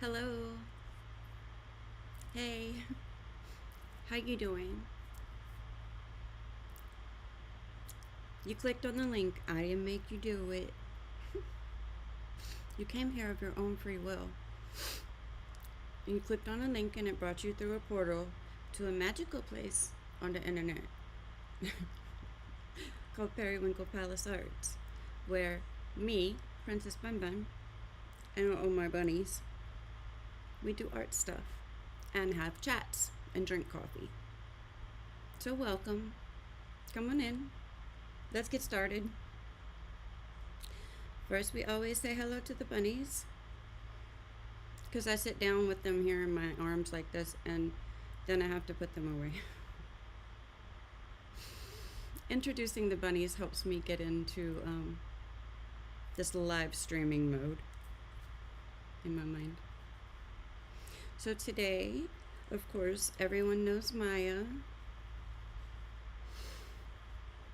Hello. Hey. How you doing? You clicked on the link. I didn't make you do it. You came here of your own free will. And you clicked on a link and it brought you through a portal to a magical place on the internet called Periwinkle Palace Arts, where me, Princess Bun, and all my bunnies, we do art stuff and have chats and drink coffee. So welcome. Come on in. Let's get started. First, we always say hello to the bunnies, because I sit down with them here in my arms like this, and then I have to put them away. Introducing the bunnies helps me get into this live streaming mode in my mind. So today, of course, everyone knows Maya.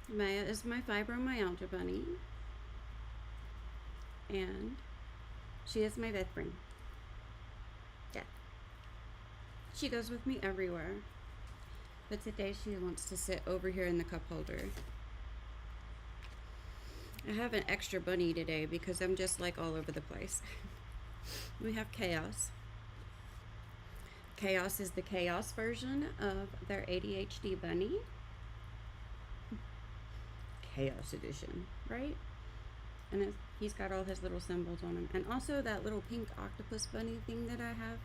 Maya is my fibromyalgia bunny, and she is my best friend. Yeah. She goes with me everywhere, but today she wants to sit over here in the cup holder. I have an extra bunny today because I'm just like all over the place. We have Khaos. Khaos is the Khaos version of their ADHD bunny. Khaos edition, right? And he's got all his little symbols on him. And also that little pink octopus bunny thing that I have,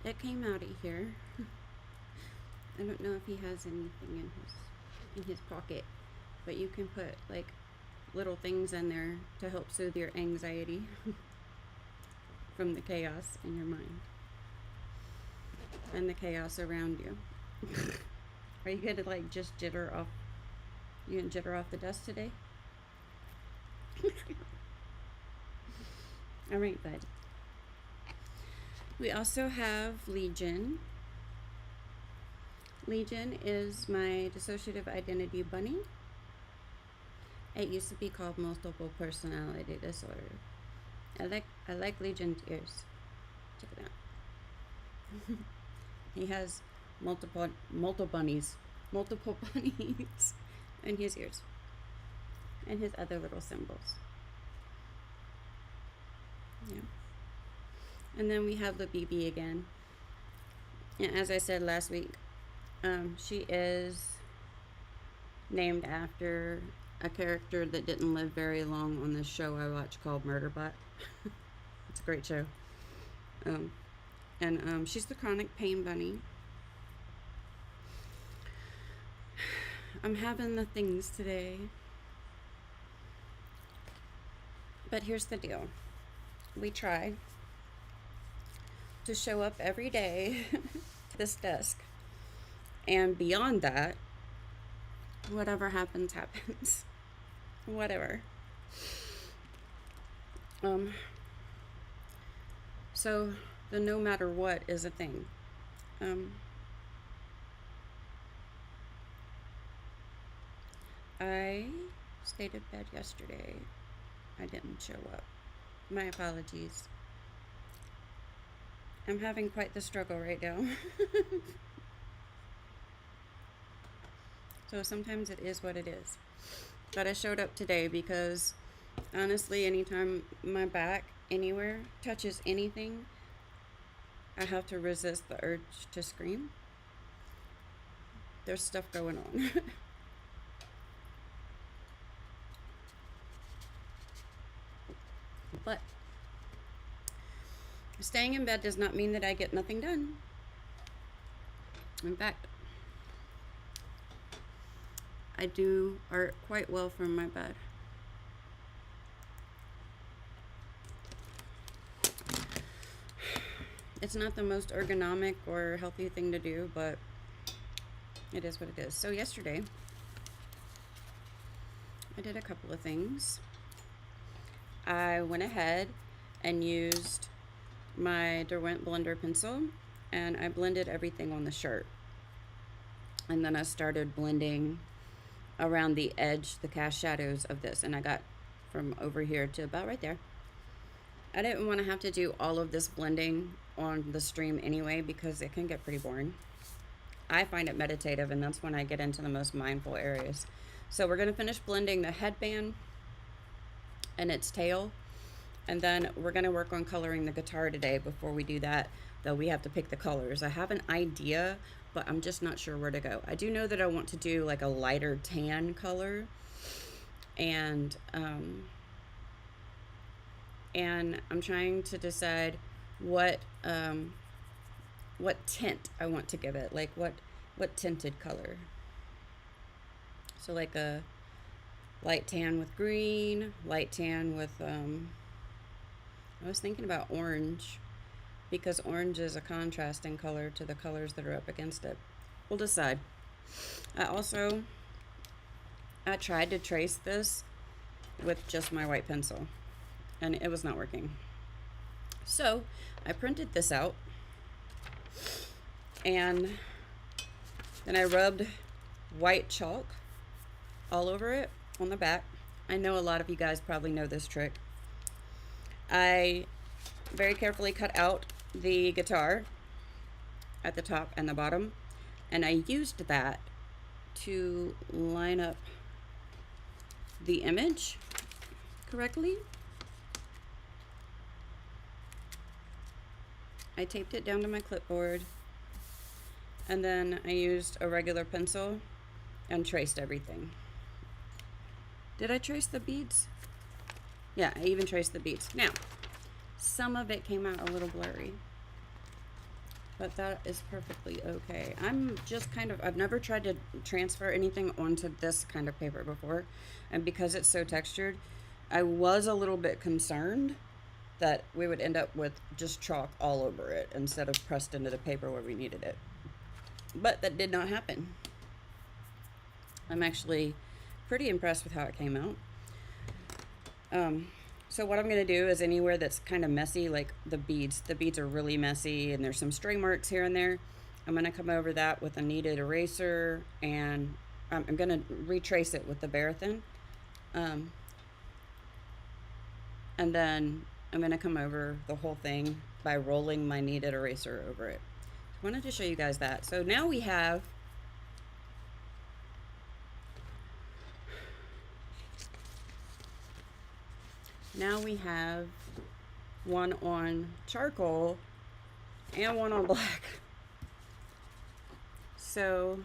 it came out of here. I don't know if he has anything in his pocket, but you can put like little things in there to help soothe your anxiety from the chaos in your mind and the chaos around you. Are you gonna like just jitter off? You gonna jitter off the dust today? All right, bud. We also have Legion. Legion is my dissociative identity bunny. It used to be called multiple personality disorder. I like Legion's ears. Check it out. He has multiple bunnies in his ears and his other little symbols. Yeah. And then we have LeeBeeBee again. And as I said last week, she is named after a character that didn't live very long on this show I watch called Murderbot. It's a great show. And she's the chronic pain bunny. I'm having the things today. But here's the deal. We try to show up every day to this desk. And beyond that, whatever happens, happens. Whatever. So the no matter what is a thing. I stayed in bed yesterday. I didn't show up. My apologies. I'm having quite the struggle right now. So sometimes it is what it is. But I showed up today because honestly, anytime my back anywhere touches anything, I have to resist the urge to scream. There's stuff going on. But staying in bed does not mean that I get nothing done. In fact, I do art quite well from my bed. It's not the most ergonomic or healthy thing to do, but it is what it is. So yesterday, I did a couple of things. I went ahead and used my Derwent blender pencil and I blended everything on the shirt. And then I started blending around the edge, the cast shadows of this, and I got from over here to about right there. I didn't want to have to do all of this blending on the stream anyway because it can get pretty boring. I find it meditative, and that's when I get into the most mindful areas. So we're going to finish blending the headband and its tail, and then we're going to work on coloring the guitar today. Before we do that, though, we have to pick the colors. I have an idea, but I'm just not sure where to go. I do know that I want to do like a lighter tan color, and I'm trying to decide what tint I want to give it, like what tinted color. So like a light tan with green, light tan with I was thinking about orange, because orange is a contrasting color to the colors that are up against it. We'll decide. I tried to trace this with just my white pencil, and it was not working. So I printed this out, and then I rubbed white chalk all over it on the back. I know a lot of you guys probably know this trick. I very carefully cut out the guitar at the top and the bottom, and I used that to line up the image correctly. I taped it down to my clipboard, and then I used a regular pencil and traced everything. Did I trace the beads? Yeah, I even traced the beads. Now, some of it came out a little blurry, but that is perfectly okay. I'm just I've never tried to transfer anything onto this kind of paper before, and because it's so textured, I was a little bit concerned that we would end up with just chalk all over it instead of pressed into the paper where we needed it. But that did not happen. I'm actually pretty impressed with how it came out. So what I'm going to do is anywhere that's kind of messy, like the beads are really messy and there's some stray marks here and there, I'm going to come over that with a kneaded eraser, and I'm going to retrace it with the Barathin. And then I'm going to come over the whole thing by rolling my kneaded eraser over it. I wanted to show you guys that. So now we have one on charcoal and one on black. So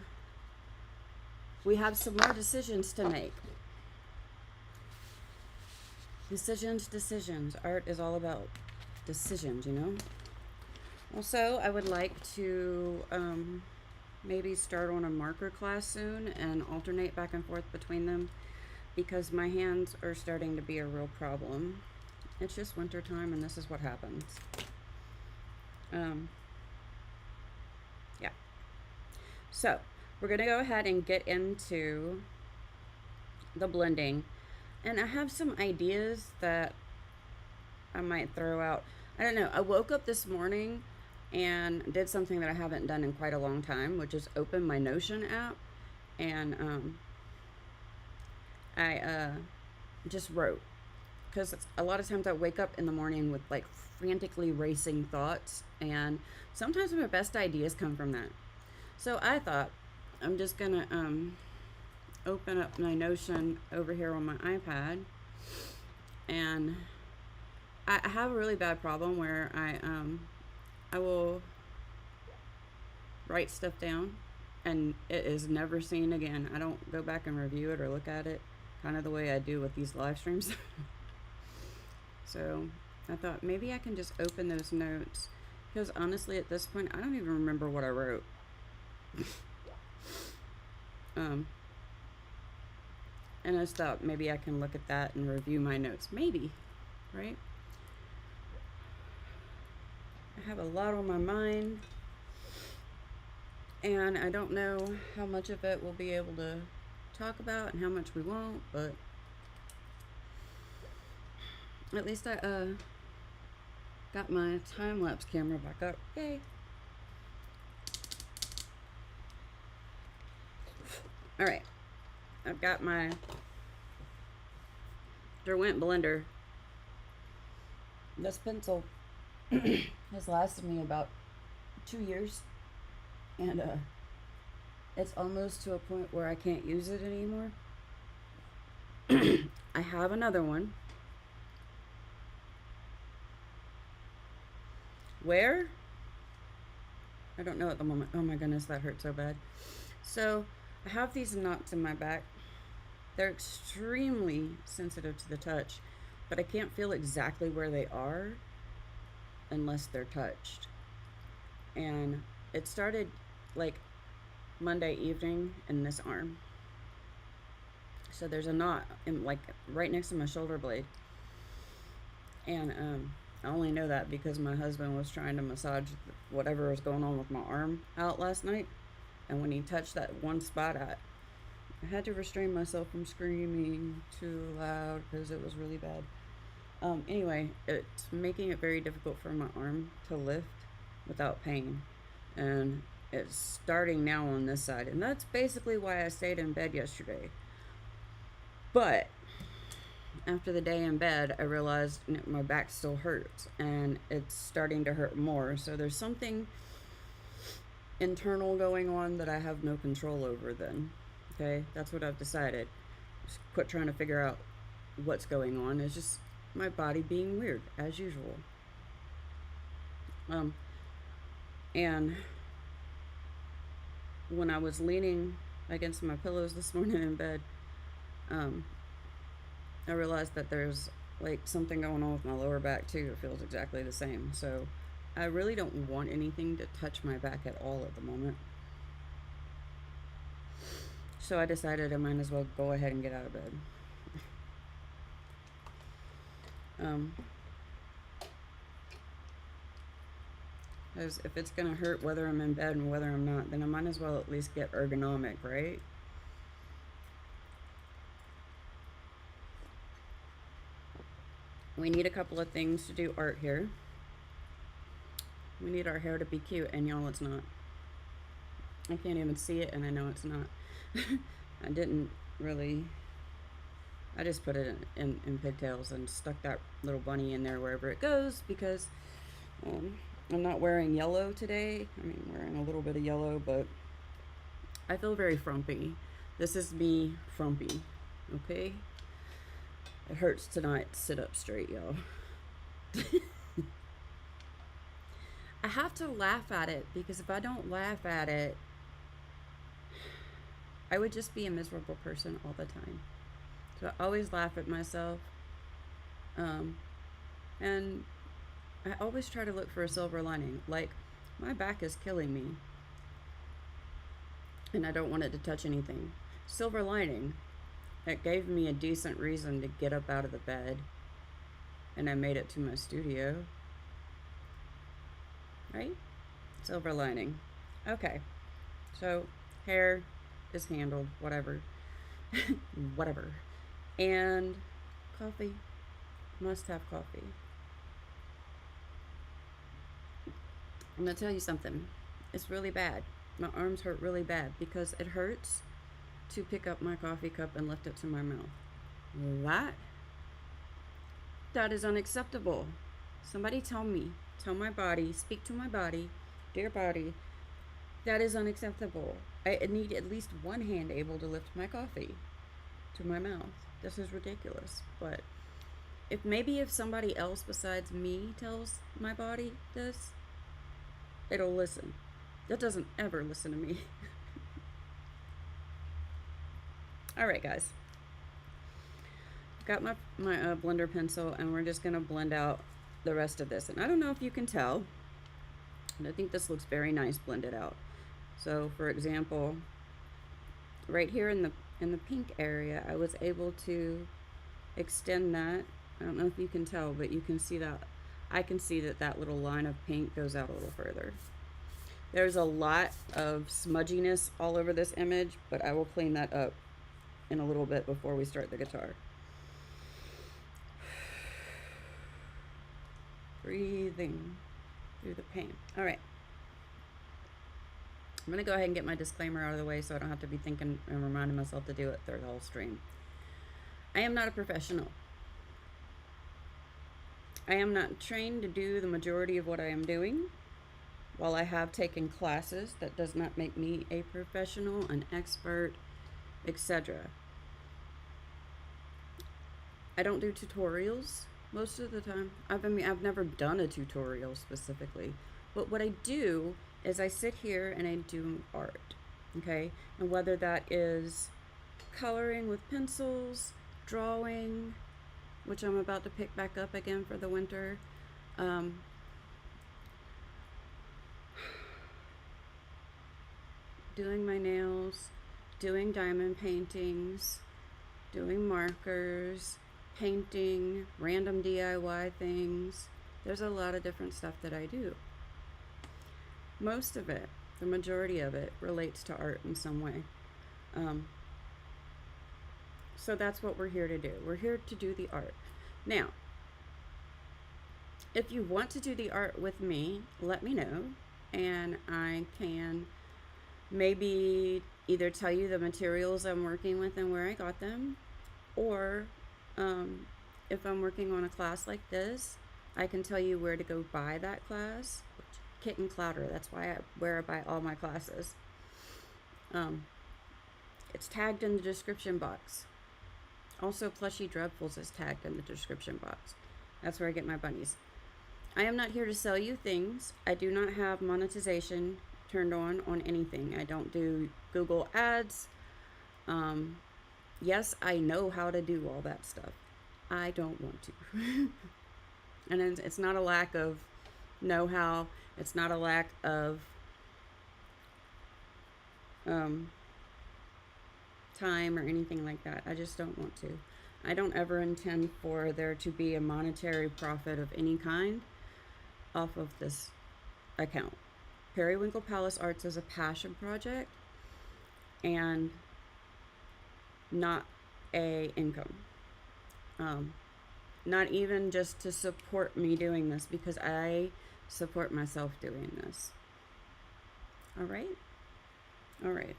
we have some more decisions to make. Decisions. Art is all about decisions, you know? Also, I would like to maybe start on a marker class soon and alternate back and forth between them, because my hands are starting to be a real problem. It's just winter time, and this is what happens. Yeah. So we're gonna go ahead and get into the blending, and I have some ideas that I might throw out. I don't know. I woke up this morning and did something that I haven't done in quite a long time, which is open my Notion app, and I just wrote, because a lot of times I wake up in the morning with like frantically racing thoughts, and sometimes my best ideas come from that. So I thought I'm just gonna open up my Notion over here on my iPad, and I have a really bad problem where I will write stuff down and it is never seen again. I don't go back and review it or look at it, kind of the way I do with these live streams. So I thought maybe I can just open those notes, because honestly at this point I don't even remember what I wrote. And I just thought maybe I can look at that and review my notes, maybe, right? I have a lot on my mind, and I don't know how much of it we'll be able to talk about and how much we won't, but at least I got my time-lapse camera back up. Yay. All right, I've got my Derwent blender. This pencil has lasted me about 2 years, and it's almost to a point where I can't use it anymore. I have another one. Where? I don't know at the moment. Oh my goodness, that hurt so bad. So I have these knots in my back. They're extremely sensitive to the touch, but I can't feel exactly where they are unless they're touched. And it started like Monday evening in this arm. So there's a knot in, like, right next to my shoulder blade. And I only know that because my husband was trying to massage whatever was going on with my arm out last night. And when he touched that one spot, I had to restrain myself from screaming too loud because it was really bad. Anyway, it's making it very difficult for my arm to lift without pain. And it's starting now on this side. And that's basically why I stayed in bed yesterday. But after the day in bed, I realized my back still hurts and it's starting to hurt more. So there's something internal going on that I have no control over then. Okay, that's what I've decided. Just quit trying to figure out what's going on. It's just my body being weird, as usual. And when I was leaning against my pillows this morning in bed, I realized that there's like something going on with my lower back too. It feels exactly the same. So I really don't want anything to touch my back at all at the moment. So I decided I might as well go ahead and get out of bed. Because if it's gonna hurt whether I'm in bed and whether I'm not, then I might as well at least get ergonomic, right? We need a couple of things to do art here. We need our hair to be cute, and y'all, it's not. I can't even see it, and I know it's not. I didn't really. I just put it in pigtails and stuck that little bunny in there wherever it goes because I'm not wearing yellow today. I mean, wearing a little bit of yellow, but I feel very frumpy. This is me frumpy, okay? It hurts tonight to sit up straight, y'all. I have to laugh at it because if I don't laugh at it, I would just be a miserable person all the time. So I always laugh at myself. And I always try to look for a silver lining. Like, my back is killing me. And I don't want it to touch anything. Silver lining. It gave me a decent reason to get up out of the bed. And I made it to my studio. Right? Silver lining. Okay. So, hair is handled. Whatever. Whatever. And coffee. Must have coffee. I'm going to tell you something. It's really bad. My arms hurt really bad because it hurts to pick up my coffee cup and lift it to my mouth. That is unacceptable. Somebody tell me, tell my body, speak to my body, dear body, that is unacceptable. I need at least one hand able to lift my coffee to my mouth. This is ridiculous. But if somebody else besides me tells my body this, it'll listen. That doesn't ever listen to me. All right, guys. Got my blender pencil, and we're just gonna blend out the rest of this. And I don't know if you can tell, but I think this looks very nice blended out. So, for example, right here in the pink area, I was able to extend that. I don't know if you can tell, but you can see that. I can see that little line of pink goes out a little further. There's a lot of smudginess all over this image, but I will clean that up in a little bit before we start the guitar. Breathing through the pain. All right. I'm going to go ahead and get my disclaimer out of the way so I don't have to be thinking and reminding myself to do it through the whole stream. I am not a professional. I am not trained to do the majority of what I am doing. While I have taken classes, that does not make me a professional, an expert, etc. I don't do tutorials most of the time. I've never done a tutorial specifically. But what I do is I sit here and I do art, okay? And whether that is coloring with pencils, drawing, which I'm about to pick back up again for the winter, doing my nails, doing diamond paintings, doing markers, painting, random DIY things. There's a lot of different stuff that I do. Most of it, the majority of it, relates to art in some way. So that's what we're here to do. We're here to do the art. Now, if you want to do the art with me, let me know, and I can maybe either tell you the materials I'm working with and where I got them, or if I'm working on a class like this, I can tell you where to go buy that class. Kitten Clouder, that's where I buy all my classes. It's tagged in the description box. Also, Plushy Dreadfuls is tagged in the description box. That's where I get my bunnies. I am not here to sell you things. I do not have monetization turned on anything. I don't do Google ads. Yes, I know how to do all that stuff. I don't want to. And it's not a lack of know-how. It's not a lack of time or anything like that. I just don't want to. I don't ever intend for there to be a monetary profit of any kind off of this account. Periwinkle Palace Arts is a passion project and not a income. Not even just to support me doing this, because I support myself doing this. All right? All right.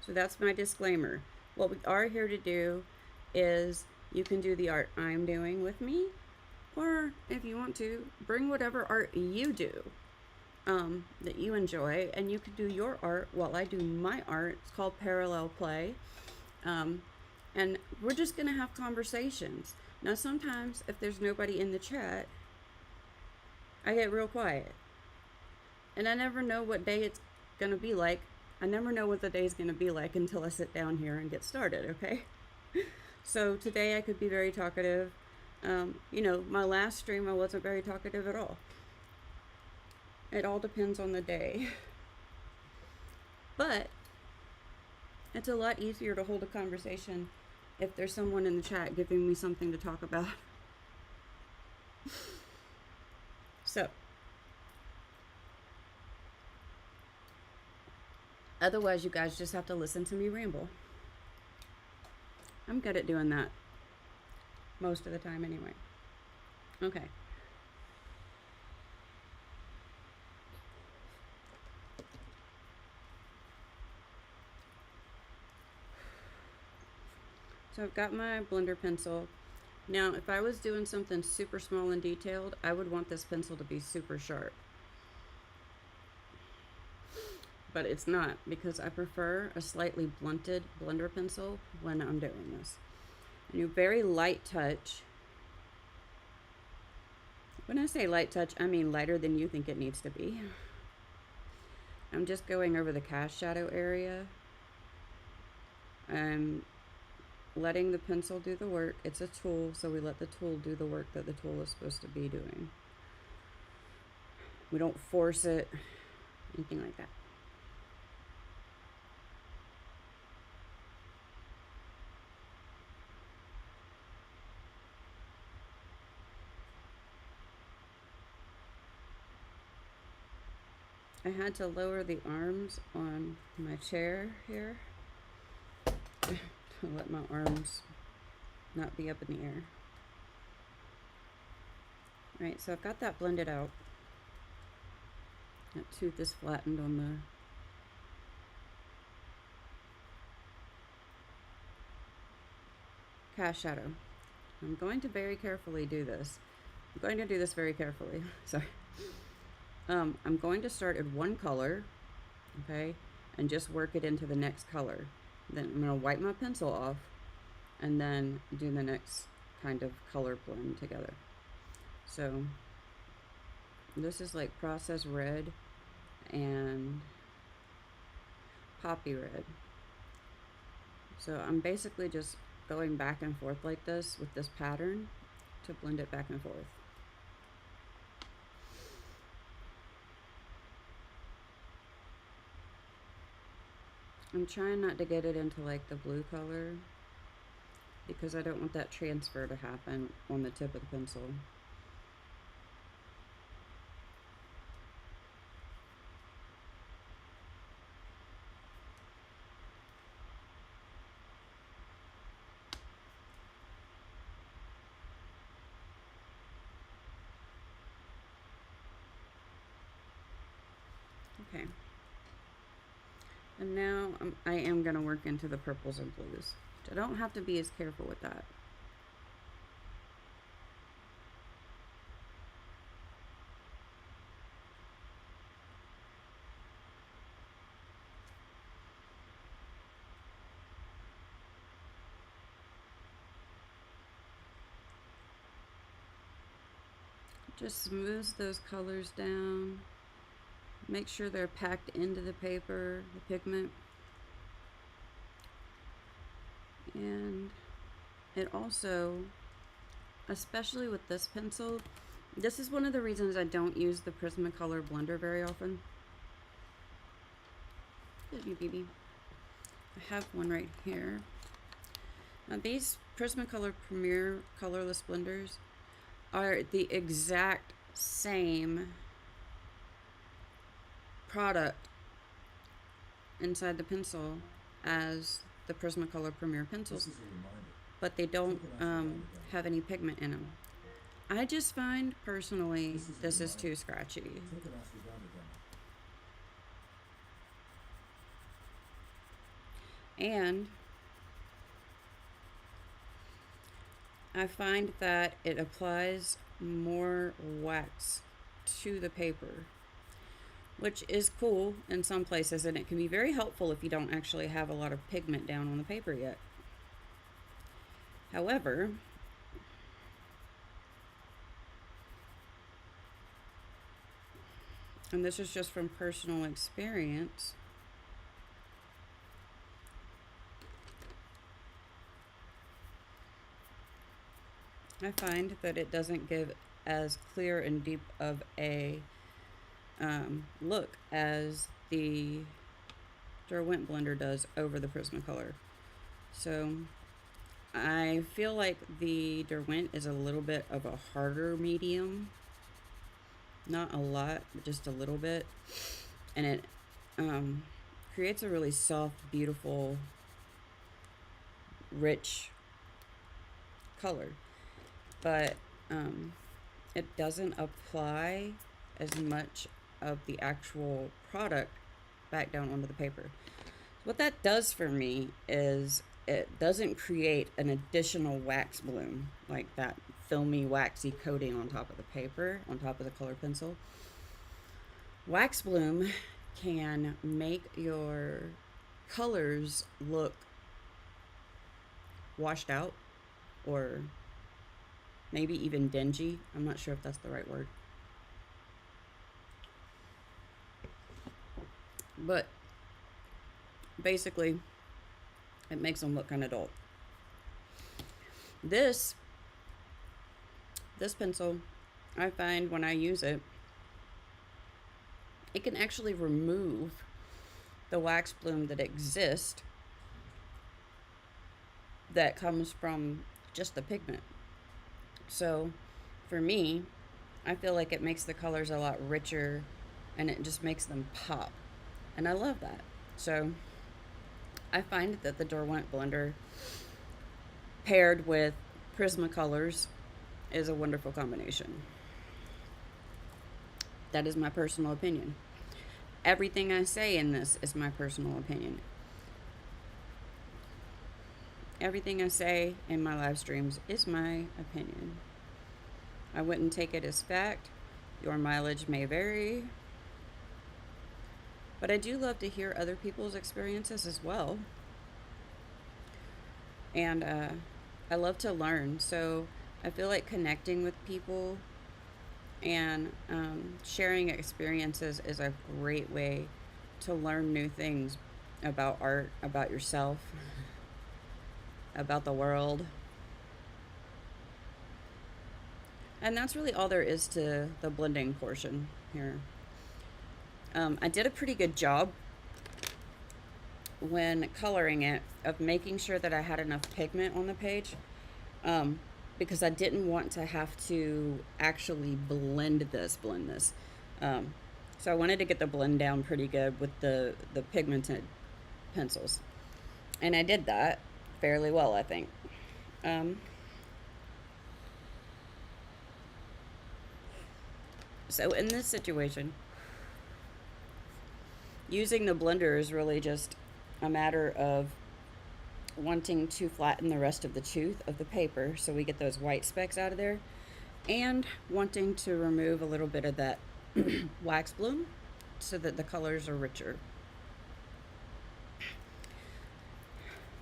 So that's my disclaimer. What we are here to do is you can do the art I'm doing with me, or if you want to, bring whatever art you do that you enjoy, and you can do your art while I do my art. It's called Parallel Play. And we're just going to have conversations. Now, sometimes if there's nobody in the chat, I get real quiet. And I never know what day it's going to be like. I never know what the day's going to be like until I sit down here and get started, okay? So today I could be very talkative. You know, my last stream I wasn't very talkative at all. It all depends on the day. But it's a lot easier to hold a conversation if there's someone in the chat giving me something to talk about. So, otherwise you guys just have to listen to me ramble. I'm good at doing that most of the time anyway. Okay. So I've got my blender pencil. Now, if I was doing something super small and detailed, I would want this pencil to be super sharp. But it's not, because I prefer a slightly blunted blender pencil when I'm doing this. And a very light touch. When I say light touch, I mean lighter than you think it needs to be. I'm just going over the cast shadow area. I'm letting the pencil do the work. It's a tool, so we let the tool do the work that the tool is supposed to be doing. We don't force it, anything like that. I had to lower the arms on my chair here to let my arms not be up in the air. Right, so I've got that blended out. That tooth is flattened on the cast shadow. I'm going to very carefully do this I'm going to do this very carefully. Sorry. I'm going to start at one color, okay, and just work it into the next color. Then I'm going to wipe my pencil off and then do the next kind of color blend together. So this is like processed red and poppy red. So I'm basically just going back and forth like this with this pattern to blend it back and forth. I'm trying not to get it into like the blue color because I don't want that transfer to happen on the tip of the pencil. Okay. And now I am going to work into the purples and blues. I don't have to be as careful with that. Just smooths those colors down. Make sure they're packed into the paper, the pigment. And it also, especially with this pencil, this is one of the reasons I don't use the Prismacolor blender very often. LeeBeeBee. I have one right here. Now these Prismacolor Premier colorless blenders are the exact same product inside the pencil as the Prismacolor Premier pencils, but they don't have any pigment in them. I just find personally this is too scratchy. And I find that it applies more wax to the paper, which is cool in some places, and it can be very helpful if you don't actually have a lot of pigment down on the paper yet. However, and this is just from personal experience, I find that it doesn't give as clear and deep of a look as the Derwent blender does over the Prismacolor. So I feel like the Derwent is a little bit of a harder medium. Not a lot, but just a little bit. And it creates a really soft, beautiful, rich color. But it doesn't apply as much of the actual product back down onto the paper. What that does for me is it doesn't create an additional wax bloom, like that filmy, waxy coating on top of the paper, on top of the color pencil. Wax bloom can make your colors look washed out, or maybe even dingy. I'm not sure if that's the right word. But basically, it makes them look kind of dull. This pencil, I find when I use it, it can actually remove the wax bloom that exists that comes from just the pigment. So for me, I feel like it makes the colors a lot richer and it just makes them pop. And I love that. So I find that the Derwent blender paired with Prismacolors is a wonderful combination. That is my personal opinion. Everything I say in this is my personal opinion. Everything I say in my live streams is my opinion. I wouldn't take it as fact. Your mileage may vary. But I do love to hear other people's experiences as well. And I love to learn. So I feel like connecting with people and sharing experiences is a great way to learn new things about art, about yourself, about the world. And that's really all there is to the blending portion here. I did a pretty good job when coloring it of making sure that I had enough pigment on the page, because I didn't want to have to actually blend this. So I wanted to get the blend down pretty good with the pigmented pencils. And I did that fairly well, I think. So in this situation, using the blender is really just a matter of wanting to flatten the rest of the tooth of the paper so we get those white specks out of there, and wanting to remove a little bit of that wax bloom so that the colors are richer.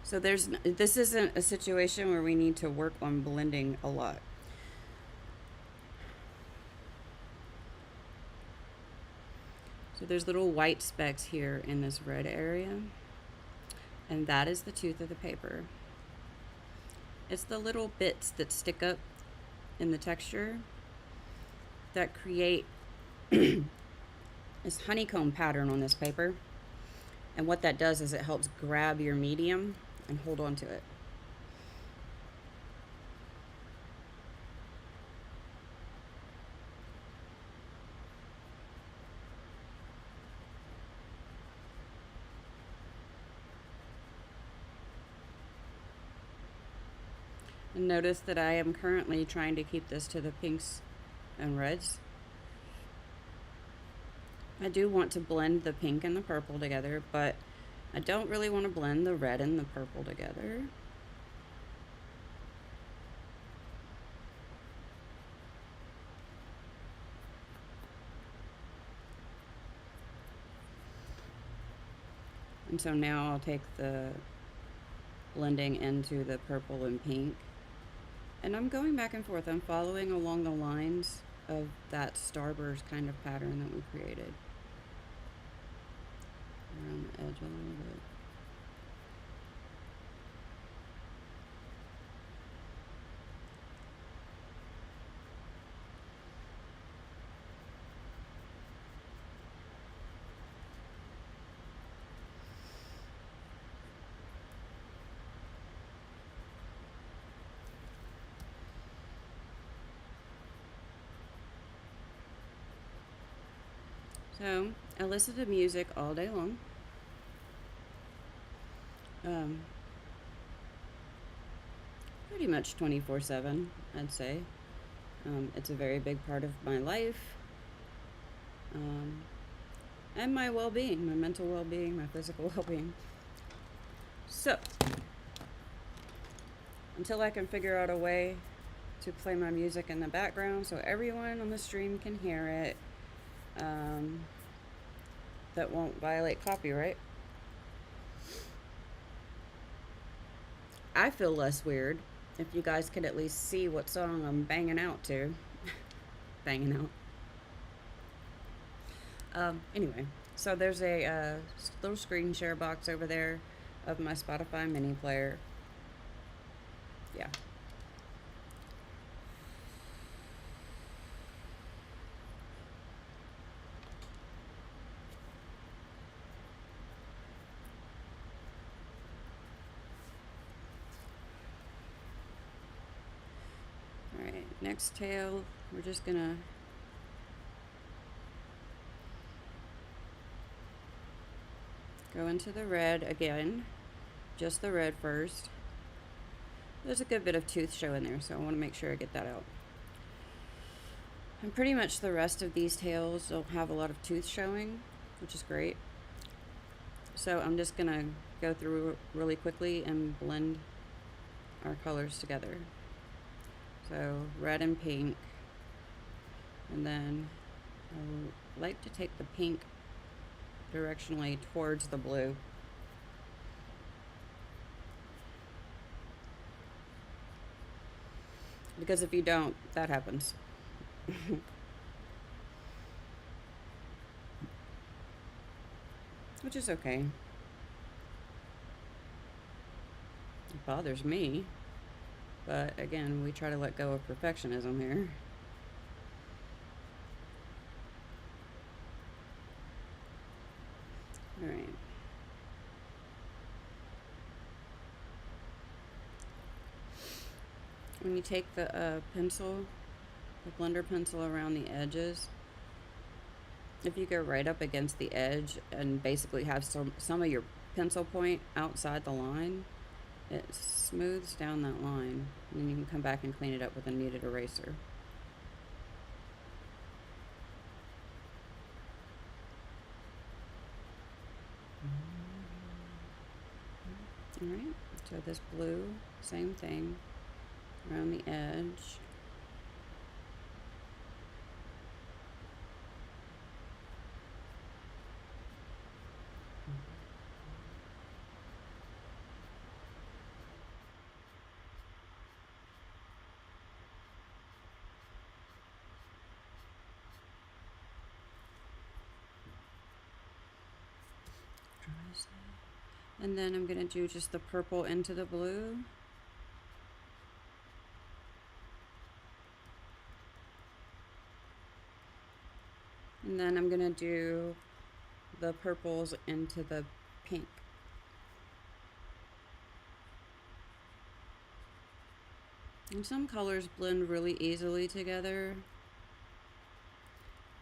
So this isn't a situation where we need to work on blending a lot. So there's little white specks here in this red area, and that is the tooth of the paper. It's the little bits that stick up in the texture that create this honeycomb pattern on this paper. And what that does is it helps grab your medium and hold on to it. And notice that I am currently trying to keep this to the pinks and reds. I do want to blend the pink and the purple together, but I don't really want to blend the red and the purple together. And so now I'll take the blending into the purple and pink. And I'm going back and forth. I'm following along the lines of that starburst kind of pattern that we created. Around the edge a little bit. So I listen to music all day long. Pretty much 24/7, I'd say. It's a very big part of my life, and my well-being, my mental well-being, my physical well-being. So until I can figure out a way to play my music in the background so everyone on the stream can hear it, that won't violate copyright, I feel less weird if you guys could at least see what song I'm banging out to. Banging out. Anyway, so there's a little screen share box over there of my Spotify mini player. Yeah. Alright, next tail, we're just gonna go into the red again, just the red first. There's a good bit of tooth show in there, so I want to make sure I get that out. And pretty much the rest of these tails don't have a lot of tooth showing, which is great. So I'm just gonna go through really quickly and blend our colors together. So red and pink, And then I would like to take the pink directionally towards the blue. Because if you don't, that happens. Which is okay. It bothers me. But again, we try to let go of perfectionism here. Alright. When you take the pencil, the blender pencil around the edges, if you go right up against the edge and basically have some of your pencil point outside the line, it smooths down that line. And then you can come back and clean it up with a kneaded eraser. Alright, so this blue, same thing, around the edge. And then I'm going to do just the purple into the blue. And then I'm going to do the purples into the pink. And some colors blend really easily together.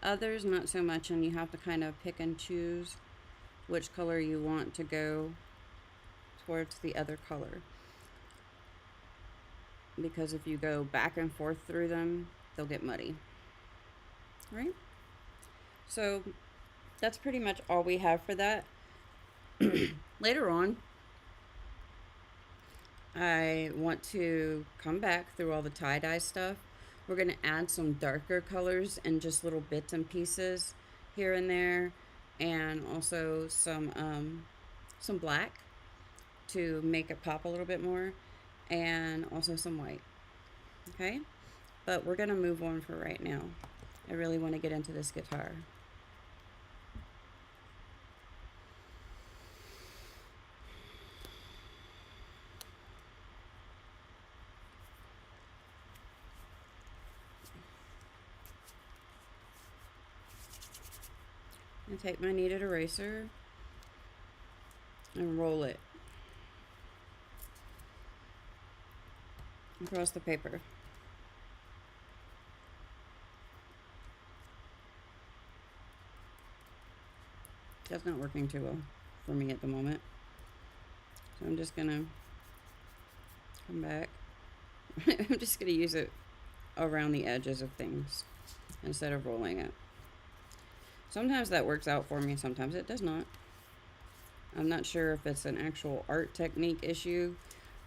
Others not so much, and you have to kind of pick and choose which color you want to go towards the other color. Because if you go back and forth through them, they'll get muddy. Right? So that's pretty much all we have for that. Later on, I want to come back through all the tie-dye stuff. We're going to add some darker colors and just little bits and pieces here and there, and also some black to make it pop a little bit more, and also some white. Okay, but we're going to move on for right now. I really want to get into this guitar. I take my kneaded eraser and roll it across the paper. That's not working too well for me at the moment. So I'm just gonna come back. I'm just gonna use it around the edges of things instead of rolling it. Sometimes that works out for me, sometimes it does not. I'm not sure if it's an actual art technique issue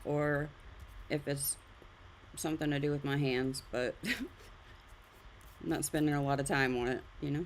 or if it's something to do with my hands, but I'm not spending a lot of time on it, you know?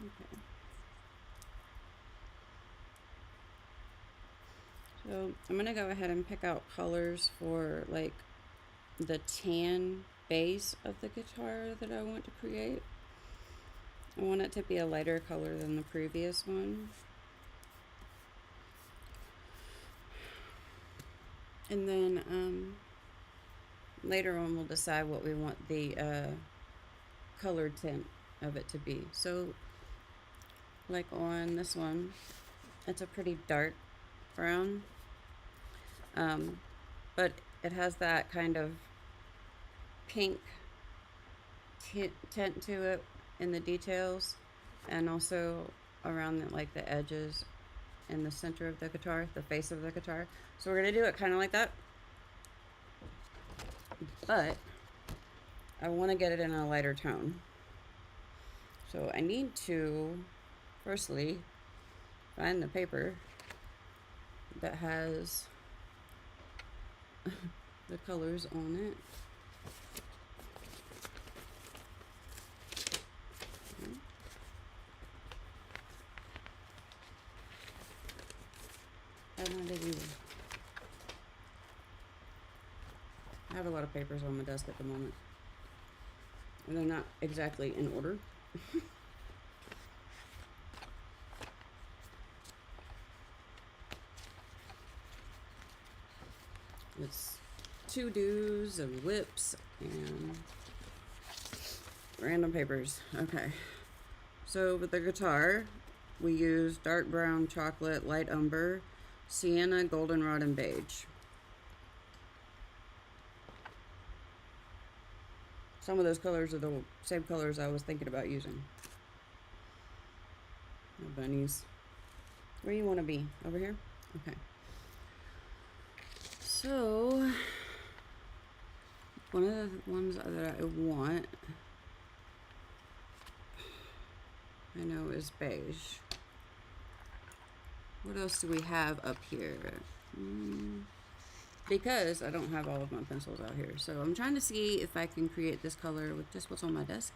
Okay. So I'm going to go ahead and pick out colors for like the tan base of the guitar that I want to create. I want it to be a lighter color than the previous one. And then later on we'll decide what we want the color tint of it to be. So like on this one, it's a pretty dark brown, but it has that kind of pink tint to it in the details, and also around like the edges in the center of the guitar, the face of the guitar. So we're gonna do it kind of like that, but I want to get it in a lighter tone. So I need to firstly find the paper that has the colors on it. I have a lot of papers on my desk at the moment, and they're not exactly in order. It's to-dos and whips and random papers. Okay, so with the guitar, we use dark brown, chocolate, light umber, sienna, goldenrod, and beige. Some of those colors are the same colors I was thinking about using. Oh, bunnies. Where you want to be? Over here? Okay. So, one of the ones that I want, I know, is beige. What else do we have up here? Because I don't have all of my pencils out here. So I'm trying to see if I can create this color with just what's on my desk.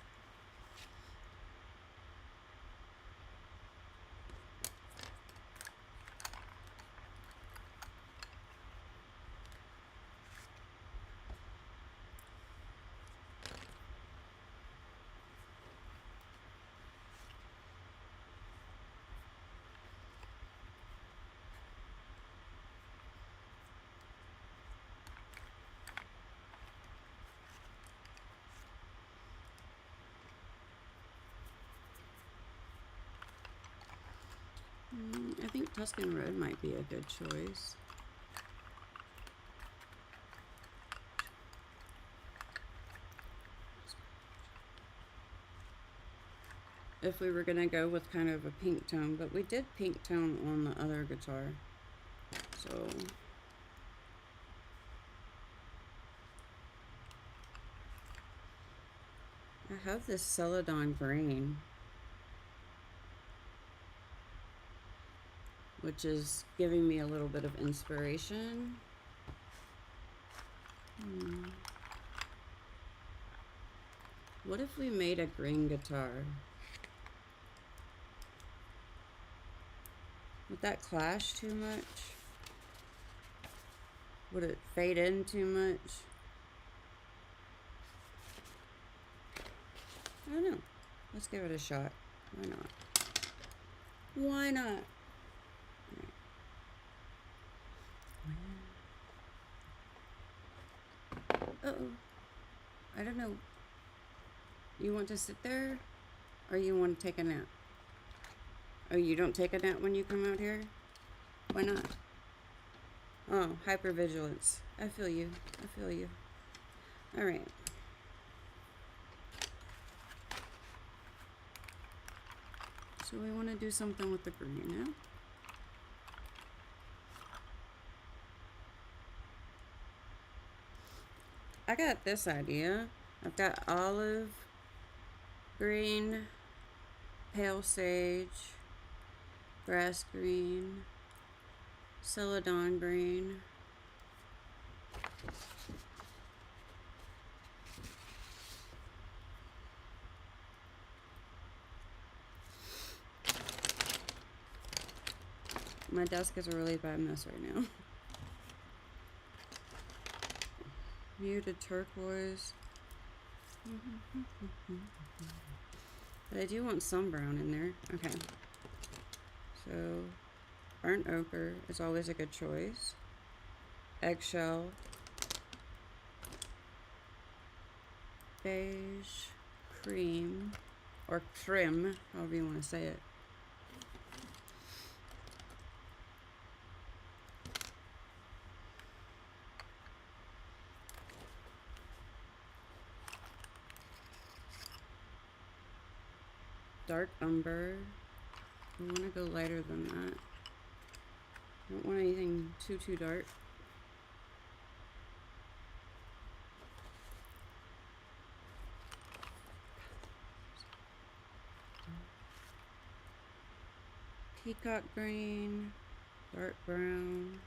I think Tuscan Red might be a good choice. If we were gonna go with kind of a pink tone, but we did pink tone on the other guitar. So I have this Celadon green, which is giving me a little bit of inspiration. What if we made a green guitar? Would that clash too much? Would it fade in too much? I don't know. Let's give it a shot. Why not? Why not? Uh-oh. I don't know. You want to sit there? Or you want to take a nap? Oh, you don't take a nap when you come out here? Why not? Oh, hypervigilance. I feel you. I feel you. Alright. So we want to do something with the green now. I got this idea. I've got olive, green, pale sage, grass green, celadon green, my desk is a really bad mess right now. Muted turquoise. But I do want some brown in there. Okay. So, burnt ochre is always a good choice. Eggshell. Beige. Cream. Or trim, however you want to say it. dark umber. I want to go lighter than that. I don't want anything too dark. Peacock green, dark brown.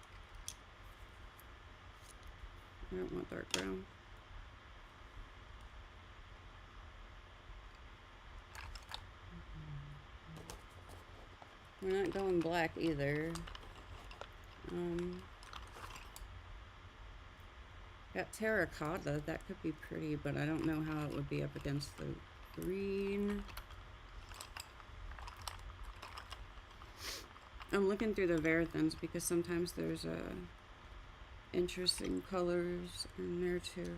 I don't want dark brown. We're not going black either. Got terracotta. That could be pretty, but I don't know how it would be up against the green. I'm looking through the Verathons because sometimes there's interesting colors in there too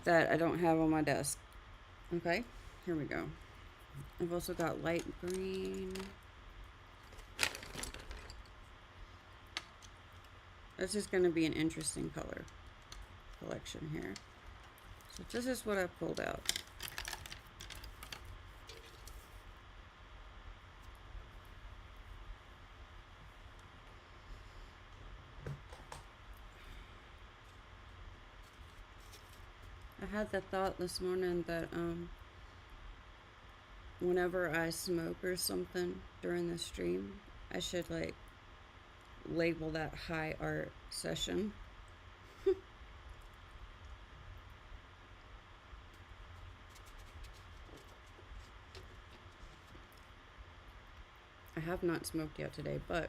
that I don't have on my desk. Okay, here we go. I've also got light green. This is going to be an interesting color collection here. So this is what I pulled out. I had the thought this morning that whenever I smoke or something during the stream, I should like label that high art session. I have not smoked yet today, but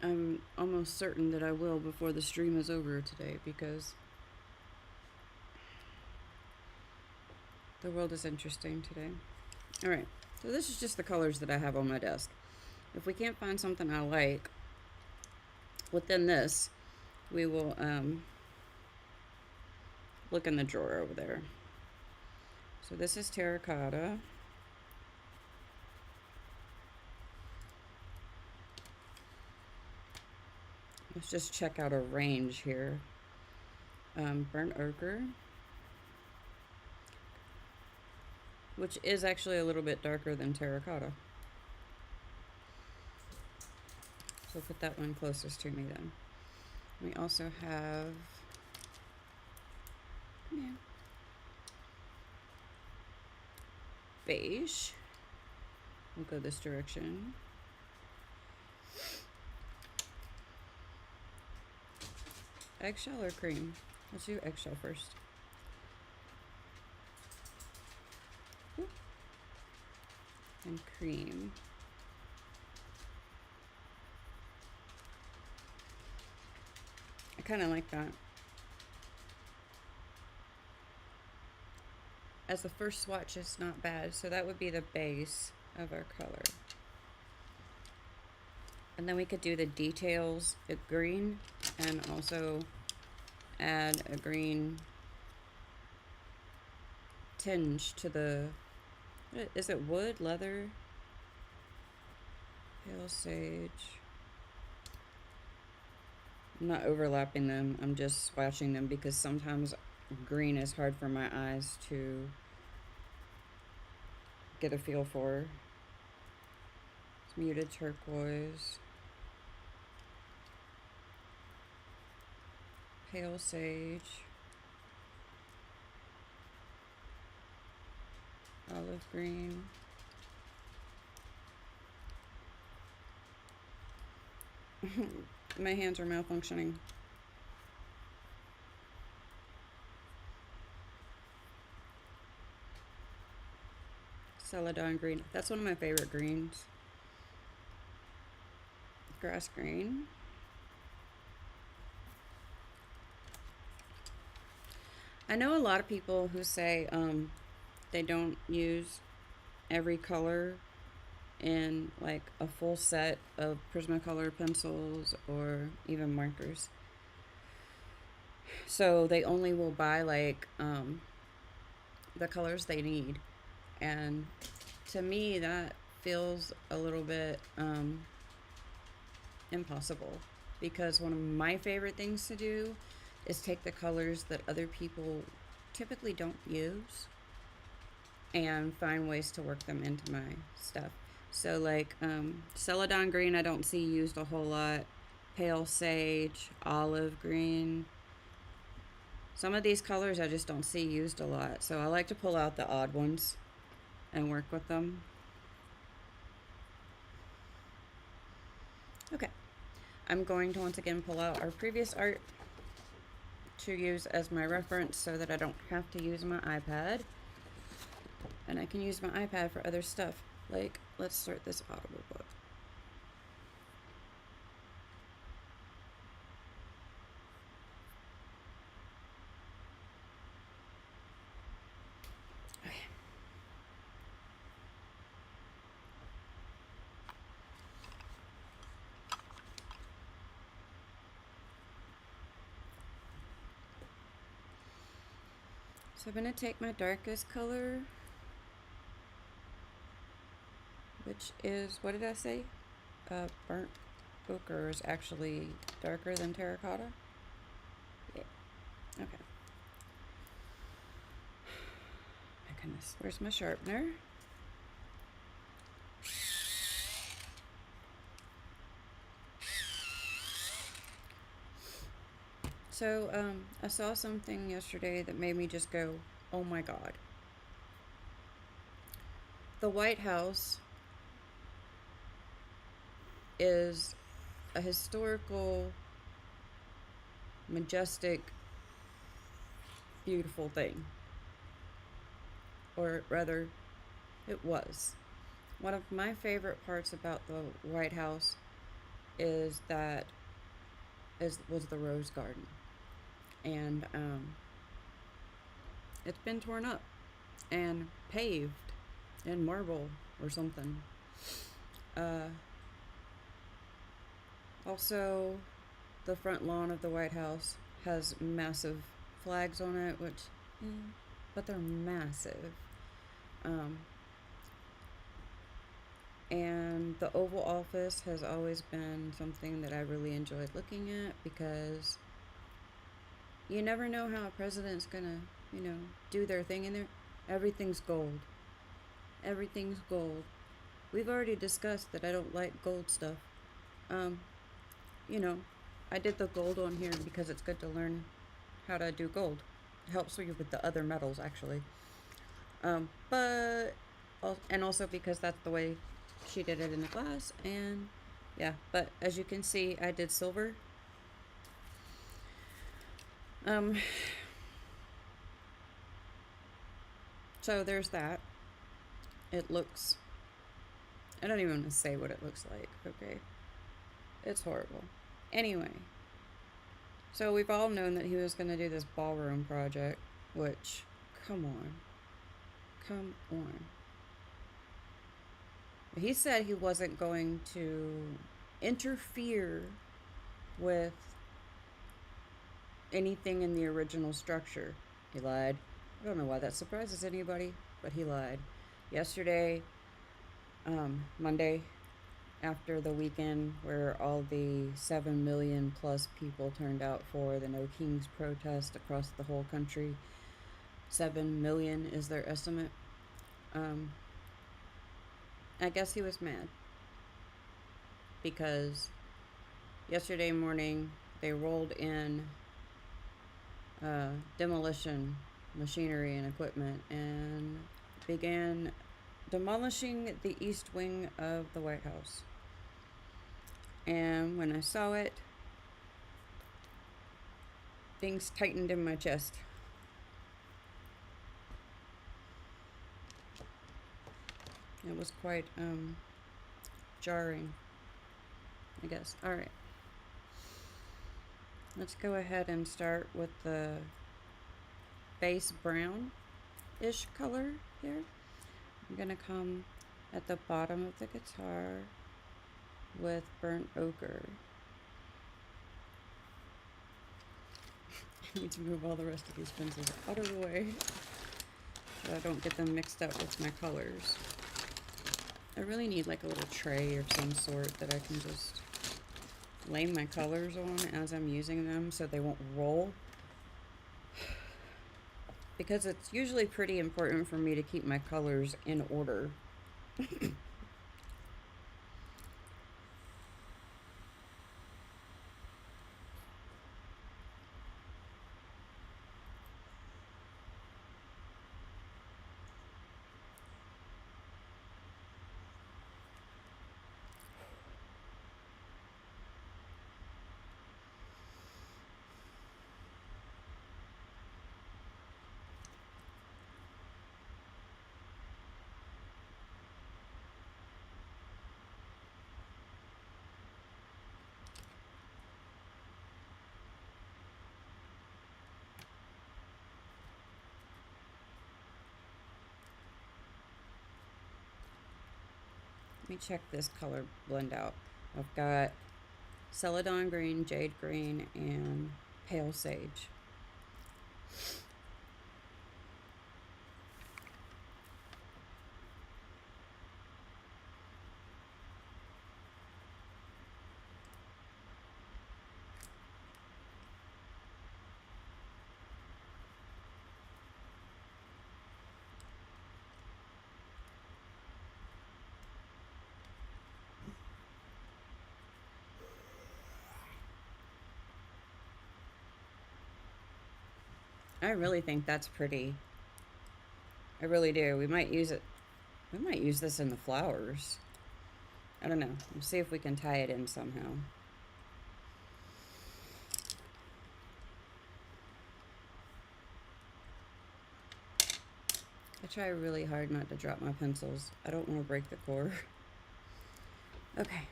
I'm almost certain that I will before the stream is over today, because the world is interesting today. Alright, so this is just the colors that I have on my desk. If we can't find something I like within this, we will look in the drawer over there. So this is terracotta. Let's just check out a range here. Burnt ochre, which is actually a little bit darker than terracotta. So put that one closest to me then. We also have, beige. We'll go this direction. Eggshell or cream? Let's do eggshell first. And cream. I kind of like that. As the first swatch, it's not bad. So that would be the base of our color. And then we could do the details with green and also add a green tinge to the, is it wood, leather, pale sage. I'm not overlapping them, I'm just swatching them because sometimes green is hard for my eyes to get a feel for. It's muted turquoise. Pale sage, olive green, my hands are malfunctioning. Celadon green, that's one of my favorite greens. Grass green. I know a lot of people who say they don't use every color in like a full set of Prismacolor pencils or even markers. So they only will buy like the colors they need. And to me that feels a little bit impossible, because one of my favorite things to do is take the colors that other people typically don't use and find ways to work them into my stuff. So like celadon green I don't see used a whole lot, pale sage, olive green. Some of these colors I just don't see used a lot, so I like to pull out the odd ones and work with them. Okay, I'm going to once again pull out our previous art to use as my reference so that I don't have to use my iPad. And I can use my iPad for other stuff, like let's start this Audible book. Okay. So I'm going to take my darkest color, which is, what did I say? Burnt ochre is actually darker than terracotta. Yeah. Okay. My goodness, where's my sharpener? So, I saw something yesterday that made me just go, oh my God. The White House is a historical, majestic, beautiful thing. Or rather, it was. One of my favorite parts about the White House is that was the Rose Garden. And it's been torn up and paved in marble or something. Also, the front lawn of the White House has massive flags on it, which, but they're massive. And the Oval Office has always been something that I really enjoyed looking at, because you never know how a president's gonna, do their thing in there. Everything's gold. Everything's gold. We've already discussed that I don't like gold stuff. I did the gold on here because it's good to learn how to do gold. It helps you with the other metals, actually. And also because that's the way she did it in the class, and yeah, but as you can see, I did silver. So there's that. It looks, I don't even want to say what it looks like, okay? It's horrible. Anyway, so we've all known that he was going to do this ballroom project, which, come on. He said he wasn't going to interfere with anything in the original structure. He lied. I don't know why that surprises anybody, but he lied. Yesterday, Monday, after the weekend where all the 7 million plus people turned out for the No Kings protest across the whole country, 7 million is their estimate. I guess he was mad because yesterday morning they rolled in demolition machinery and equipment and began demolishing the east wing of the White House. And when I saw it, things tightened in my chest. It was quite jarring, I guess. Alright. Let's go ahead and start with the base brown-ish color here. I'm going to come at the bottom of the guitar with burnt ochre. I need to move all the rest of these pencils out of the way so I don't get them mixed up with my colors. I really need like a little tray of some sort that I can just lay my colors on as I'm using them so they won't roll. Because it's usually pretty important for me to keep my colors in order. Let me check this color blend out. I've got Celadon Green, Jade Green, and Pale Sage. I really think that's pretty. I really do. We might use it. We might use this in the flowers. I don't know. We'll see if we can tie it in somehow. I try really hard not to drop my pencils. I don't want to break the core. Okay.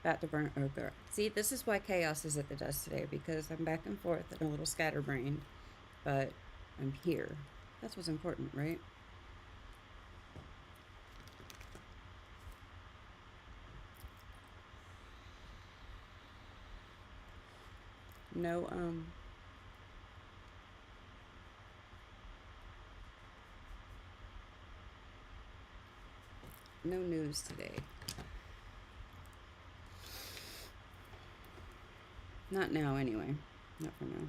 Back to burnt ochre. See, this is why Khaos is at the desk today, because I'm back and forth and a little scatterbrained. But I'm here. That's what's important, right? No, no news today. Not now, anyway. Not for now.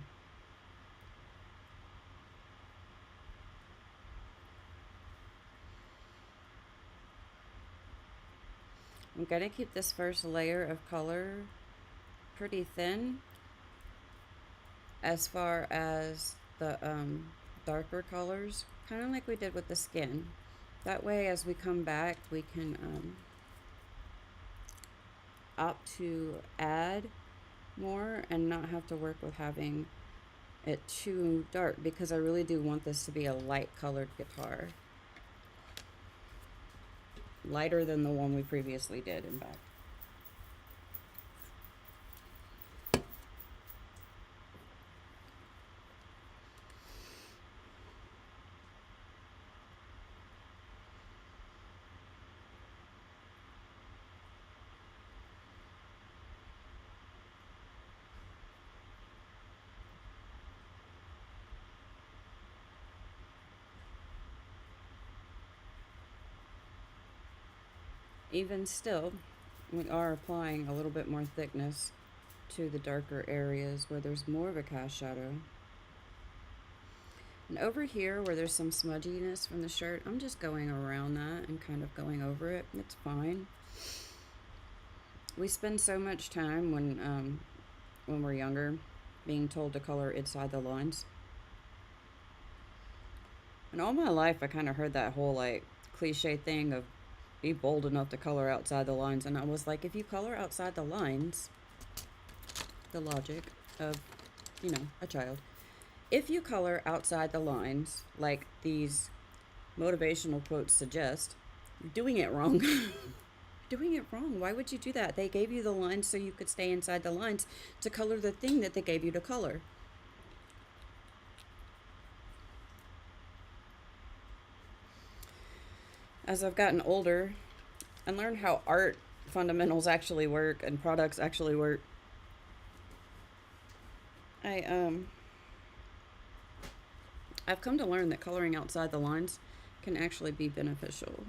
I'm gonna keep this first layer of color pretty thin as far as the darker colors, kind of like we did with the skin. That way, as we come back, we can opt to add more and not have to work with having it too dark, because I really do want this to be a light colored guitar. Lighter than the one we previously did, in fact. Even still, we are applying a little bit more thickness to the darker areas where there's more of a cast shadow. And over here where there's some smudginess from the shirt, I'm just going around that and kind of going over it. It's fine. We spend so much time when we're younger being told to color inside the lines. And all my life I kind of heard that whole like cliche thing of be bold enough to color outside the lines, and I was like, if you color outside the lines, the logic of, you know, a child, if you color outside the lines like these motivational quotes suggest, you're doing it wrong. Doing it wrong. Why would you do that? They gave you the lines so you could stay inside the lines to color the thing that they gave you to color. As I've gotten older and learned how art fundamentals actually work and products actually work, I've come to learn that coloring outside the lines can actually be beneficial.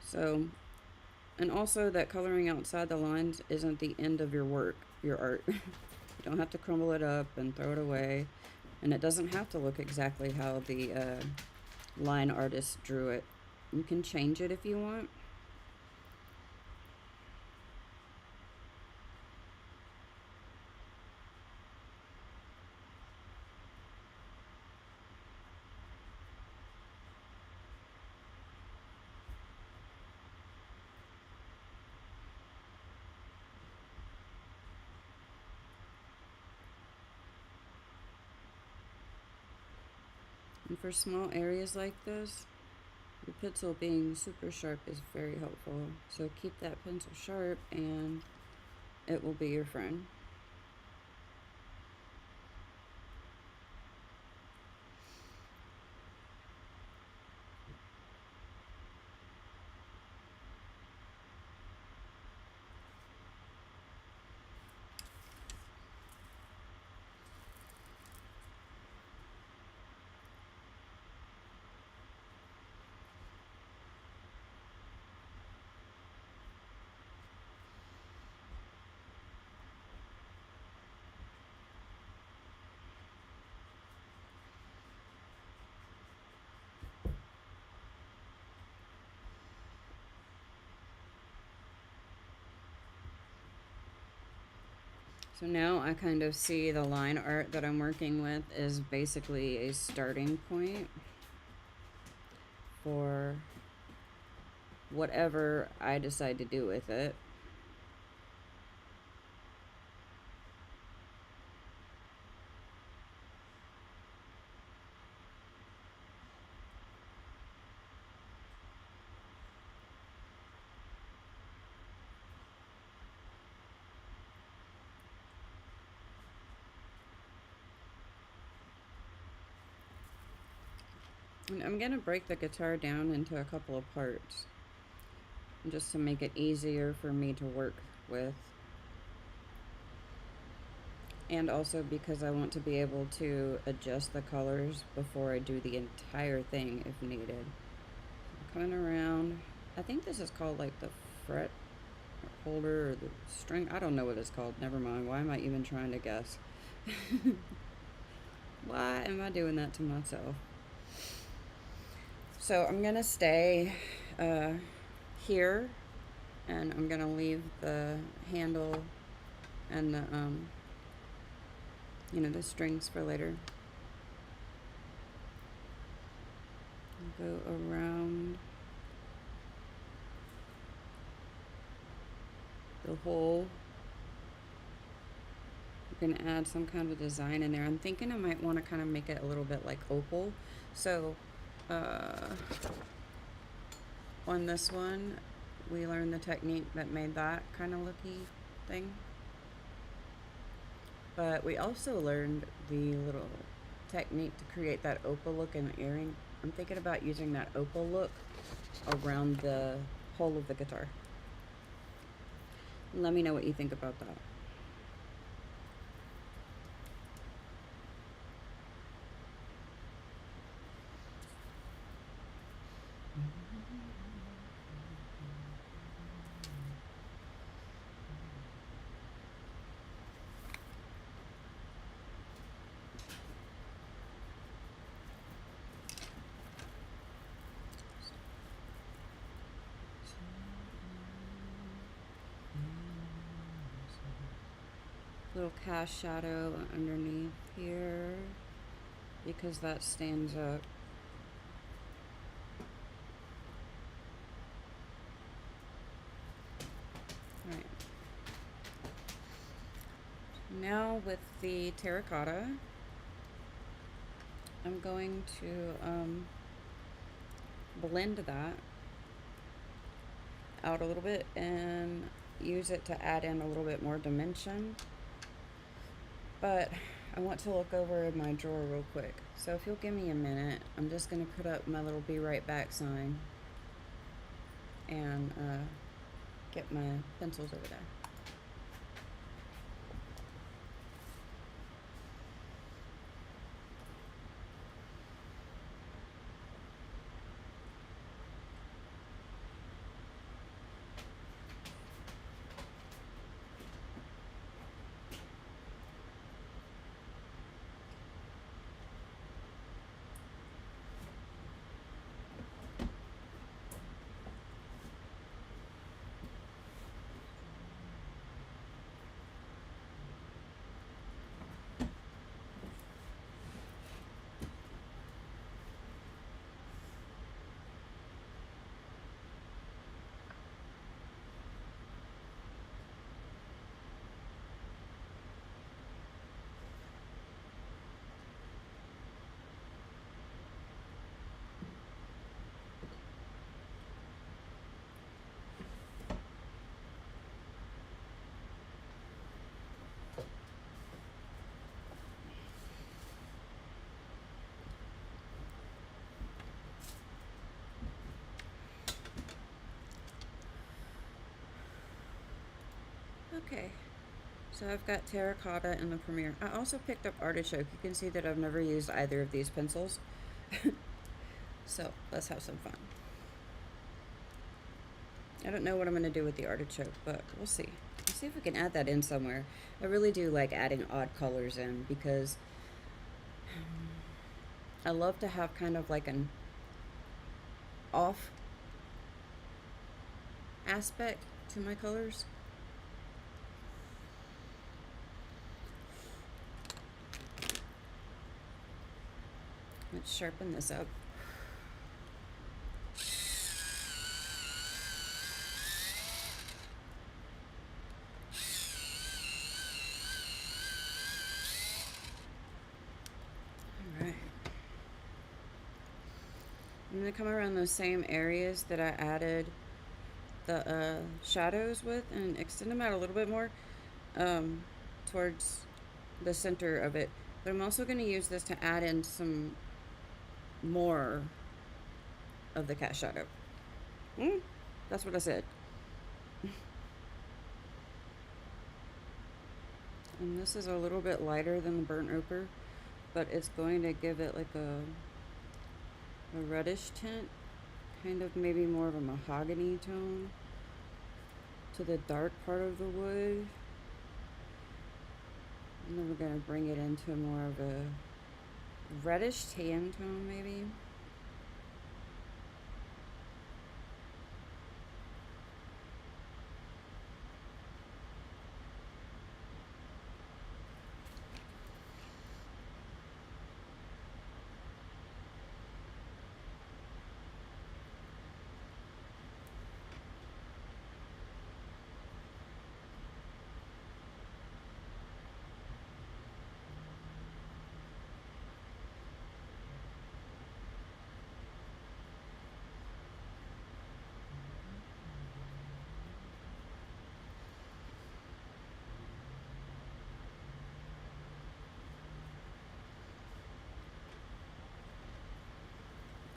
So And also that coloring outside the lines isn't the end of your work, your art. You don't have to crumble it up and throw it away. And it doesn't have to look exactly how the line artist drew it. You can change it if you want. And for small areas like this, your pencil being super sharp is very helpful. So keep that pencil sharp and it will be your friend. So now I kind of see the line art that I'm working with is basically a starting point for whatever I decide to do with it. And I'm going to break the guitar down into a couple of parts just to make it easier for me to work with. And also because I want to be able to adjust the colors before I do the entire thing if needed. So coming around, I think this is called like the fret holder or the string. I don't know what it's called. Never mind. Why am I even trying to guess? Why am I doing that to myself? So I'm going to stay here, and I'm going to leave the handle and the, the strings for later. Go around the hole. We're going to add some kind of design in there. I'm thinking I might want to kind of make it a little bit like opal. So on this one, we learned the technique that made that kind of looky thing. But we also learned the little technique to create that opal look in the earring. I'm thinking about using that opal look around the whole of the guitar. Let me know what you think about that. Little cast shadow underneath here because that stands up. Right. Now with the terracotta, I'm going to blend that out a little bit and use it to add in a little bit more dimension. But I want to look over in my drawer real quick. So if you'll give me a minute, I'm just going to put up my little be right back sign and get my pencils over there. Okay, so I've got terracotta in the Premiere. I also picked up artichoke. You can see that I've never used either of these pencils. So let's have some fun. I don't know what I'm going to do with the artichoke, but we'll see. Let's see if we can add that in somewhere. I really do like adding odd colors in because I love to have kind of like an off aspect to my colors. Let's sharpen this up. Alright. I'm going to come around those same areas that I added the shadows with and extend them out a little bit more towards the center of it. But I'm also going to use this to add in some more of the cat shadow. That's what I said. And this is a little bit lighter than the burnt ochre, but it's going to give it like a reddish tint, kind of maybe more of a mahogany tone to the dark part of the wood. And then we're going to bring it into more of a reddish tan tone maybe.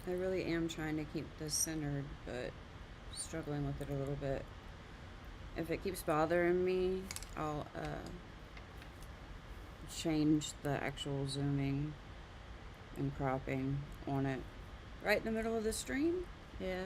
I really am trying to keep this centered, but struggling with it a little bit. If it keeps bothering me, I'll change the actual zooming and cropping on it. Right in the middle of the stream? Yeah.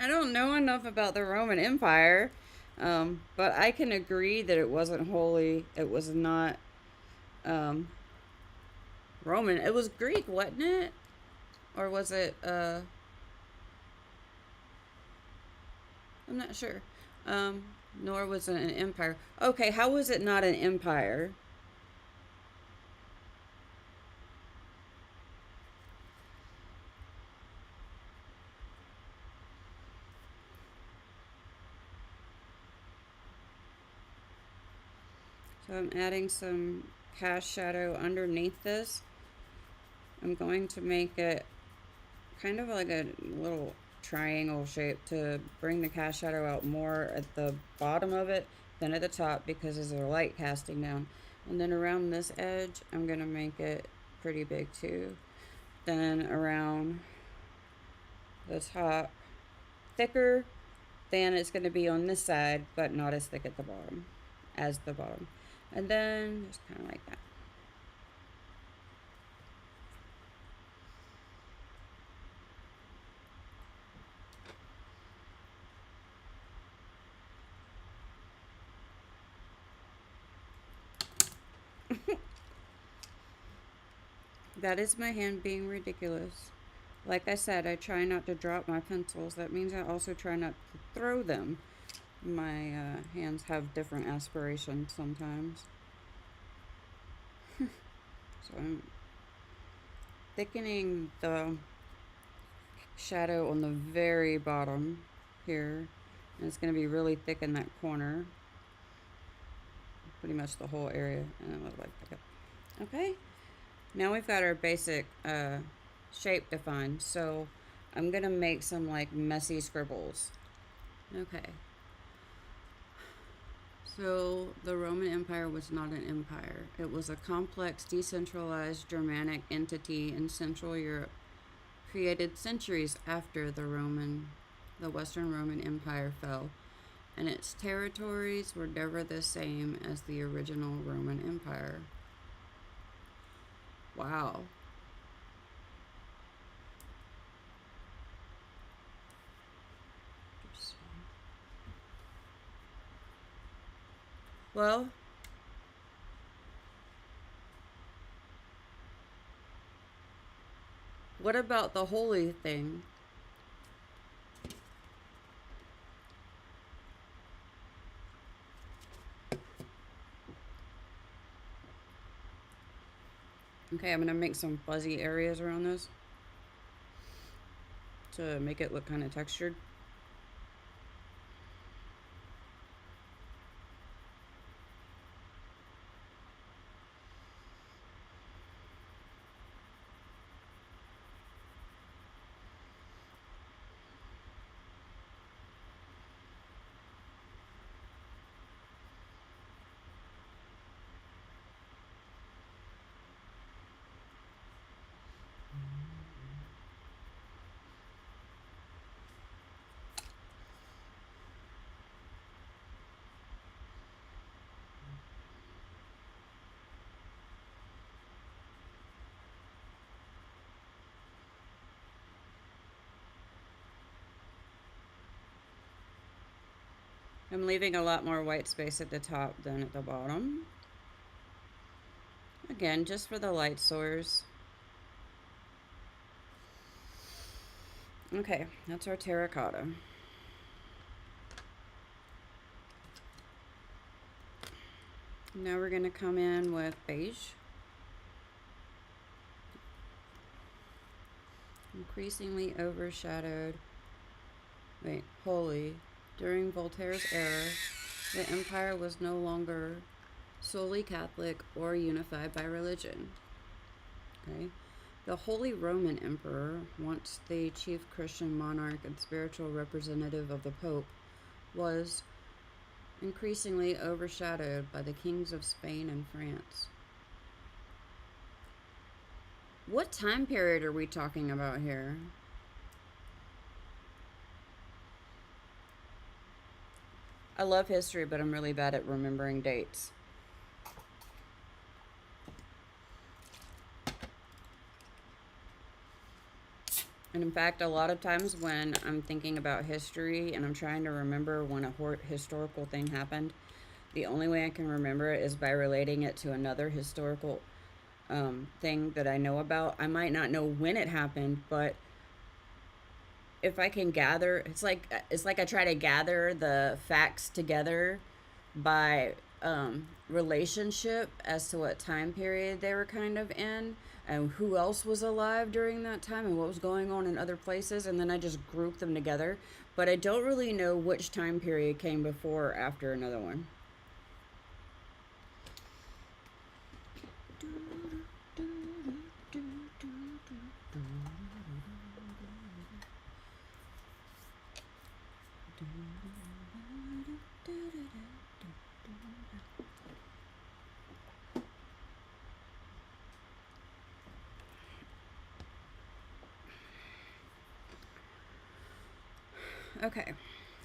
I don't know enough about the Roman Empire, but I can agree that it wasn't holy. It was not Roman. It was Greek, wasn't it? Or was it? I'm not sure. Nor was it an empire. Okay, how was it not an empire? So I'm adding some cast shadow underneath this. I'm going to make it kind of like a little triangle shape to bring the cast shadow out more at the bottom of it than at the top, because there's a light casting down. And then around this edge, I'm going to make it pretty big too. Then around the top, thicker than it's going to be on this side, but not as thick at the bottom as the bottom. And then just kind of like that. That is my hand being ridiculous. Like I said, I try not to drop my pencils. That means I also try not to throw them. My hands have different aspirations sometimes. So I'm thickening the shadow on the very bottom here. And it's going to be really thick in that corner. Pretty much the whole area. And it looks like that. Okay. Now we've got our basic shape defined, so I'm gonna make some like messy scribbles. Okay. So the Roman Empire was not an empire. It was a complex, decentralized Germanic entity in Central Europe, created centuries after the Western Roman Empire fell, and its territories were never the same as the original Roman Empire. Wow. Well, what about the holy thing? Okay, I'm going to make some fuzzy areas around this to make it look kind of textured. I'm leaving a lot more white space at the top than at the bottom. Again, just for the light source. Okay, that's our terracotta. Now we're going to come in with beige. Increasingly overshadowed. Wait, holy. During Voltaire's era, the empire was no longer solely Catholic or unified by religion. Okay? The Holy Roman Emperor, once the chief Christian monarch and spiritual representative of the Pope, was increasingly overshadowed by the kings of Spain and France. What time period are we talking about here? I love history, but I'm really bad at remembering dates. And in fact, a lot of times when I'm thinking about history and I'm trying to remember when a historical thing happened, the only way I can remember it is by relating it to another historical thing that I know about. I might not know when it happened, but if I can gather, it's like I try to gather the facts together by relationship as to what time period they were kind of in and who else was alive during that time and what was going on in other places, and then I just group them together. But I don't really know which time period came before or after another one. Okay,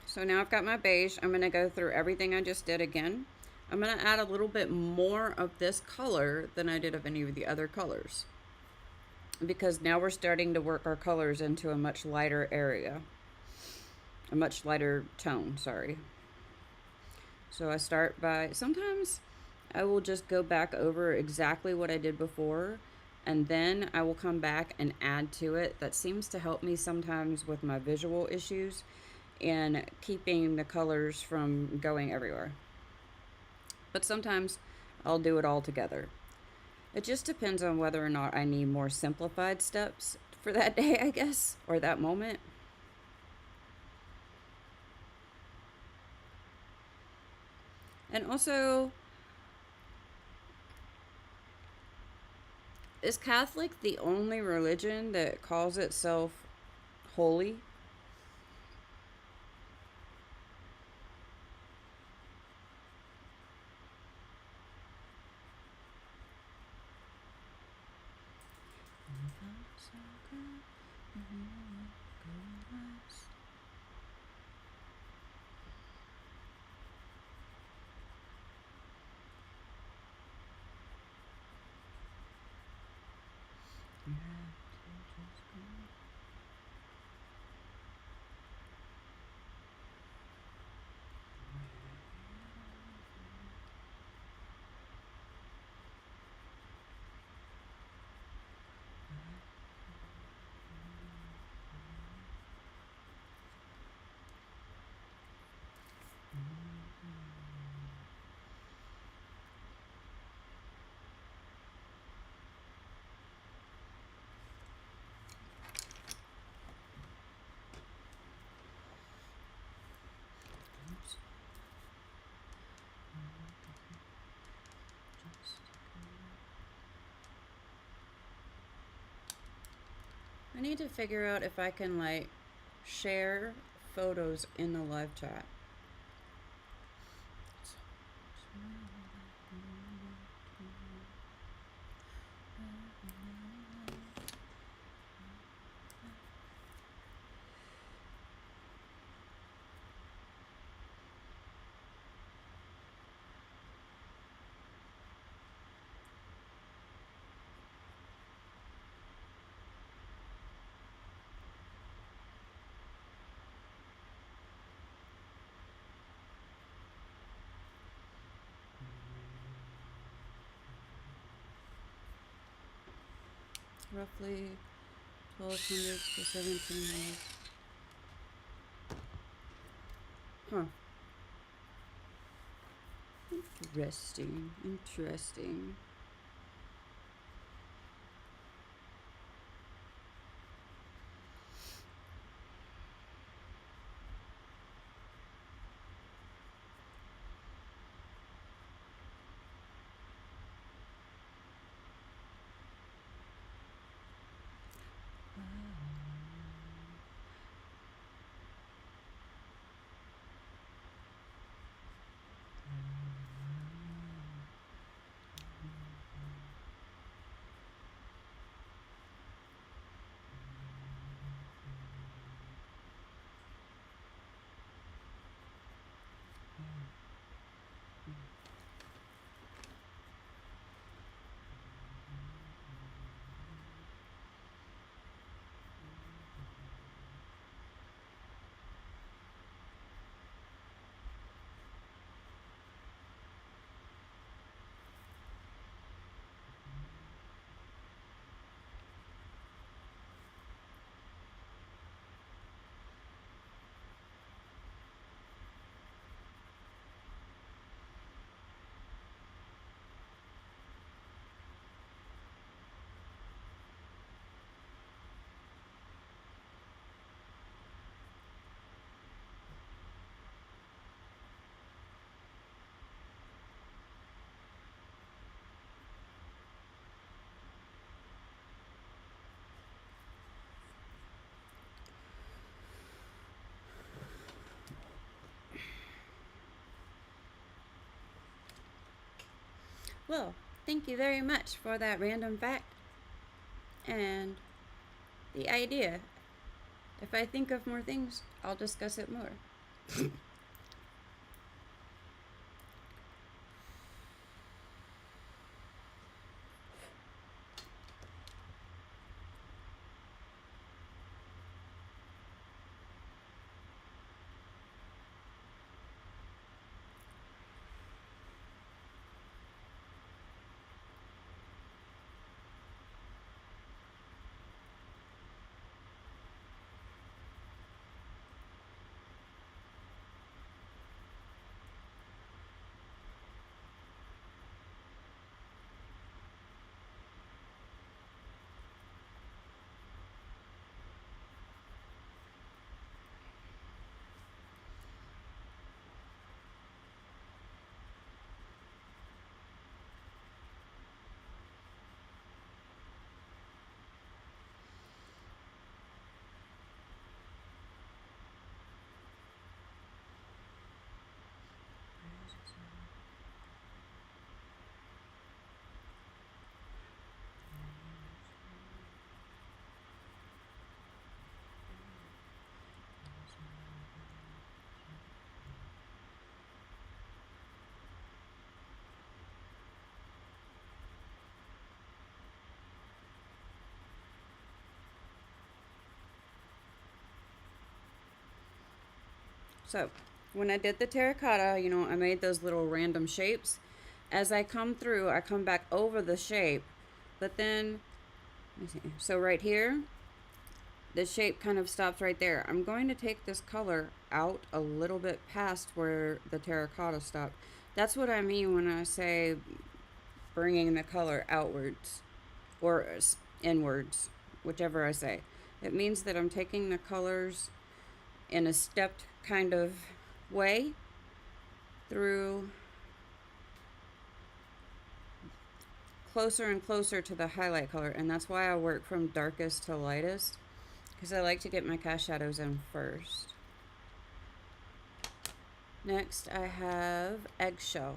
so now I've got my beige. I'm going to go through everything I just did again. I'm going to add a little bit more of this color than I did of any of the other colors, because now we're starting to work our colors into a much lighter area, a much lighter tone, sorry. So I start by, sometimes I will just go back over exactly what I did before, and then I will come back and add to it. That seems to help me sometimes with my visual issues and keeping the colors from going everywhere. But sometimes I'll do it all together. It just depends on whether or not I need more simplified steps for that day, I guess, or that moment. And also, is Catholic the only religion that calls itself holy? I need to figure out if I can like share photos in the live chat. Roughly 1200 to 1700. Huh. Interesting. Interesting. Well, thank you very much for that random fact and the idea If I think of more things, I'll discuss it more. So, when I did the terracotta, you know, I made those little random shapes. As I come through, I come back over the shape, but then, let me see. So right here, the shape kind of stops right there. I'm going to take this color out a little bit past where the terracotta stopped. That's what I mean when I say bringing the color outwards or inwards, whichever I say. It means that I'm taking the colors in a stepped kind of way through closer and closer to the highlight color, and that's why I work from darkest to lightest, because I like to get my cast shadows in first. Next I have eggshell.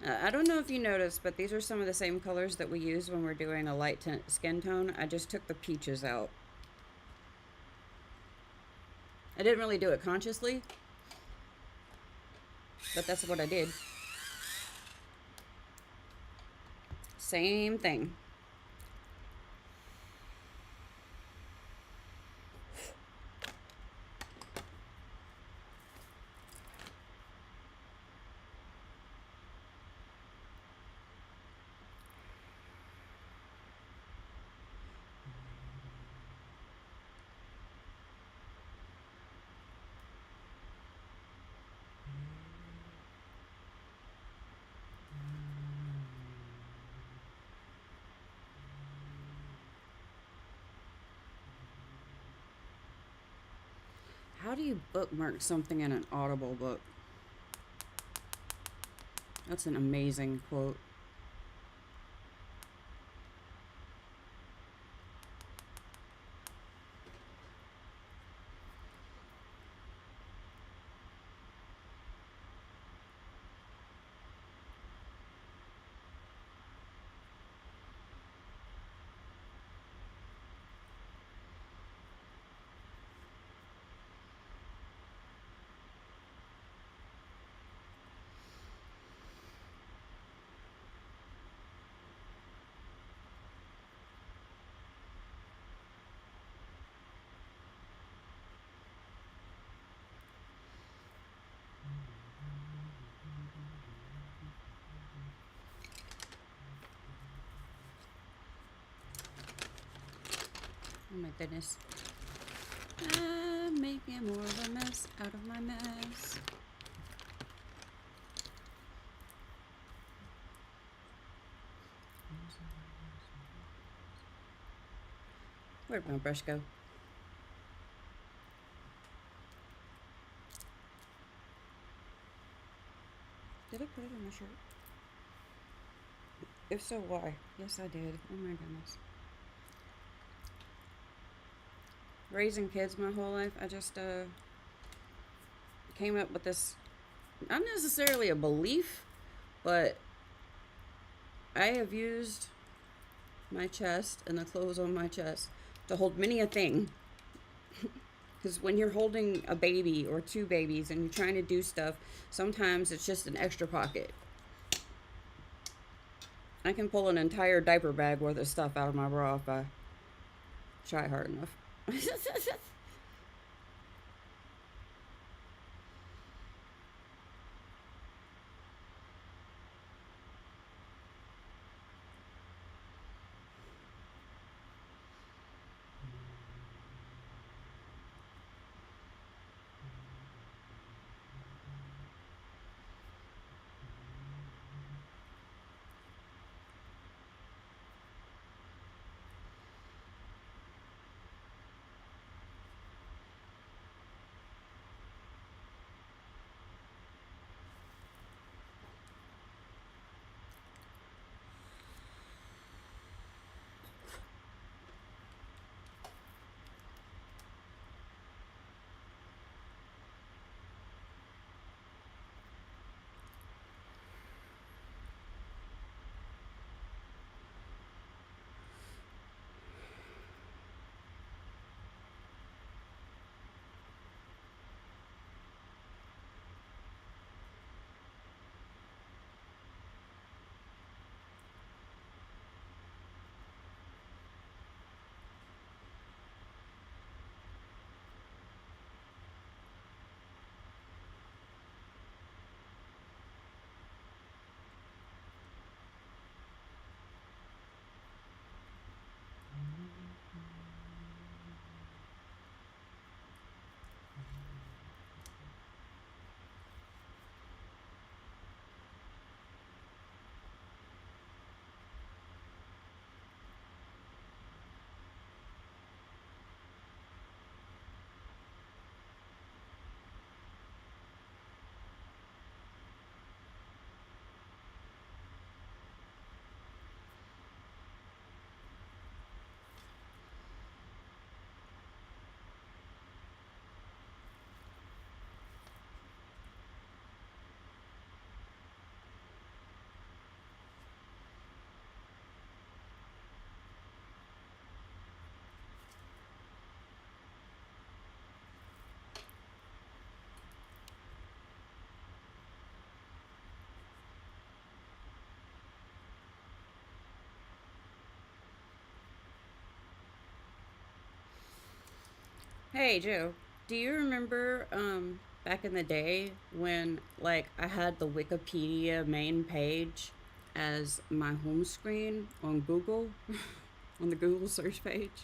I don't know if you noticed, but these are some of the same colors that we use when we're doing a light skin tone. I just took the peaches out. I didn't really do it consciously, but that's what I did. Same thing. How do you bookmark something in an Audible book? That's an amazing quote. Oh my goodness. I'm making more of a mess out of my mess. Where'd my brush go? Did I put it on my shirt? If so, why? Yes, I did. Oh my goodness. Raising kids my whole life, I just came up with this, not necessarily a belief, but I have used my chest and the clothes on my chest to hold many a thing. Because when you're holding a baby or two babies and you're trying to do stuff, sometimes it's just an extra pocket. I can pull an entire diaper bag worth of stuff out of my bra if I try hard enough. Hey Joe, do you remember back in the day when like I had the Wikipedia main page as my home screen on Google, on the Google search page?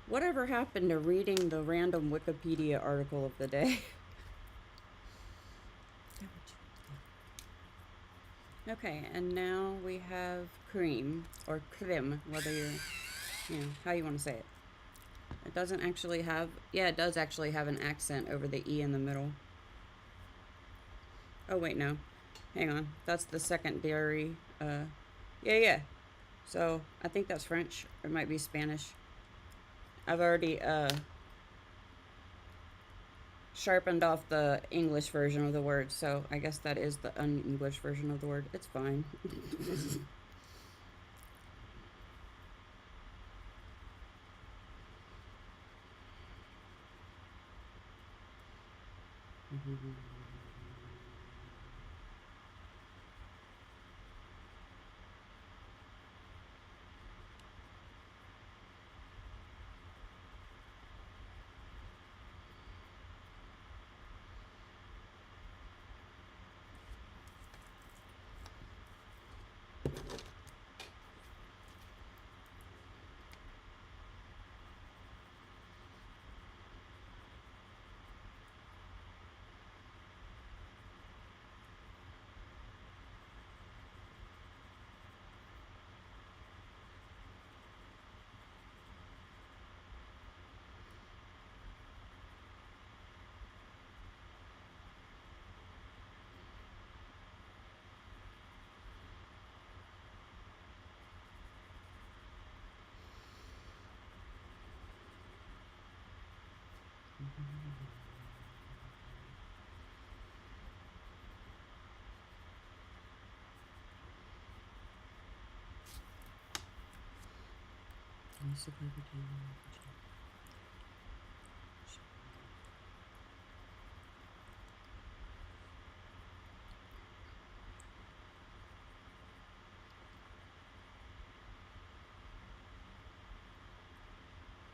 Whatever happened to reading the random Wikipedia article of the day? Okay, and now we have cream or creme, whether you're, how you want to say it. It doesn't actually have, yeah, it does actually have an accent over the E in the middle. Oh, wait, no. Hang on. That's the secondary, yeah. So, I think that's French. It might be Spanish. I've already, sharpened off the English version of the word, so I guess that is the un-English version of the word. It's fine.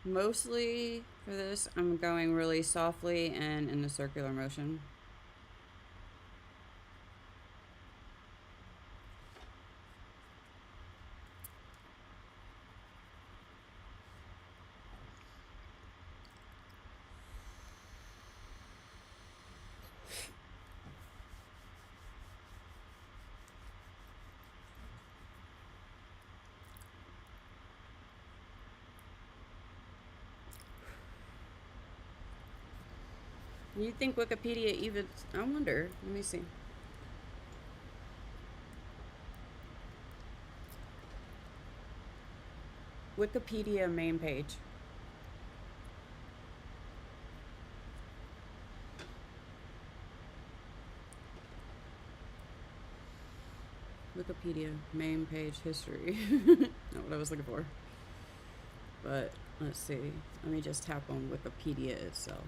Mostly for this, I'm going really softly and in a circular motion. You think Wikipedia even... I wonder. Let me see. Wikipedia main page. Wikipedia main page history. Not what I was looking for. But let's see. Let me just tap on Wikipedia itself.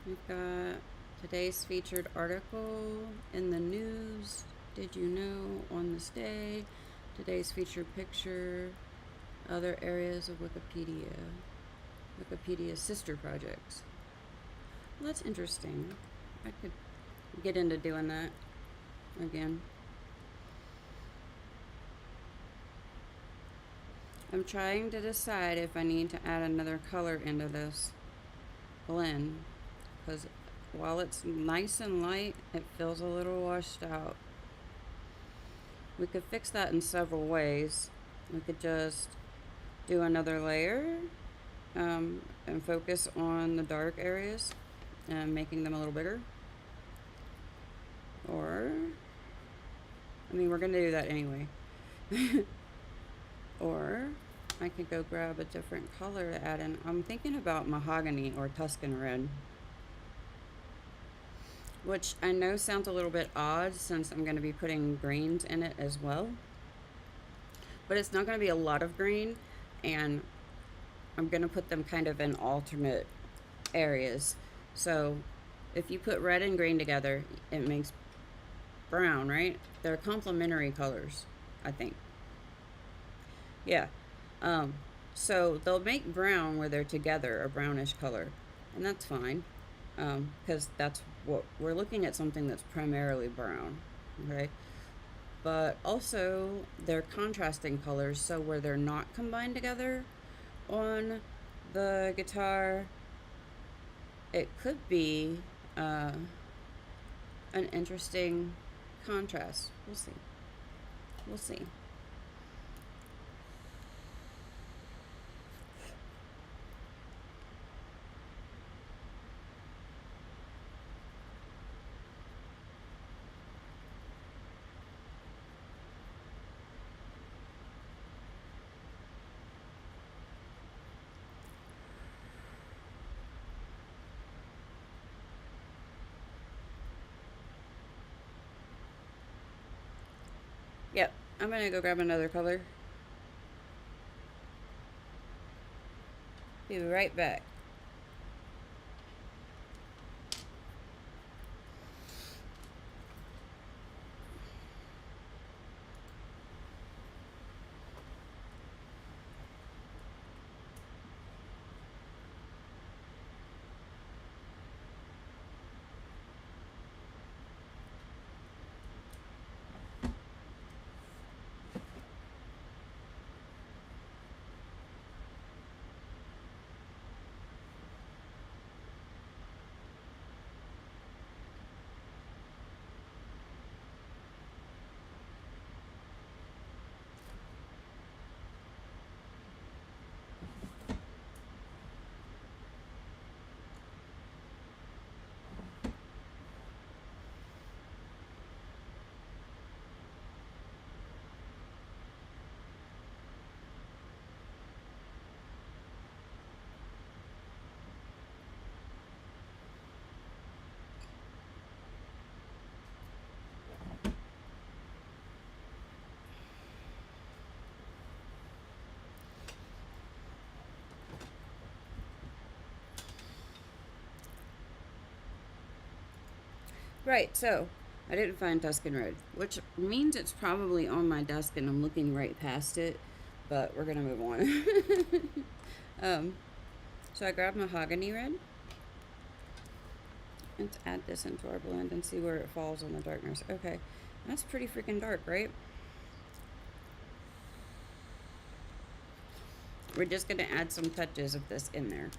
We've got today's featured article in the news. Did you know on this day? Today's featured picture. Other areas of Wikipedia. Wikipedia's sister projects. Well, that's interesting. I could get into doing that again. I'm trying to decide if I need to add another color into this blend, because while it's nice and light, it feels a little washed out. We could fix that in several ways. We could just do another layer and focus on the dark areas and making them a little bigger. Or, I mean, we're going to do that anyway. Or I could go grab a different color to add in. I'm thinking about mahogany or Tuscan red, which I know sounds a little bit odd since I'm going to be putting greens in it as well. But it's not going to be a lot of green, and I'm going to put them kind of in alternate areas. So if you put red and green together, it makes brown, right? They're complementary colors, I think. Yeah. So they'll make brown where they're together, a brownish color, and that's fine, because that's what we're looking at, something that's primarily brown, okay? But also they're contrasting colors, so where they're not combined together on the guitar, it could be an interesting contrast. We'll see. We'll see. Yep, I'm gonna go grab another color. Be right back. Right, so I didn't find Tuscan Red, which means it's probably on my desk and I'm looking right past it, but we're gonna move on. um, so I grabbed Mahogany Red. Let's add this into our blend and see where it falls on the darkness. Okay, that's pretty freaking dark, right? We're just gonna add some touches of this in there.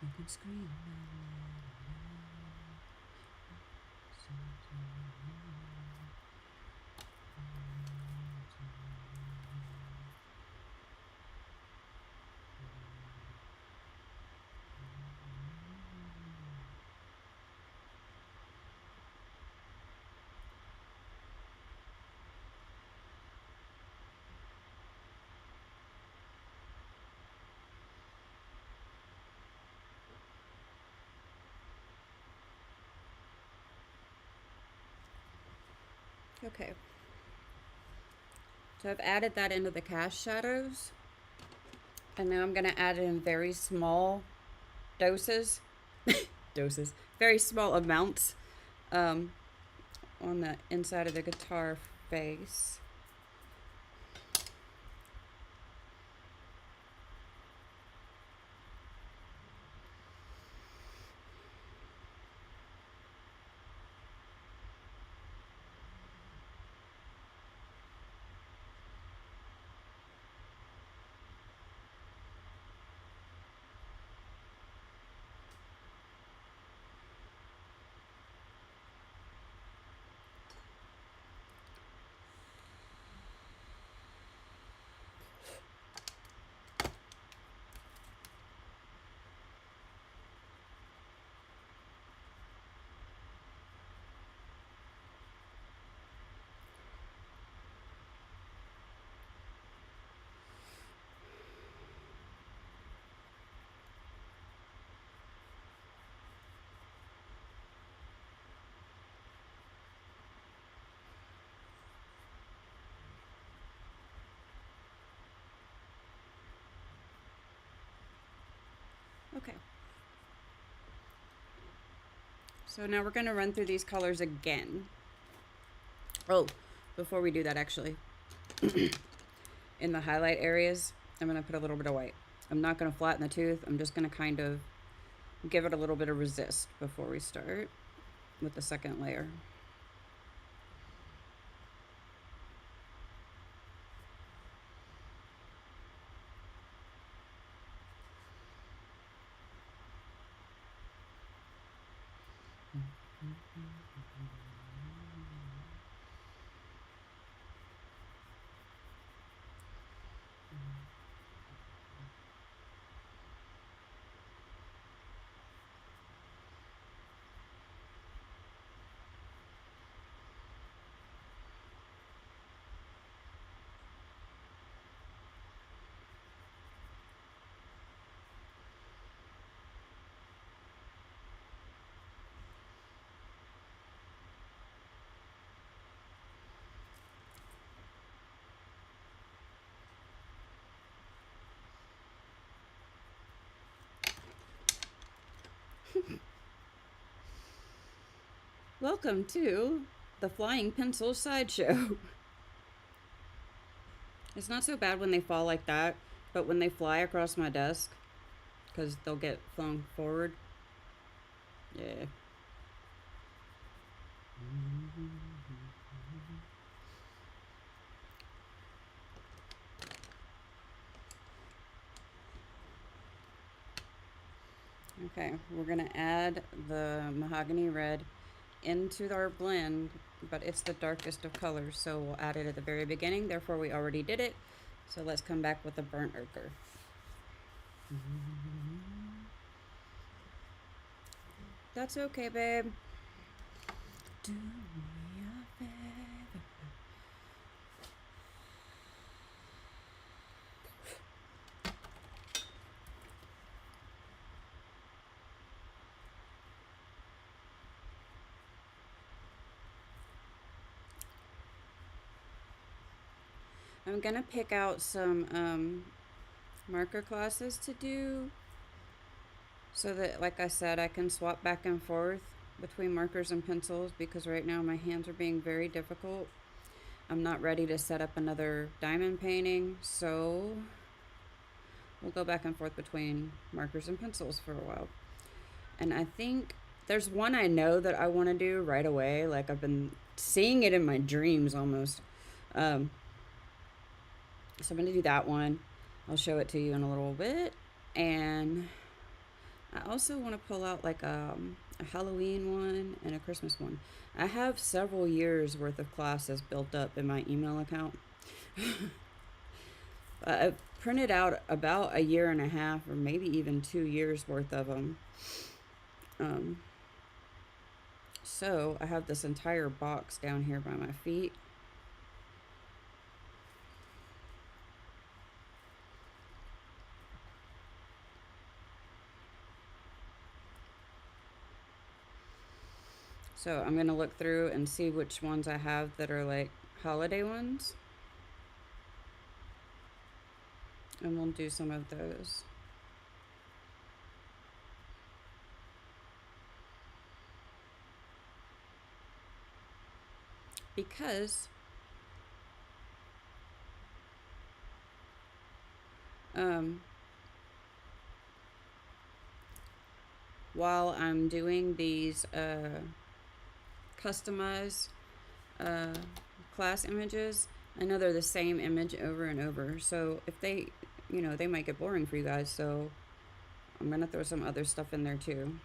You can scream. Okay. So I've added that into the cast shadows. And now I'm going to add it in very small doses. Very small amounts on the inside of the guitar face. Okay. So now we're going to run through these colors again. Oh, before we do that, actually, in the highlight areas, I'm going to put a little bit of white. I'm not going to flatten the tooth. I'm just going to kind of give it a little bit of resist before we start with the second layer. Welcome to the Flying Pencil Sideshow. It's not so bad when they fall like that, but when they fly across my desk, because they'll get flown forward. Yeah. Okay, we're gonna add the mahogany red into our blend, but it's the darkest of colors, so we'll add it at the very beginning. Therefore, we already did it. So let's come back with the burnt ochre. That's okay, babe. Do me a favor. I'm gonna pick out some marker classes to do so that, like I said, I can swap back and forth between markers and pencils, because right now my hands are being very difficult. I'm not ready to set up another diamond painting, so we'll go back and forth between markers and pencils for a while. And I think there's one I know that I want to do right away. Like, I've been seeing it in my dreams almost. So I'm going to do that one. I'll show it to you in a little bit. And I also want to pull out like a Halloween one and a Christmas one. I have several years worth of classes built up in my email account. I printed out about a year and a half or maybe even 2 years worth of them. So I have this entire box down here by my feet. So I'm going to look through and see which ones I have that are like holiday ones. And we'll do some of those. Because while I'm doing these customized class images, I know they're the same image over and over. So if they, they might get boring for you guys. So I'm going to throw some other stuff in there too.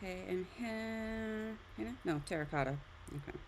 Okay, and henna? No, terracotta. Okay.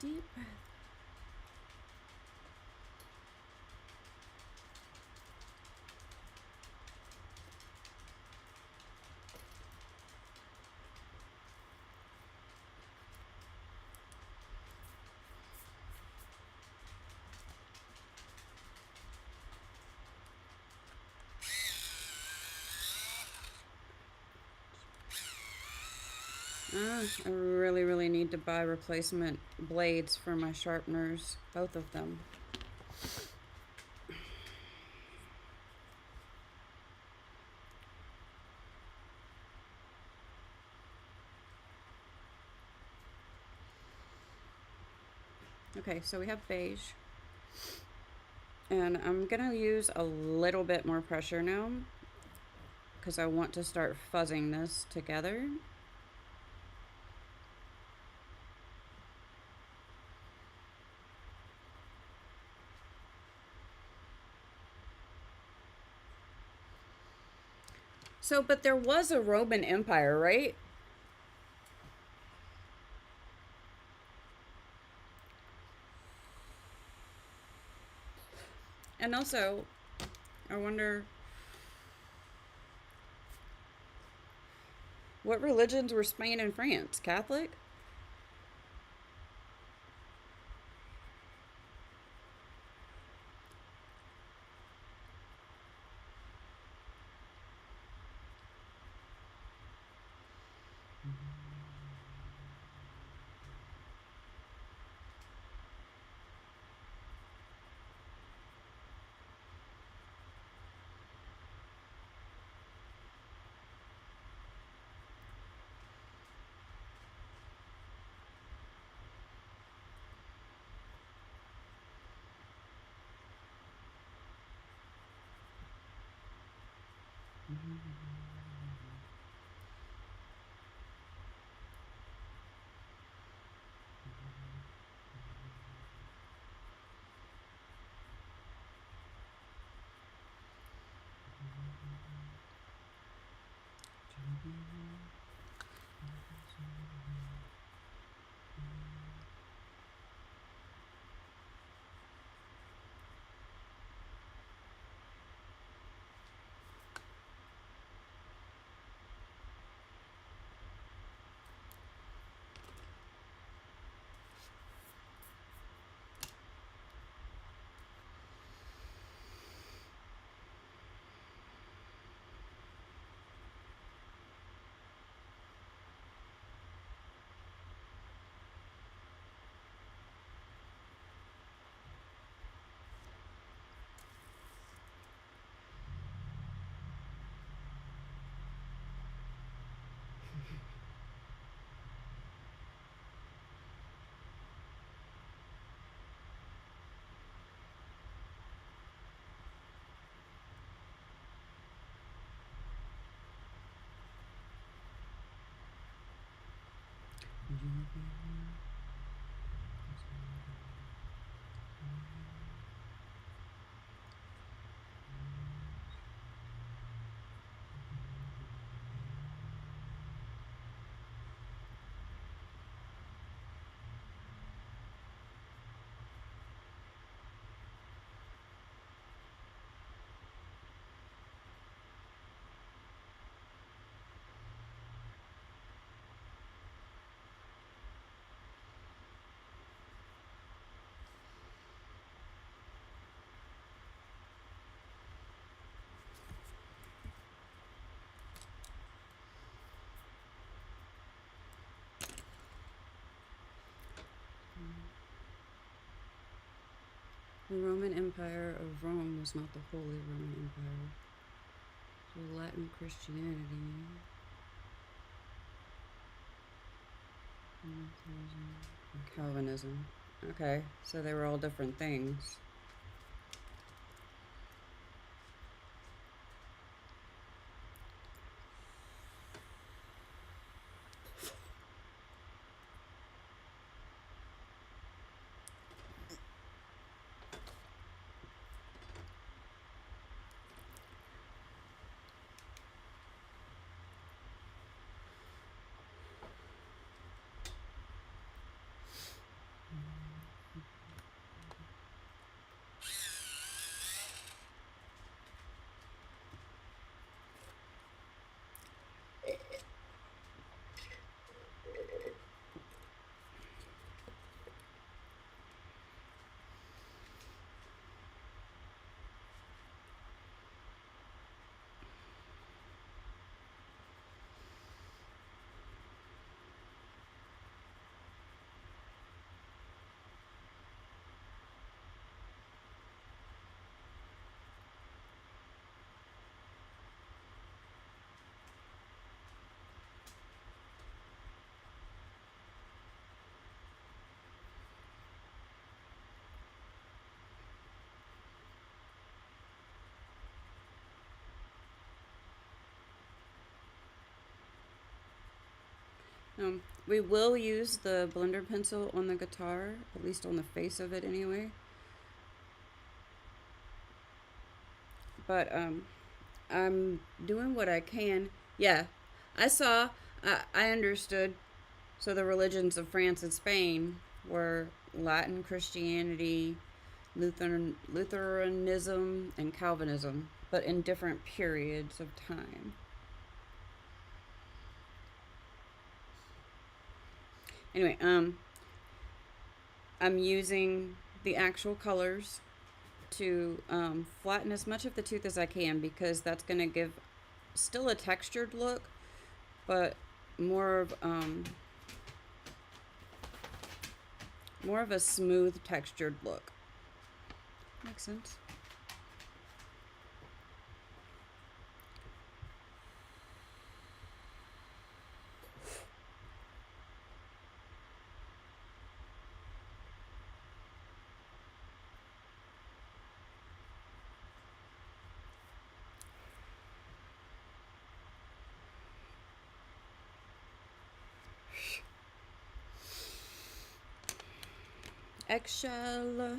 Deep breath. I really need to buy replacement blades for my sharpeners, both of them. Okay, so we have beige. And I'm gonna use a little bit more pressure now because I want to start fuzzing this together. So, but there was a Roman Empire, right? And also, I wonder what religions were Spain and France? Catholic? The Roman Empire of Rome was not the Holy Roman Empire. So Latin Christianity. Calvinism. Okay, so they were all different things. We will use the blender pencil on the guitar, at least on the face of it anyway. But I'm doing what I can. Yeah, I saw, I understood. So the religions of France and Spain were Latin Christianity, Lutheranism, and Calvinism, but in different periods of time. Anyway, I'm using the actual colors to flatten as much of the tooth as I can, because that's going to give still a textured look, but more of a smooth textured look. Makes sense. Eggshell.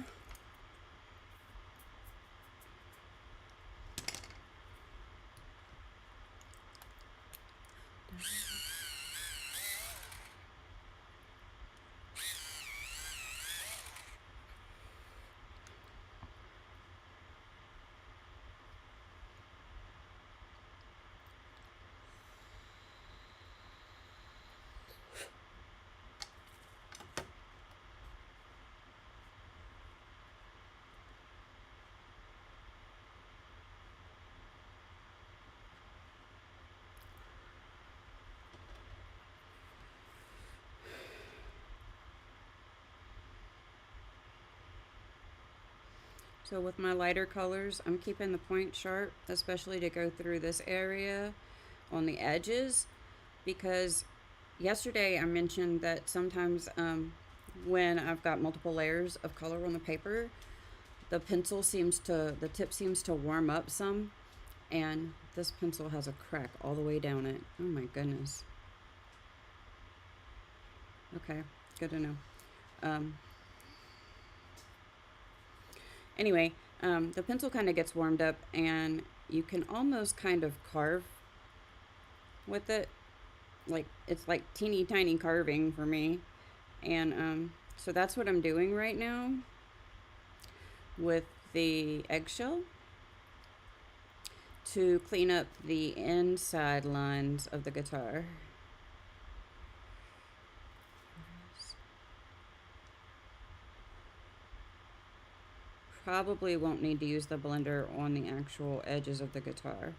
So with my lighter colors, I'm keeping the point sharp, especially to go through this area on the edges, because yesterday I mentioned that sometimes when I've got multiple layers of color on the paper, the tip seems to warm up some, and this pencil has a crack all the way down it. Oh my goodness. Okay, good to know. Anyway, the pencil kind of gets warmed up, and you can almost kind of carve with it. Like, it's like teeny tiny carving for me. And so that's what I'm doing right now with the eggshell, to clean up the inside lines of the guitar. Probably won't need to use the blender on the actual edges of the guitar.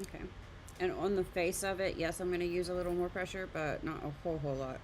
Okay. And on the face of it, yes, I'm going to use a little more pressure, but not a whole lot.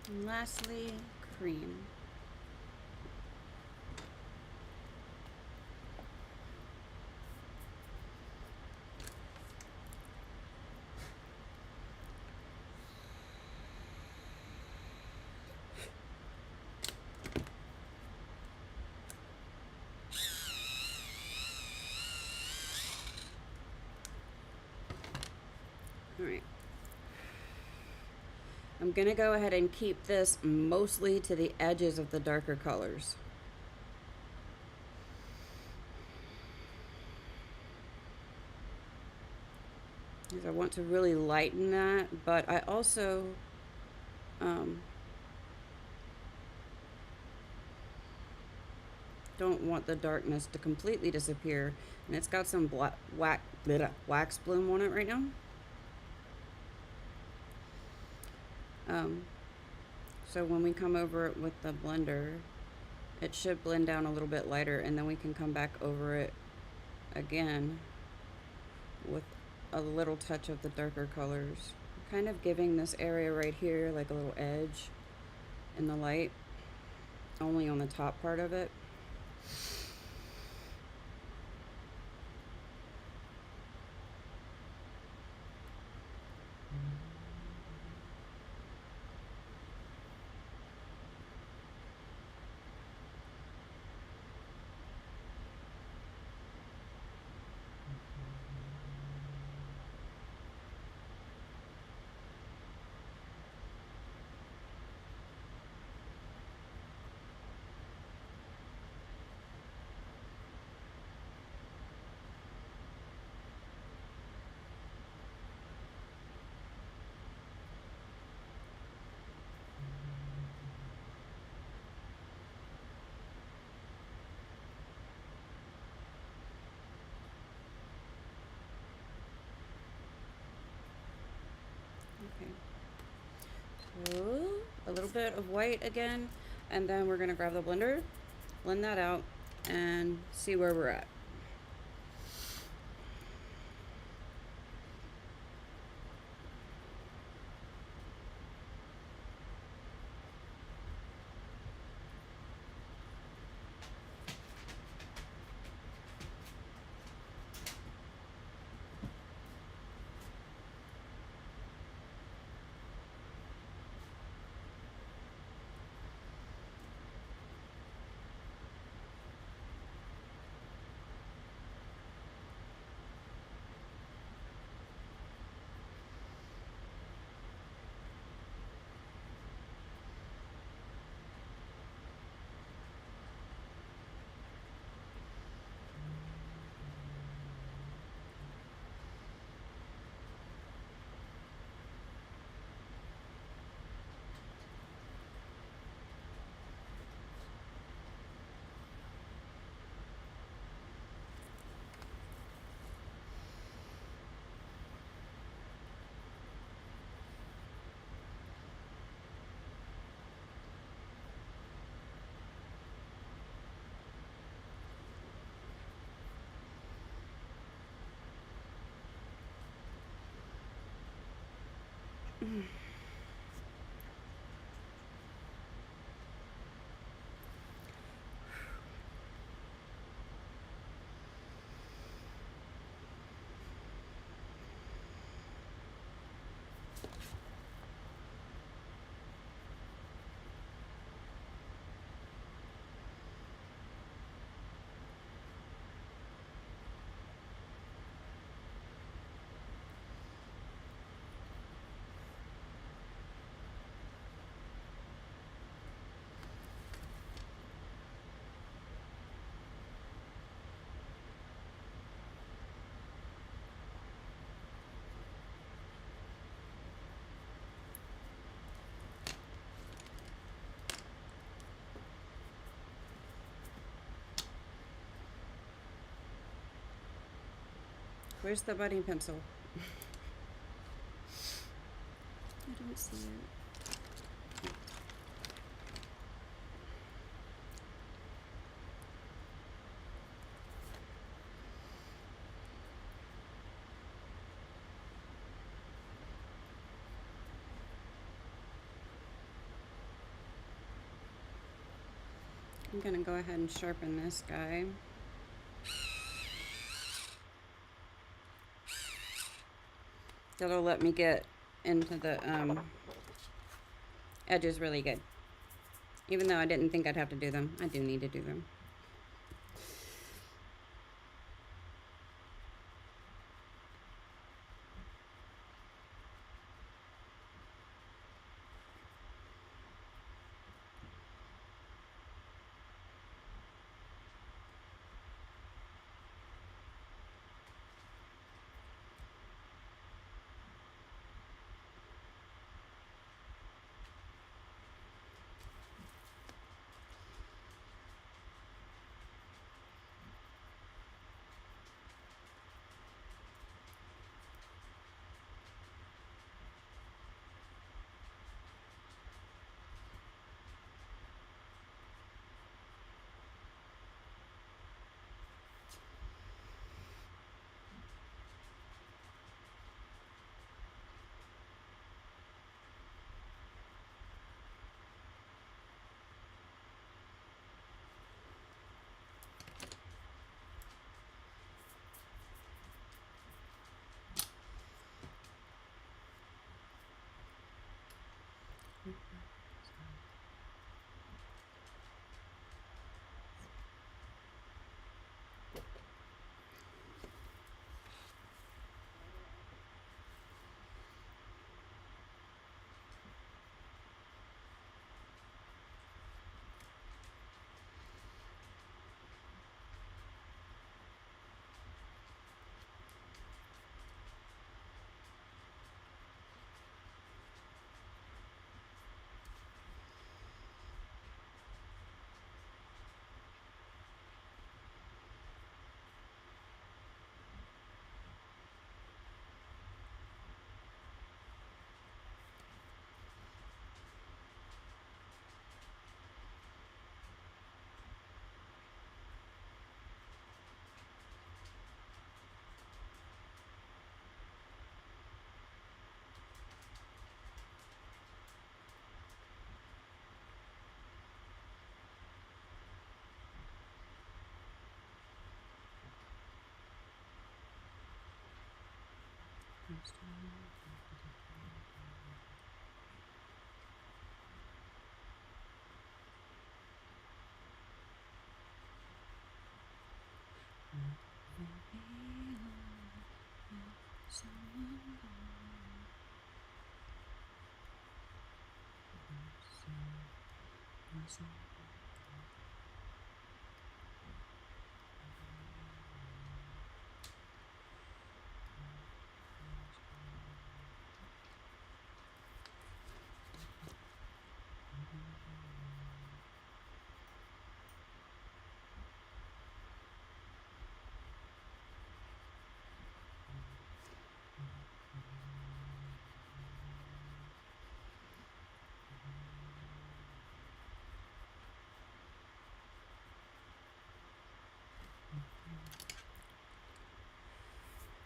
And lastly, cream. All right. I'm gonna go ahead and keep this mostly to the edges of the darker colors. Because I want to really lighten that, but I also don't want the darkness to completely disappear. And it's got some black wax bloom on it right now. So when we come over it with the blender, it should blend down a little bit lighter, and then we can come back over it again with a little touch of the darker colors. Kind of giving this area right here like a little edge in the light, only on the top part of it. Okay. So a little bit of white again, and then we're gonna grab the blender, blend that out, and see where we're at. Where's the bunny pencil? I don't see it. I'm gonna go ahead and sharpen this guy. That'll let me get into the edges really good. Even though I didn't think I'd have to do them, I do need to do them.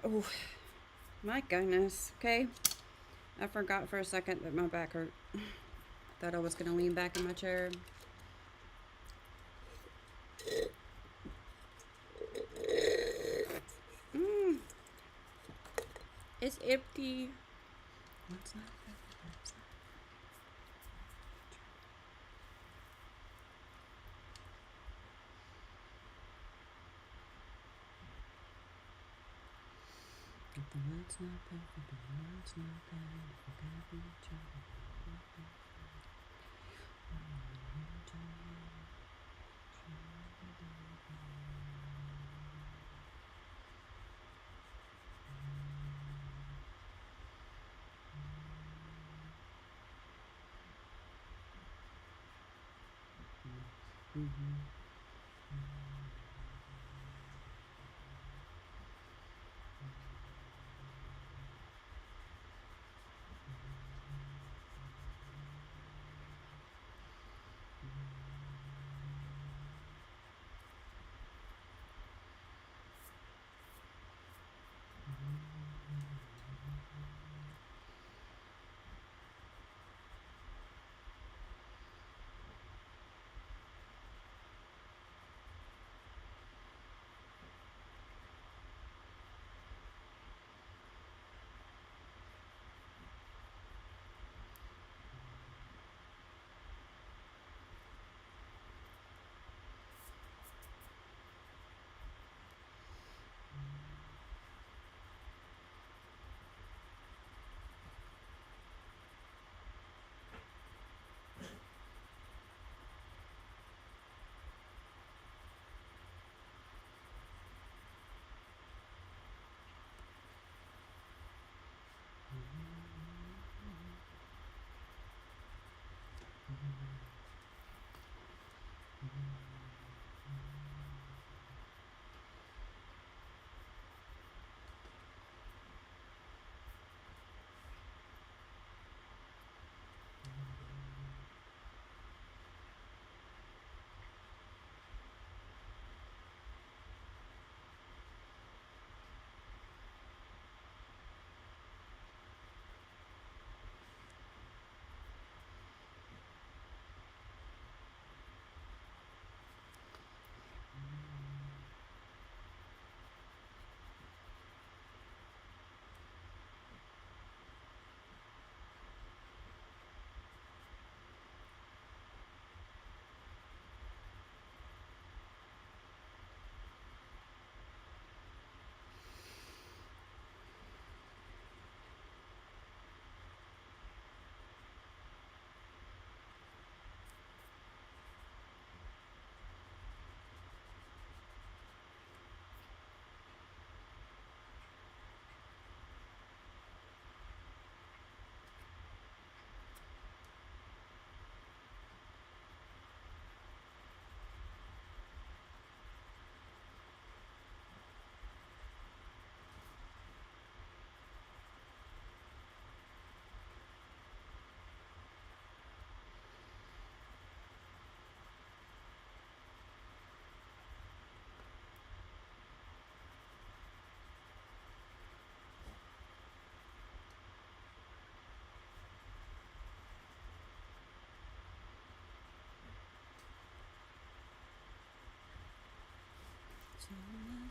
Oh, my goodness. Okay. I forgot for a second that my back hurt. Thought I was going to lean back in my chair. It's empty. What's that? If the world's not perfect, the world's not kind, if we can't be each other.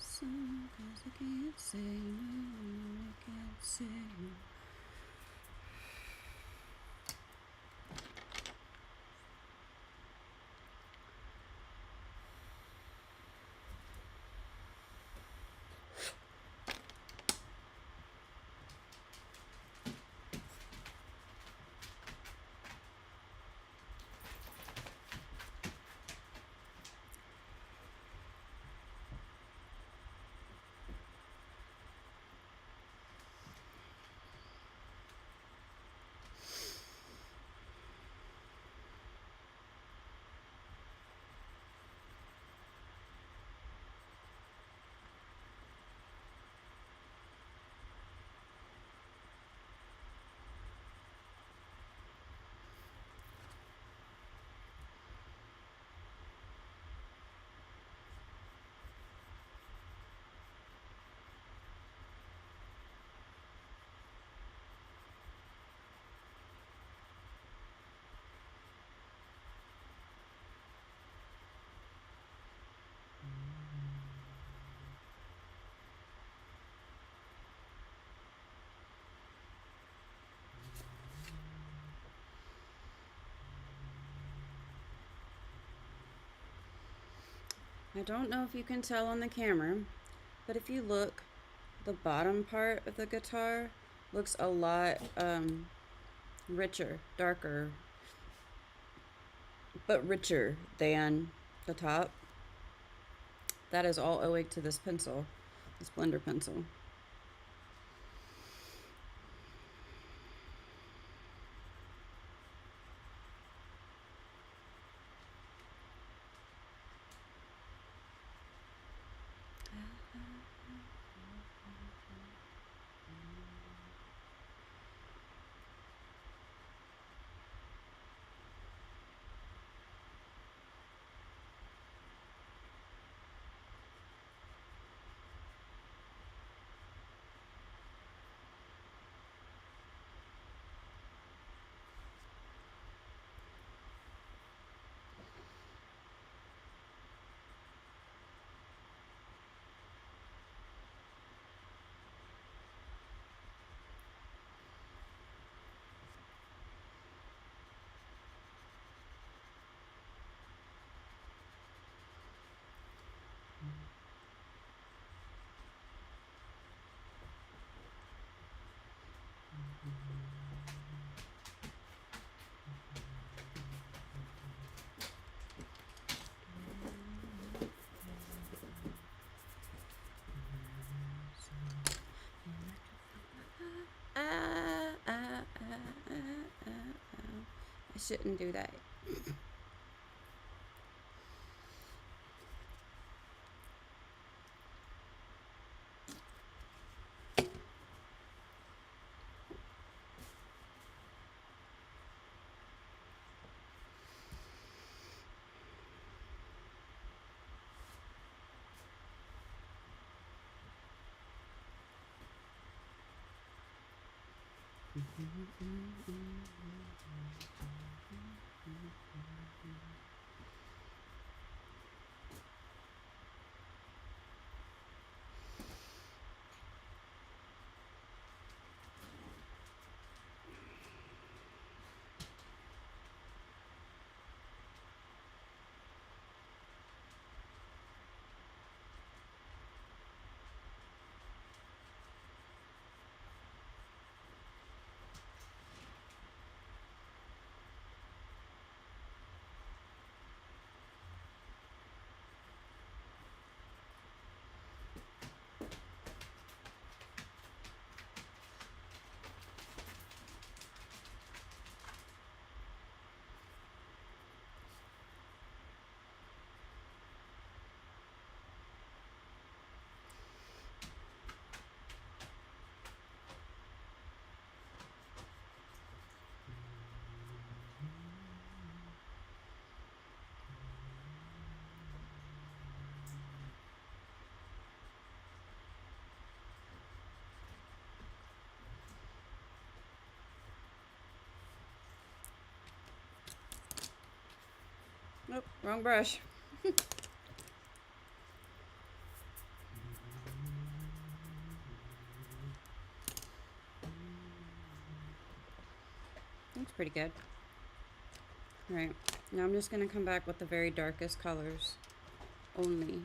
some, 'cause I can't say no, I can't say no. I don't know if you can tell on the camera, but if you look, the bottom part of the guitar looks a lot richer, darker, but richer than the top. That is all owing to this pencil, this blender pencil. I shouldn't do that. Nope, wrong brush. pretty good. Right, now I'm just going to come back with the very darkest colors only.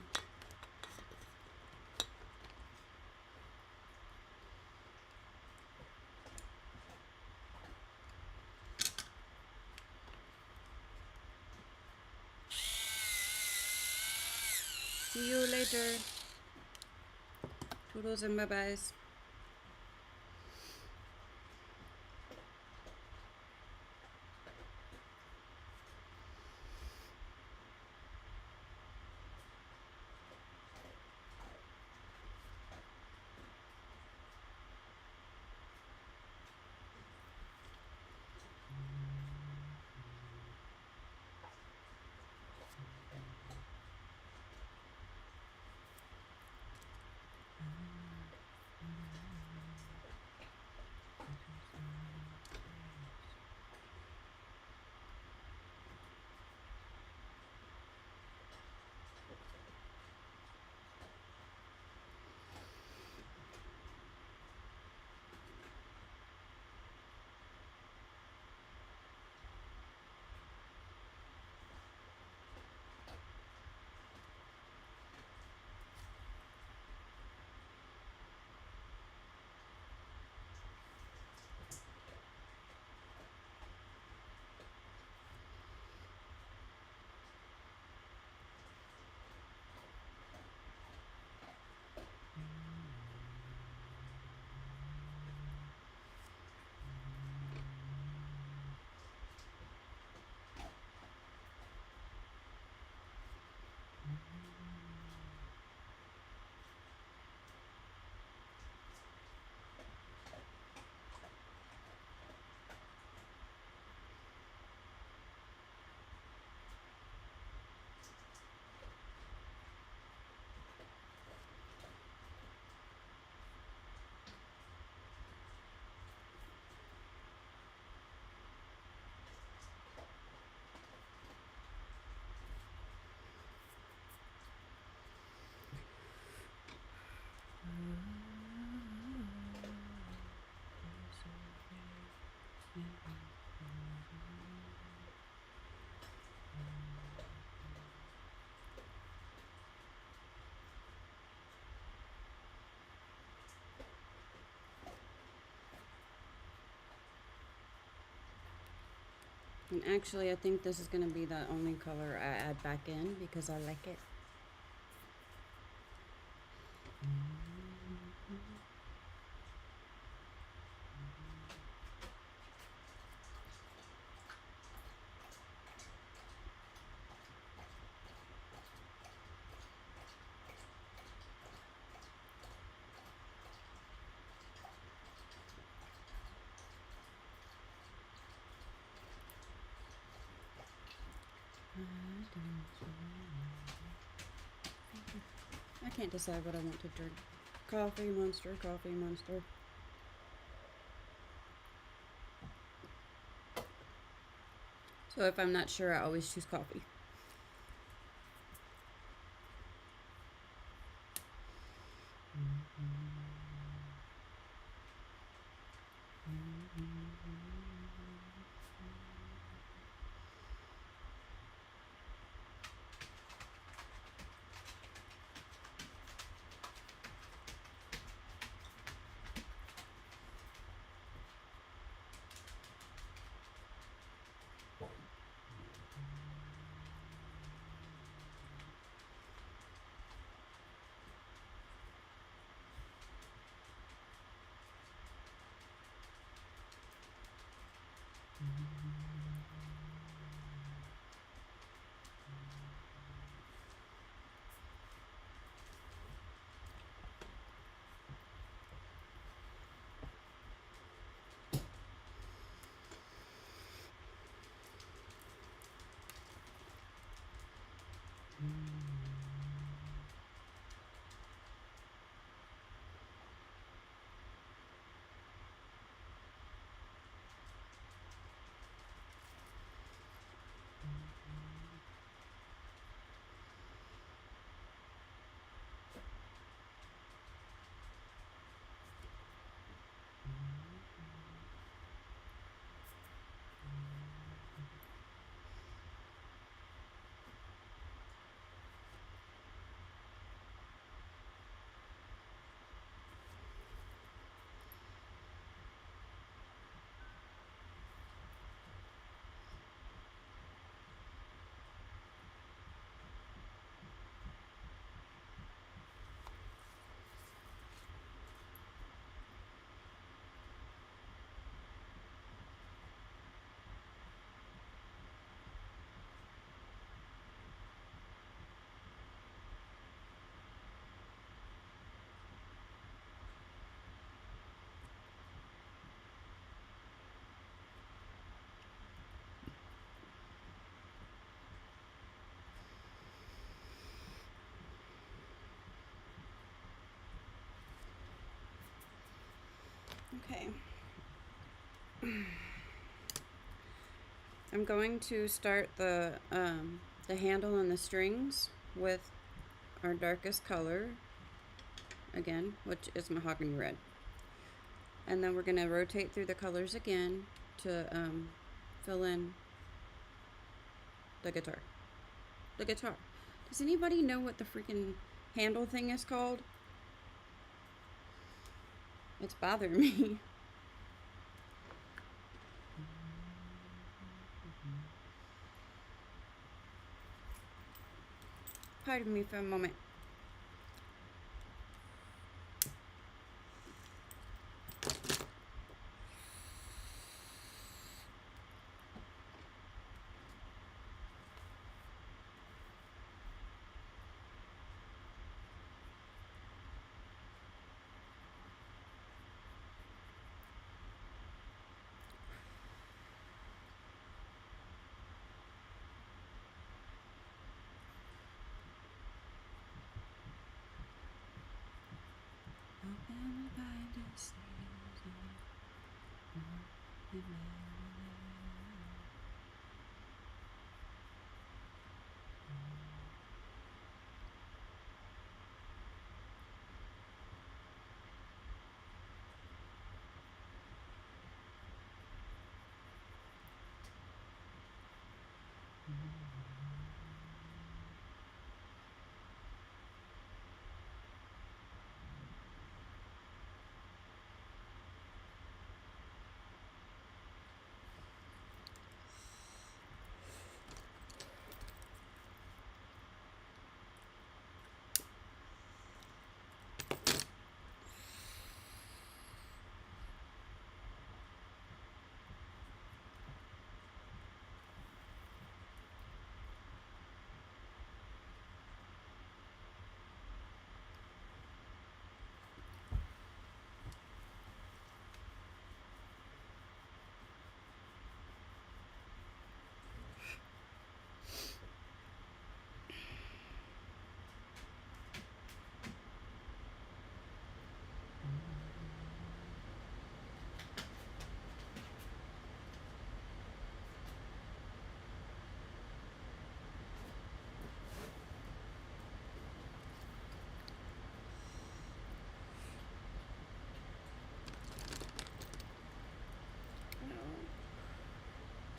See you later. Toodles and bye-byes. And actually, I think this is going to be the only color I add back in because I like it. I can't decide what I want to drink. Coffee, Monster, coffee, Monster. So if I'm not sure, I always choose coffee. Okay. I'm going to start the handle and the strings with our darkest color again, which is mahogany red. And then we're going to rotate through the colors again to fill in the guitar. The guitar. Does anybody know what the freaking handle thing is called? It's bothering me. Pardon me for a moment.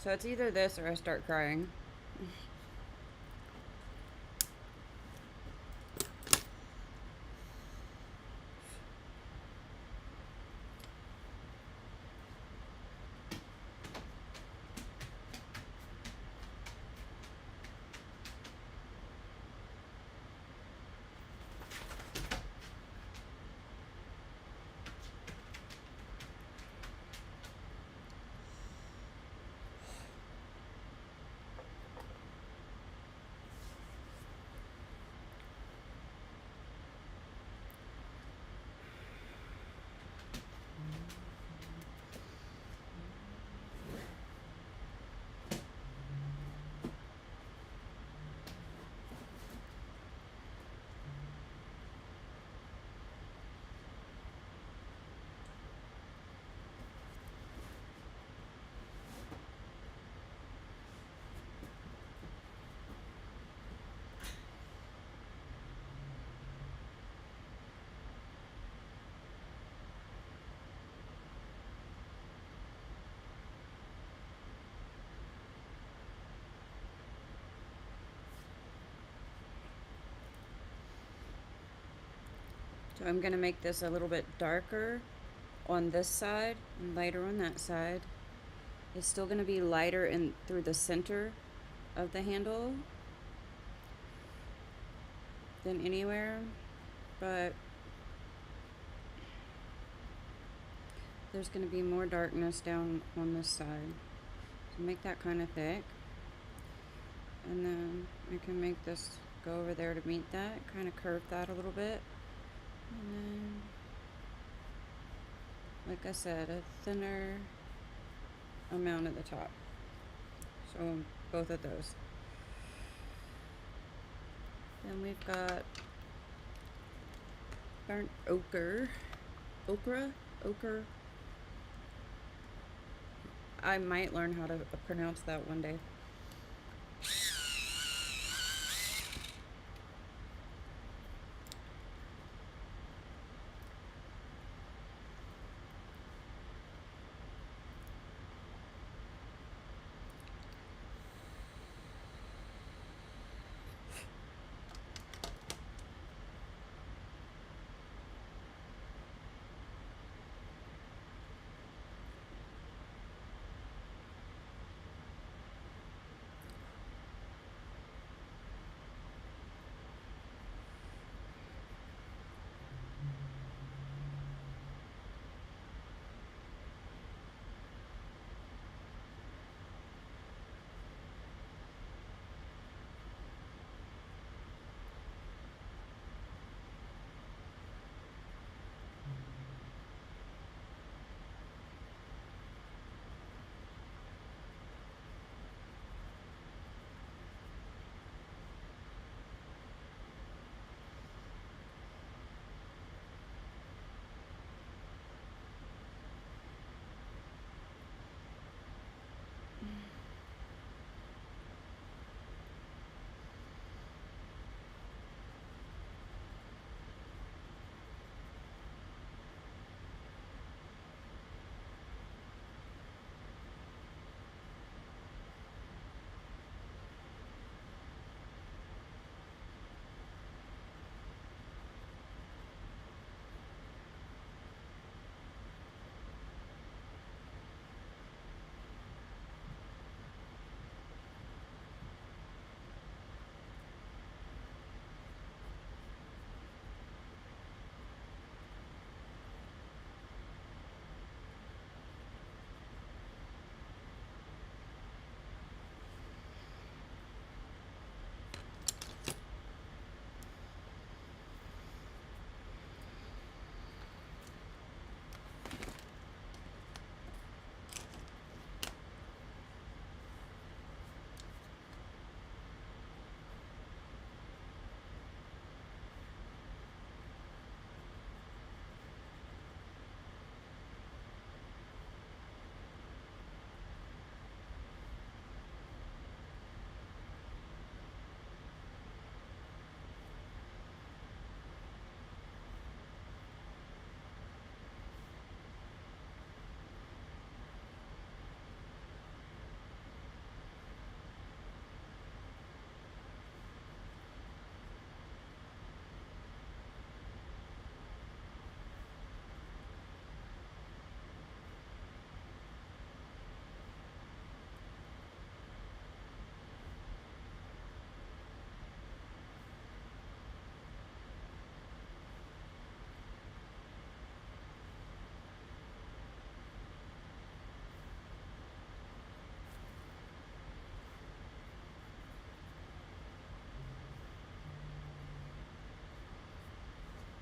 So it's either this or I start crying. So I'm going to make this a little bit darker on this side and lighter on that side. It's still going to be lighter in through the center of the handle than anywhere, but there's going to be more darkness down on this side. So make that kind of thick, and then I can make this go over there to meet that, kind of curve that a little bit, and then, like I said, a thinner amount at the top. So both of those. Then we've got burnt ochre, I might learn how to pronounce that one day.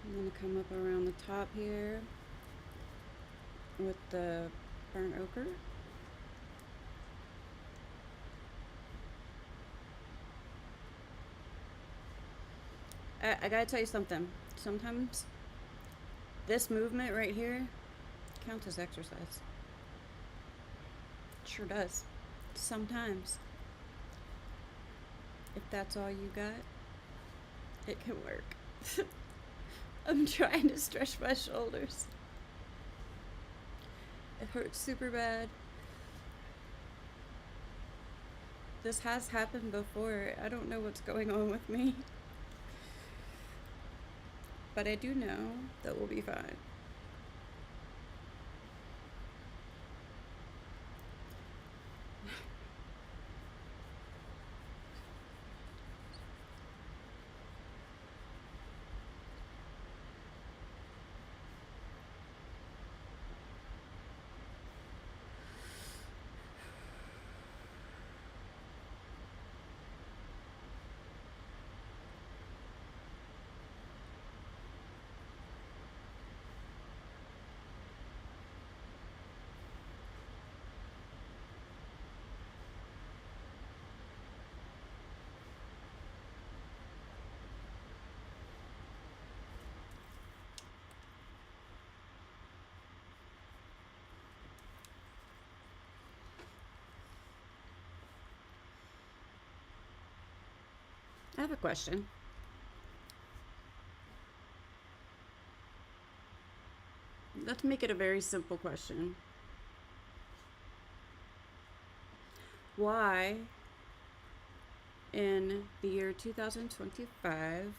I'm going to come up around the top here with the burnt ochre. I gotta tell you something. Sometimes this movement right here counts as exercise. It sure does. Sometimes. If that's all you got, it can work. I'm trying to stretch my shoulders. It hurts super bad. This has happened before. I don't know what's going on with me. But I do know that we'll be fine. I have a question. Let's make it a very simple question. Why, in the year 2025,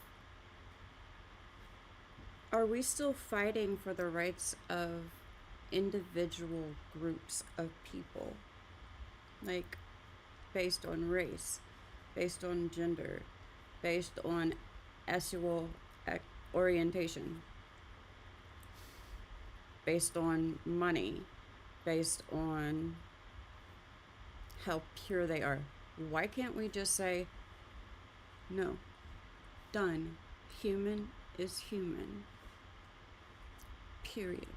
are we still fighting for the rights of individual groups of people? Like, based on race, based on gender, based on sexual orientation, based on money, based on how pure they are. Why can't we just say, no, done, human is human, period.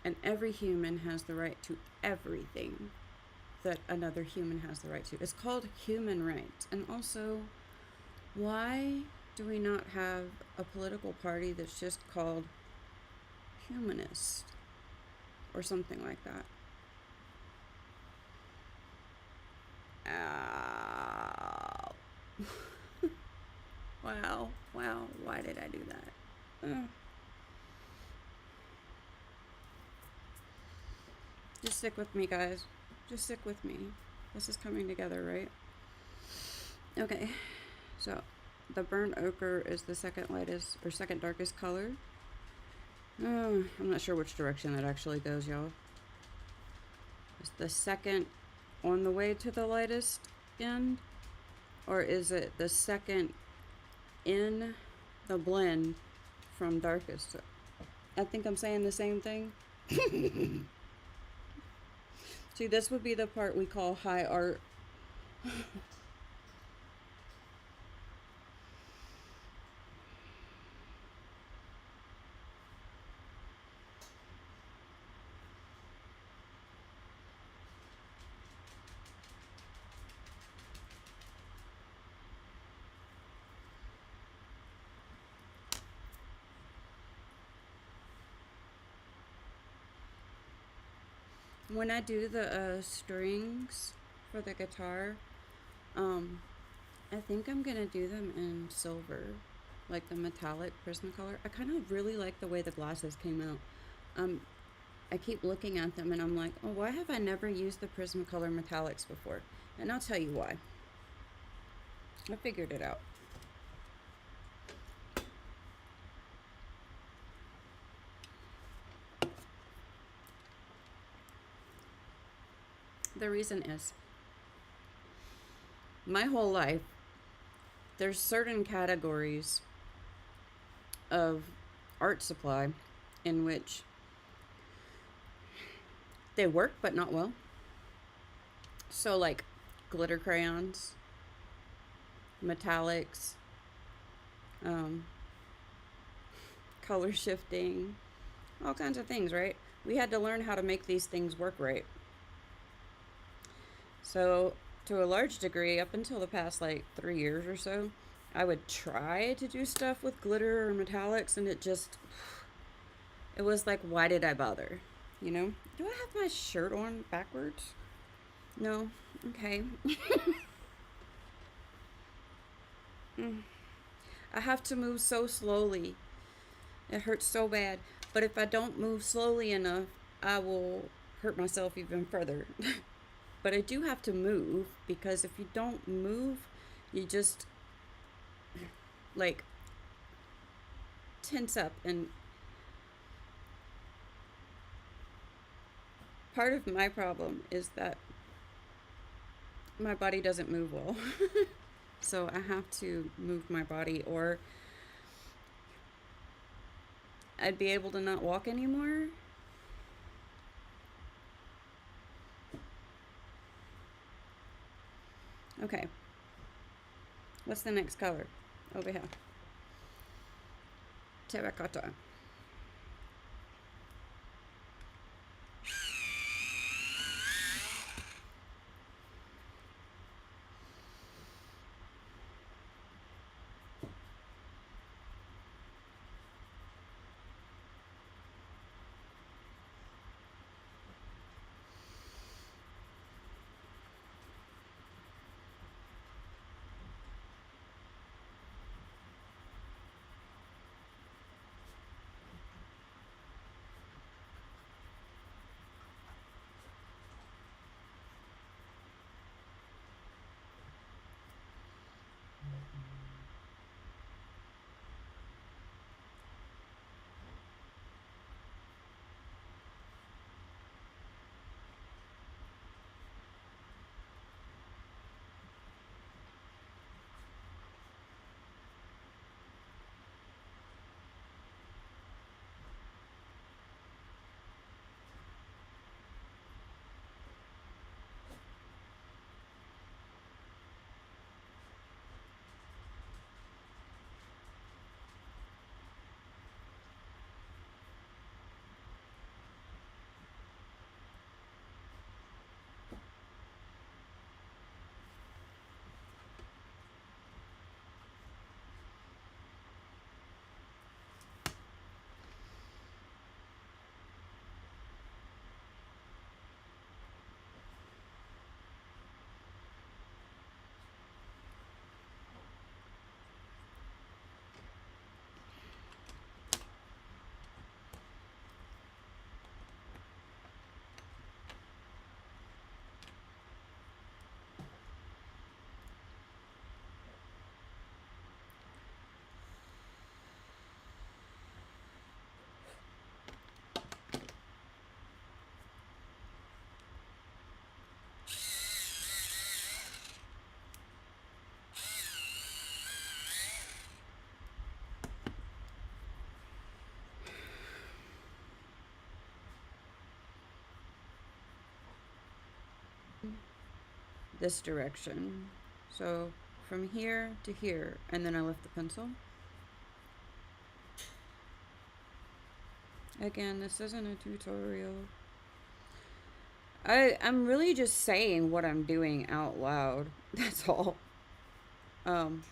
And every human has the right to everything that another human has the right to. It's called human rights. And also, why do we not have a political party that's just called humanist or something like that? Ow. Wow, why did I do that? Just stick with me, guys. Just stick with me. This is coming together, right? Okay, so the burnt ochre is the second lightest or second darkest color. I'm not sure which direction that actually goes, y'all. Is the second on the way to the lightest end, or is it the second in the blend from darkest? I think I'm saying the same thing. See, this would be the part we call high art. When I do the strings for the guitar, I think I'm gonna do them in silver, like the metallic Prismacolor. I kind of really like the way the glasses came out. I keep looking at them and I'm like, oh, why have I never used the Prismacolor metallics before? And I'll tell you why. I figured it out. The reason is, my whole life, there's certain categories of art supply in which they work but not well. So like glitter crayons, metallics, color shifting, all kinds of things, right? We had to learn how to make these things work right. So to a large degree, up until the past like 3 years or so, I would try to do stuff with glitter or metallics, and it was like, why did I bother? You know? Do I have my shirt on backwards? No? Okay. I have to move so slowly. It hurts so bad. But if I don't move slowly enough, I will hurt myself even further. But I do have to move, because if you don't move, you just like tense up. And part of my problem is that my body doesn't move well. So I have to move my body, or I'd be able to not walk anymore. Okay. What's the next color? Over here. Terracotta. this direction. So from here to here, and then I lift the pencil. Again, this isn't a tutorial. I'm really just saying what I'm doing out loud. That's all. And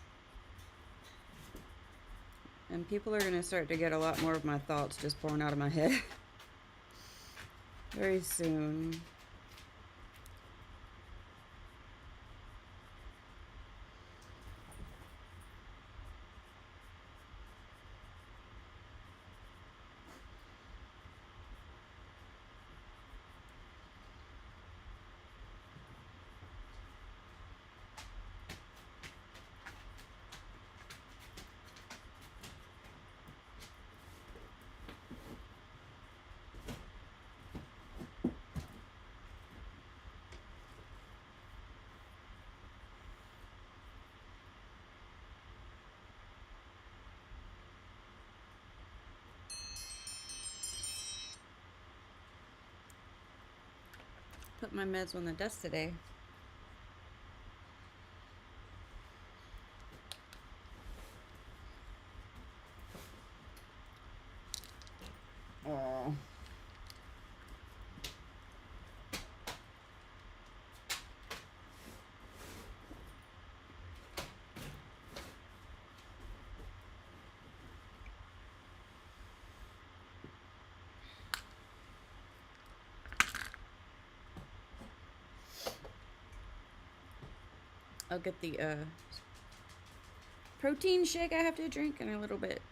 people are going to start to get a lot more of my thoughts just pouring out of my head very soon. Put my meds on the desk today. Oh. I'll get the protein shake I have to drink in a little bit.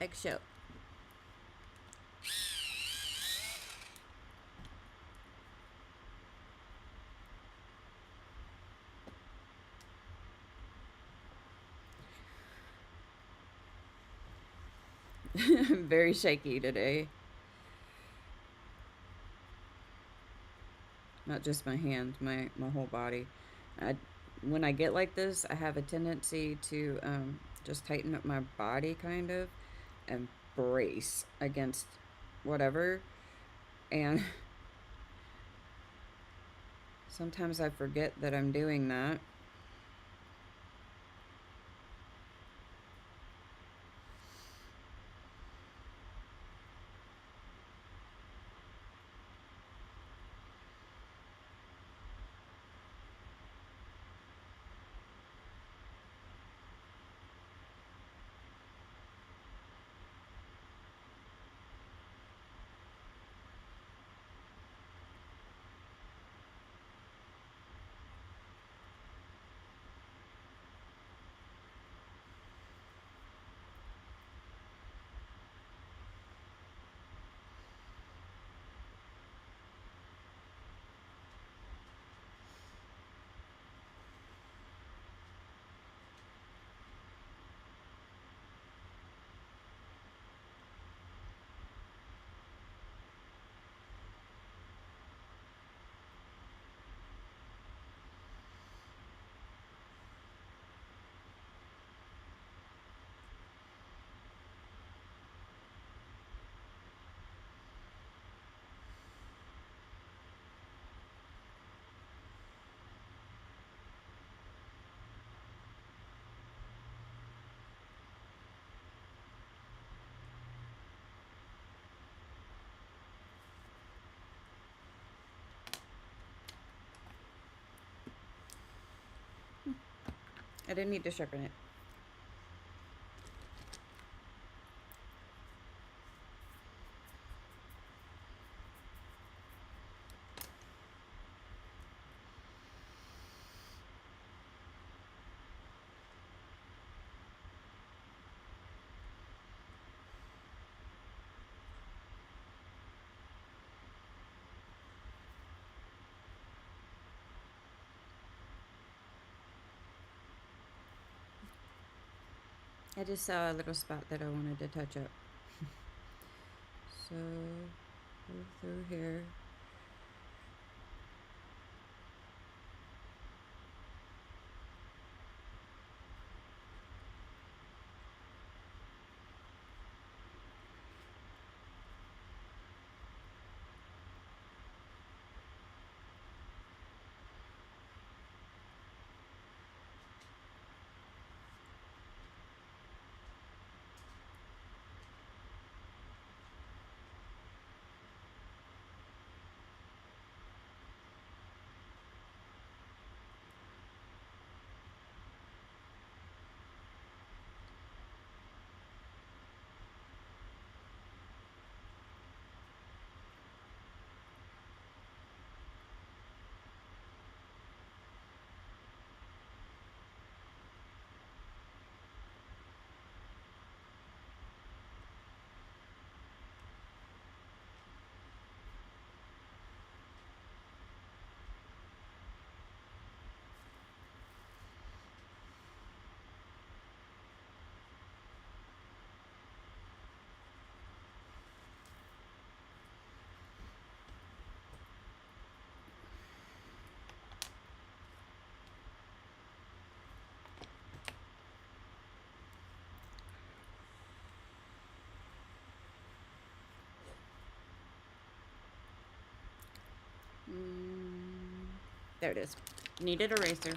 Eggshell. I'm very shaky today. Not just my hands, my whole body. When I get like this, I have a tendency to just tighten up my body kind of and brace against whatever. And sometimes I forget that I'm doing that. I didn't need to sharpen it. I just saw a little spot that I wanted to touch up. So, go through here. There it is. Needed eraser.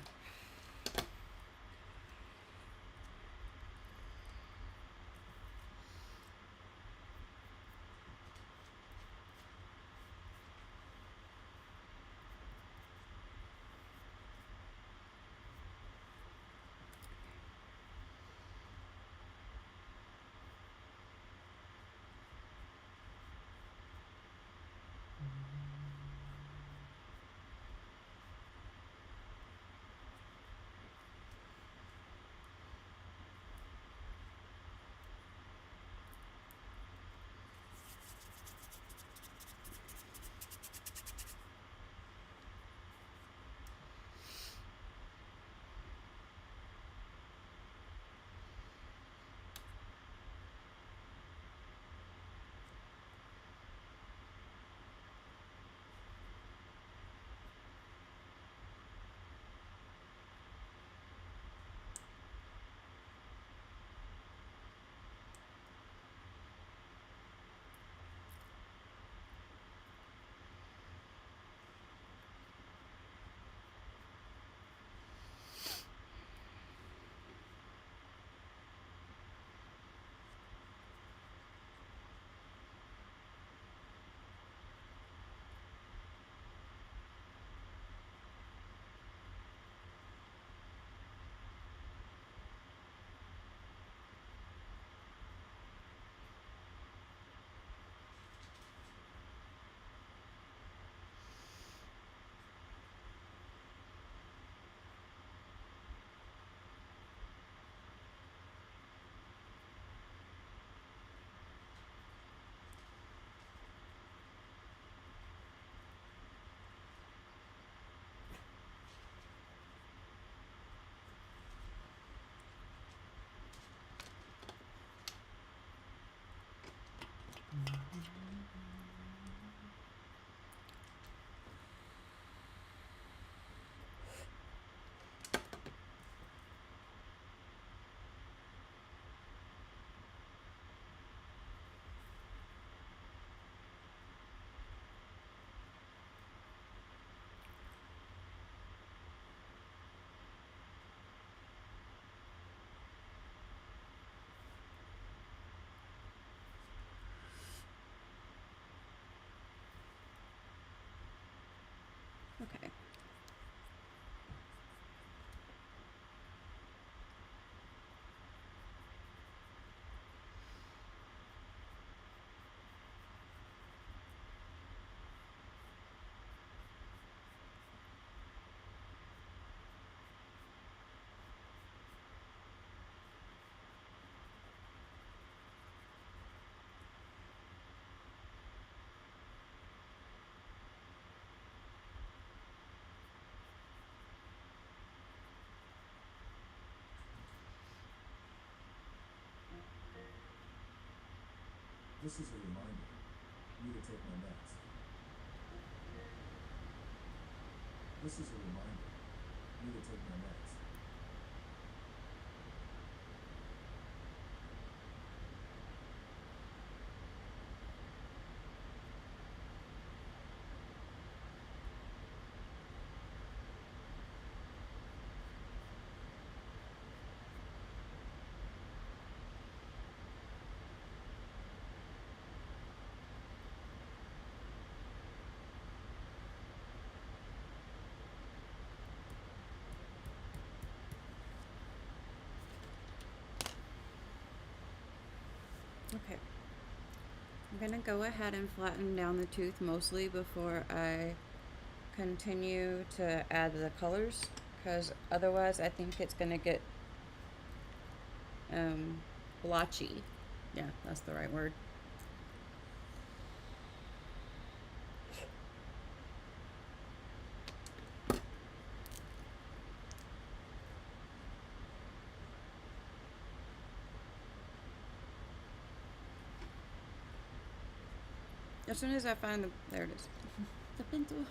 This is a reminder. Need to take my meds. This is a reminder. Need to take my meds. Okay. I'm gonna go ahead and flatten down the tooth mostly before I continue to add the colors, because otherwise I think it's gonna get blotchy. Yeah, that's the right word. As soon as I find the, there it is, the pencil.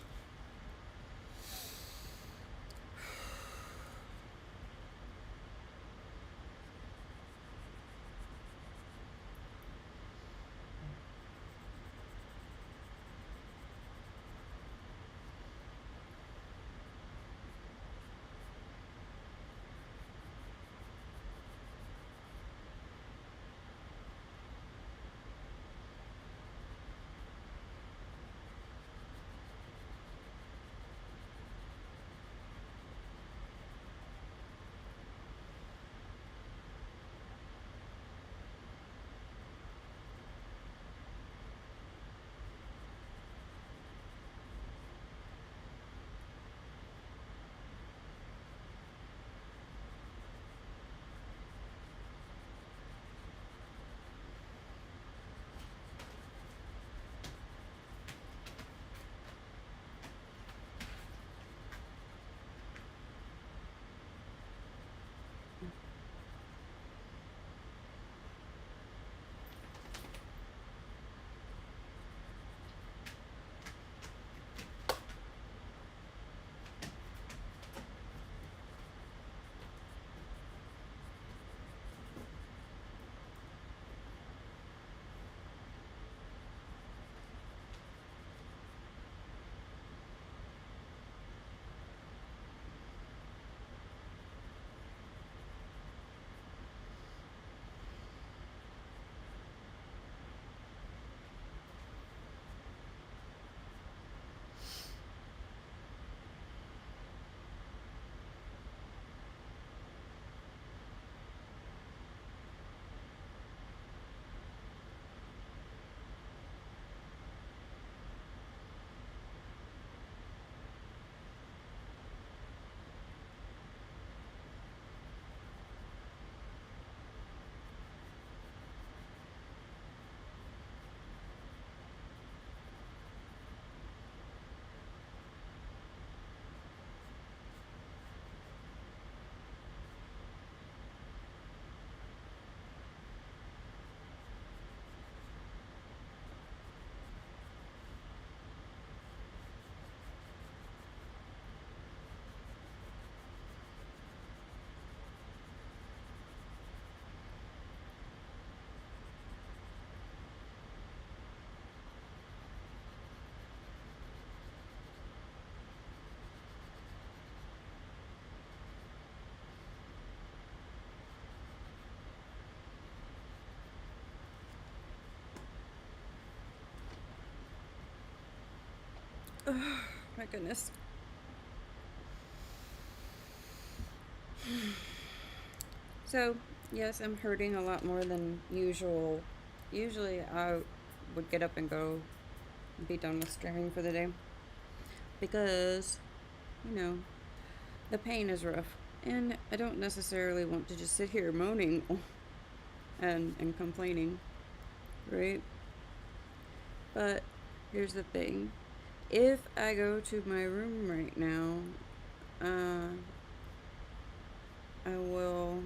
Oh, my goodness. So, yes, I'm hurting a lot more than usual. Usually, I would get up and go be done with streaming for the day because, you know, the pain is rough. And I don't necessarily want to just sit here moaning and complaining, right? But here's the thing, if I go to my room right now, I will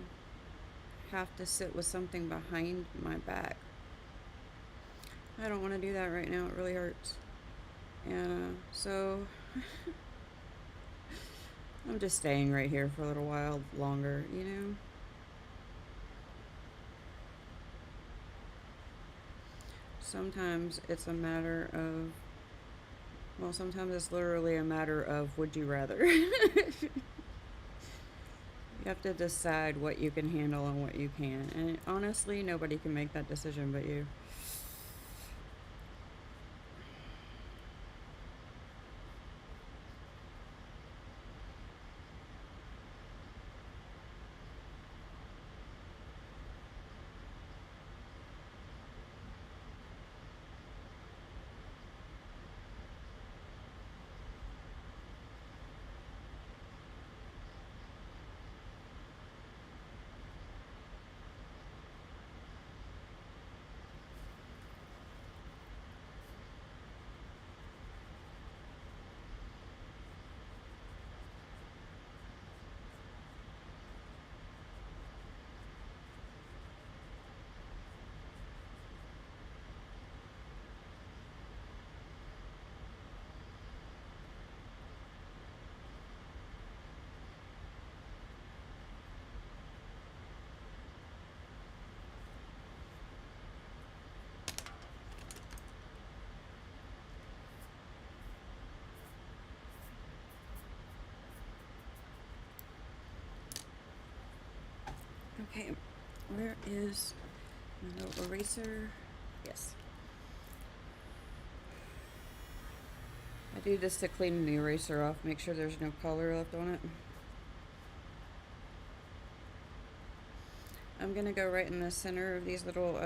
have to sit with something behind my back. I don't want to do that right now. It really hurts. And so I'm just staying right here for a little while longer, you know? Sometimes it's a matter of, well, sometimes it's literally a matter of would you rather. You have to decide what you can handle and what you can't. And honestly, nobody can make that decision but you. Okay, where is my little eraser? Yes. I do this to clean the eraser off, make sure there's no color left on it. I'm gonna go right in the center of these little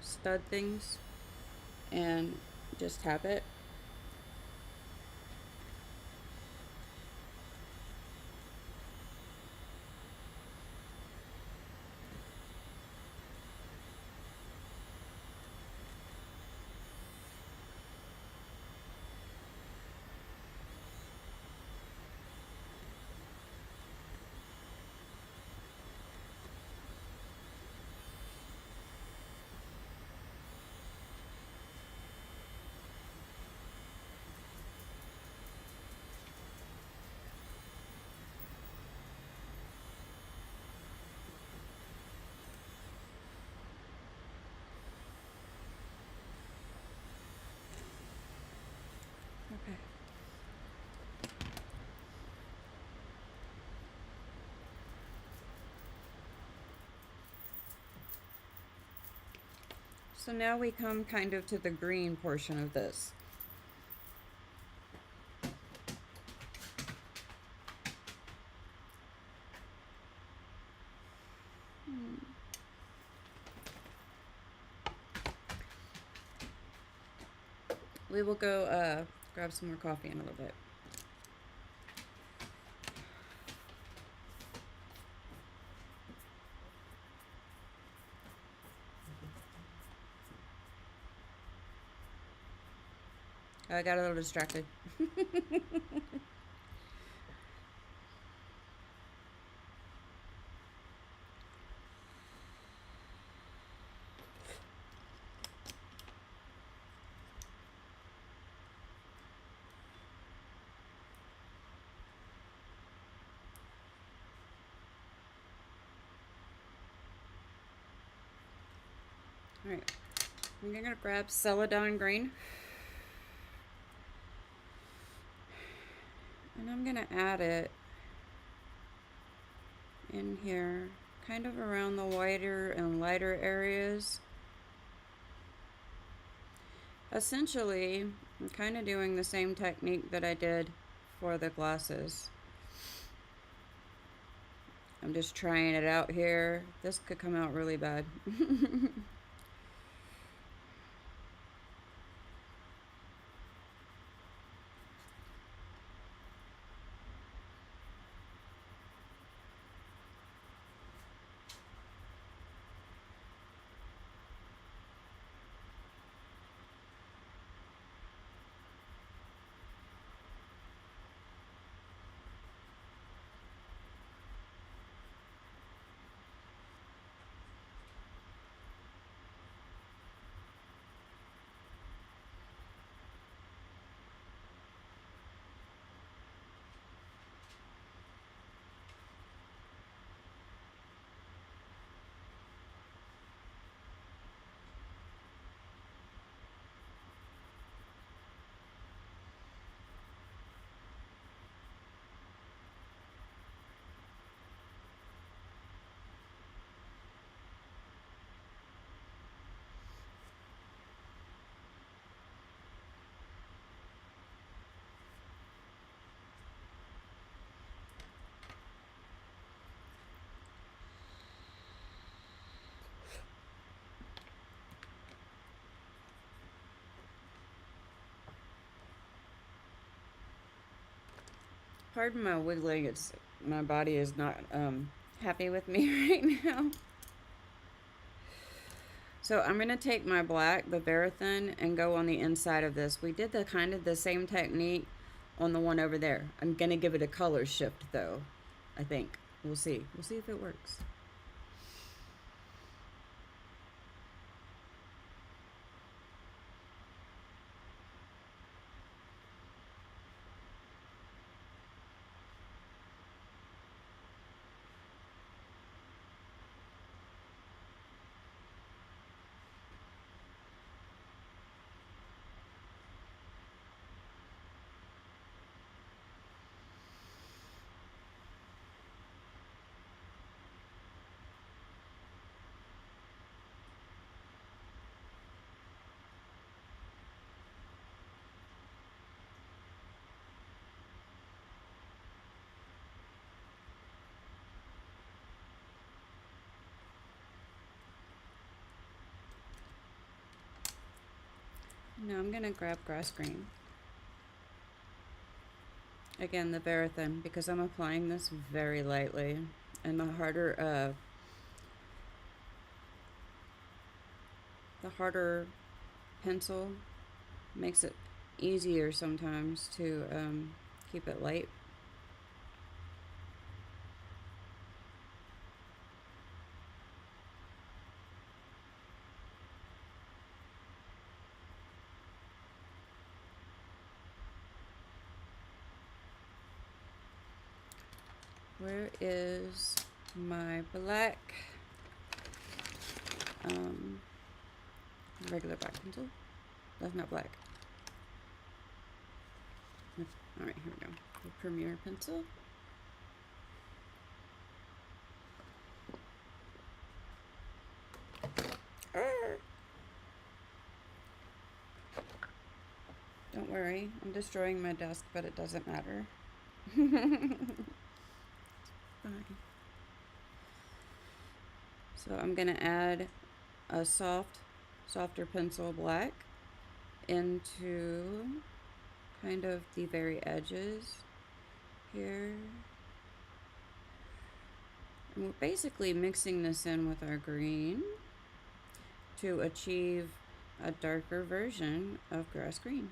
stud things and just tap it. Okay. So now we come kind of to the green portion of this. We will go grab some more coffee in a little bit. I got a little distracted. Alright, I'm gonna grab celadon green. And I'm gonna add it in here, kind of around the whiter and lighter areas. Essentially, I'm kind of doing the same technique that I did for the glasses. I'm just trying it out here. This could come out really bad. pardon my wiggling. It's my body is not happy with me right now. So I'm gonna take my black, the Verithin, and go on the inside of this. We did the kind of the same technique on the one over there. I'm gonna give it a color shift though, I think. We'll see. We'll see if it works. Now I'm gonna grab grass green. Again, the Verithin, because I'm applying this very lightly, and the harder pencil makes it easier sometimes to keep it light. Where is my black, regular black pencil? That's not black. All right, here we go. The Premier pencil. Don't worry, I'm destroying my desk, but it doesn't matter. Fine. So I'm gonna add a softer pencil black into kind of the very edges here. And we're basically mixing this in with our green to achieve a darker version of grass green.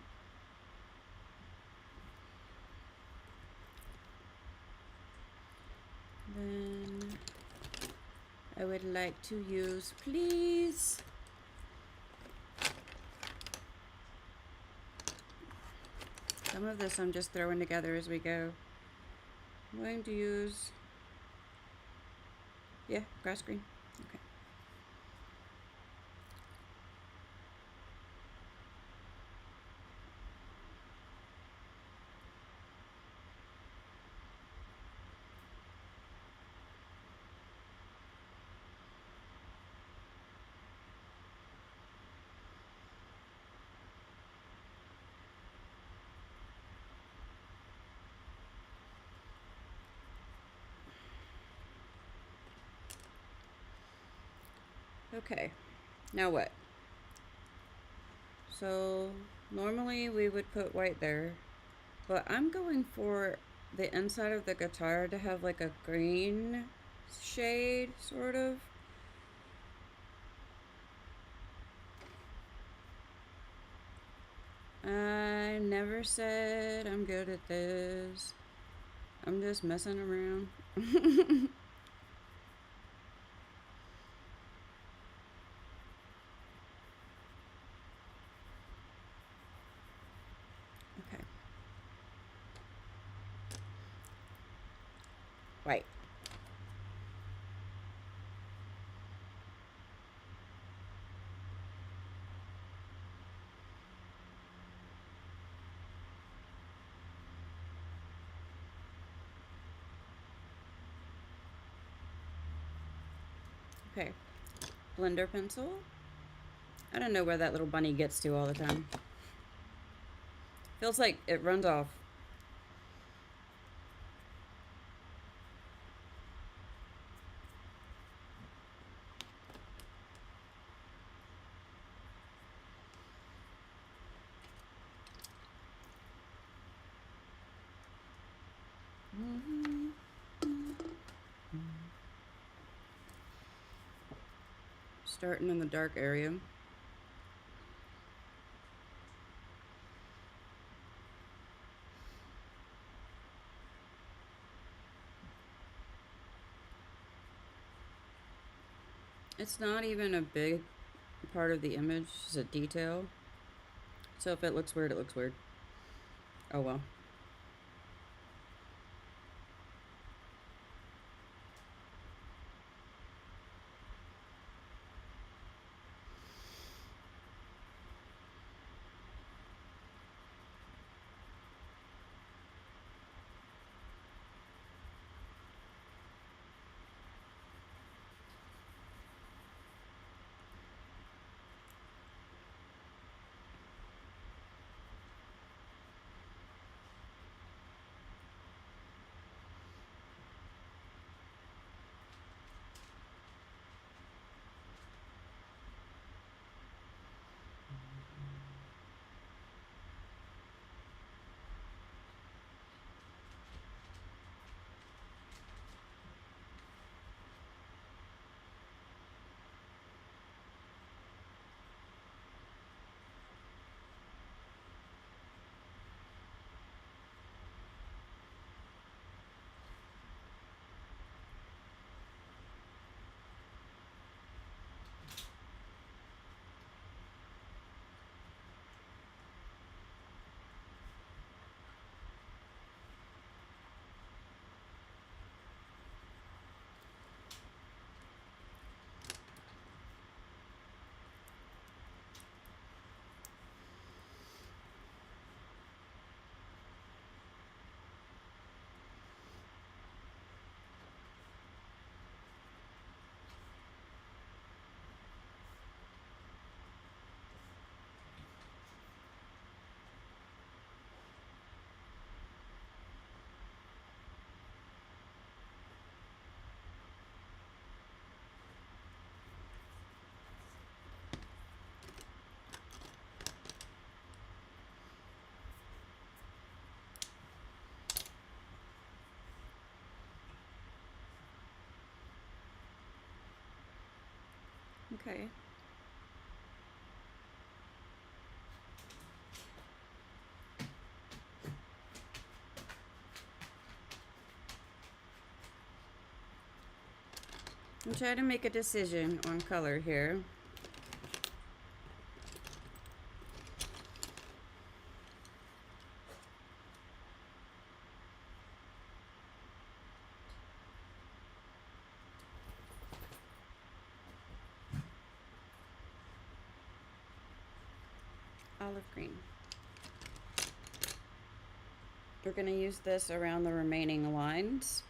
Then I would like to use, please, some of this I'm just throwing together as we go. I'm going to use, yeah, grass green. Okay. Okay, now what? So normally we would put white there, but I'm going for the inside of the guitar to have like a green shade, sort of. I never said I'm good at this. I'm just messing around. Okay. White. Okay. Blender pencil. I don't know where that little bunny gets to all the time. Feels like it runs off. Starting in the dark area. It's not even a big part of the image, it's a detail. So if it looks weird, it looks weird. Oh well. Okay. I'm trying to make a decision on color here. Olive green. We're going to use this around the remaining lines.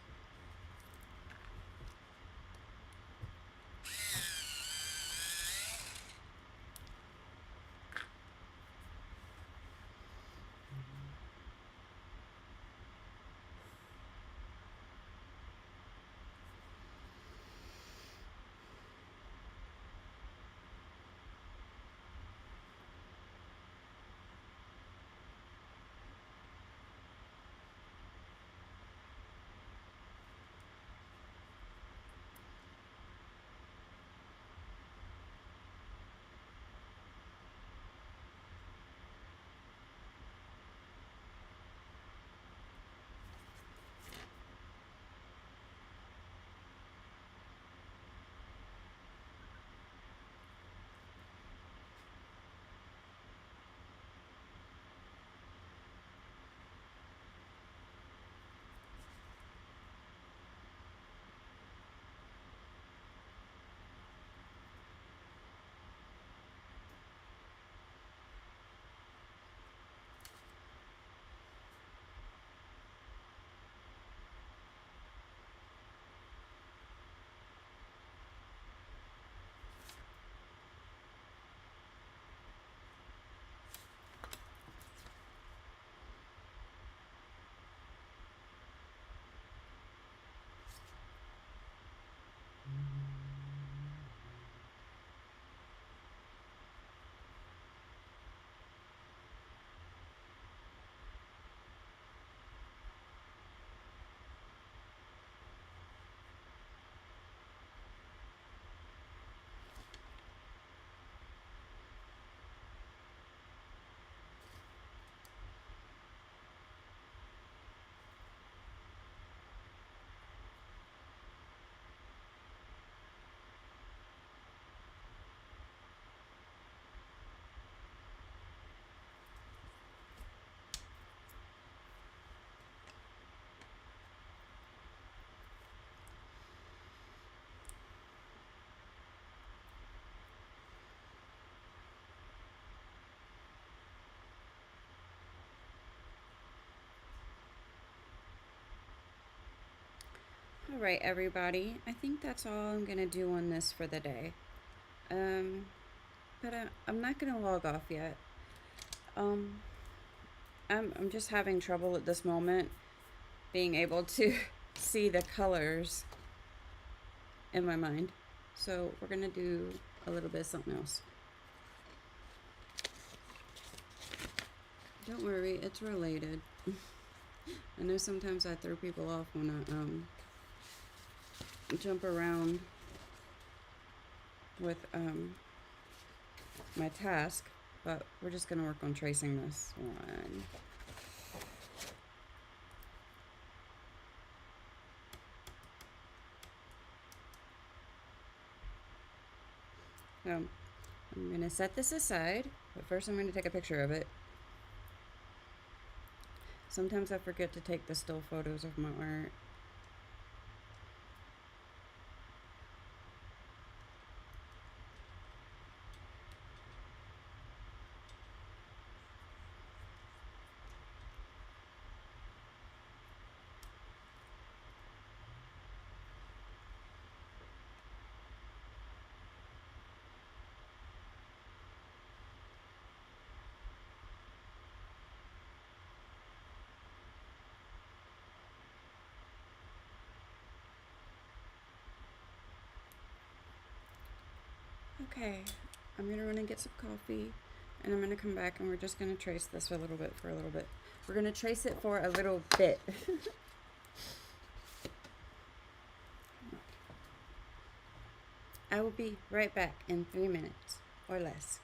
All right, everybody. I think that's all I'm gonna do on this for the day. But I'm not gonna log off yet. I'm just having trouble at this moment being able to see the colors in my mind. So we're gonna do a little bit of something else. Don't worry, it's related. I know sometimes I throw people off when I jump around with my task, but we're just gonna work on tracing this one. So I'm gonna set this aside, but first I'm gonna take a picture of it. Sometimes I forget to take the still photos of my art. Okay, I'm gonna run and get some coffee, and I'm gonna come back and we're just gonna trace this for a little bit. We're gonna trace it for a little bit. I will be right back in 3 minutes or less.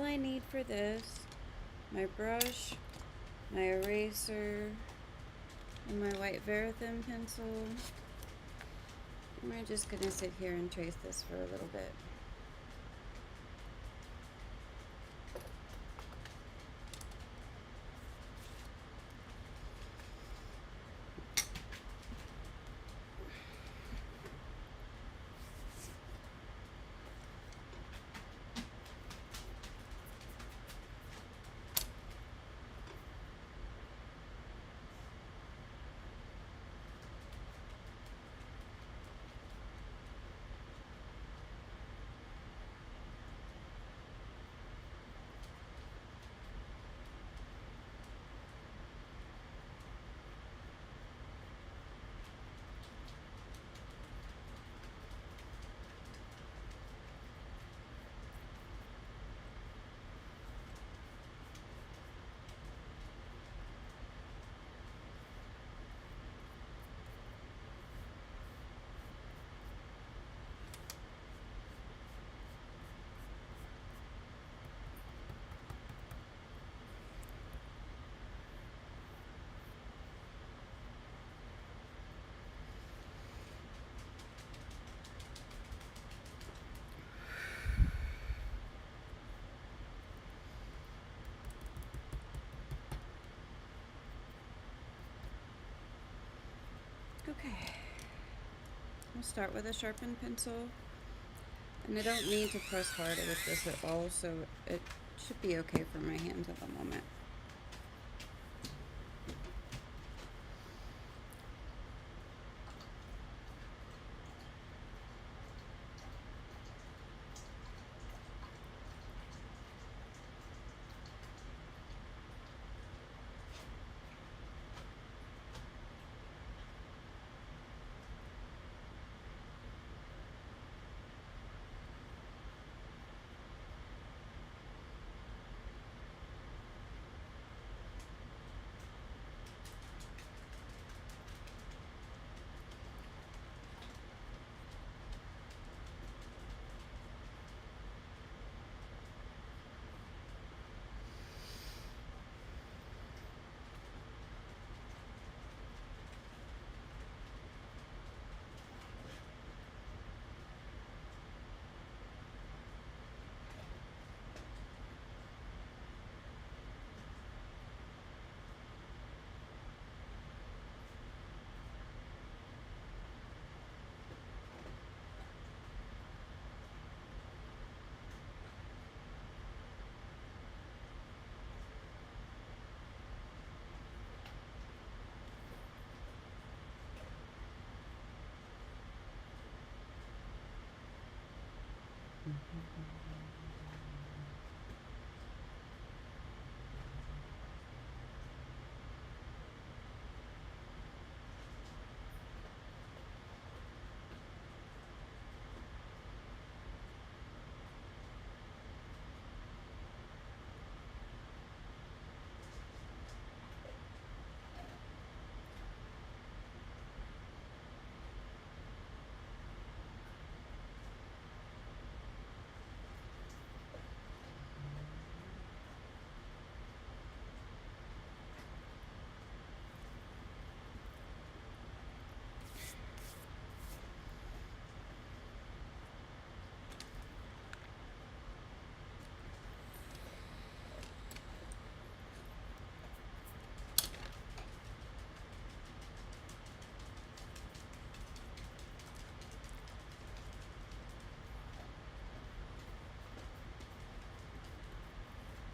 all I need for this, my brush, my eraser, and my white Verithin pencil. And we're just gonna sit here and trace this for a little bit. Okay, I'll start with a sharpened pencil, and I don't need to press hard with this at all, so it should be okay for my hands at the moment.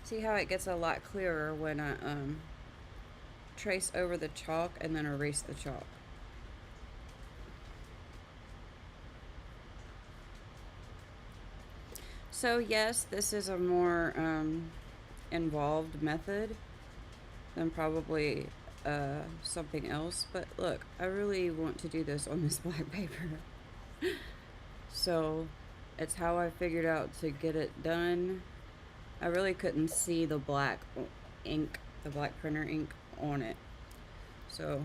See how it gets a lot clearer when I trace over the chalk and then erase the chalk. So yes, this is a more involved method than probably something else, but look, I really want to do this on this black paper. So it's how I figured out to get it done. I really couldn't see the black ink, the black printer ink on it. So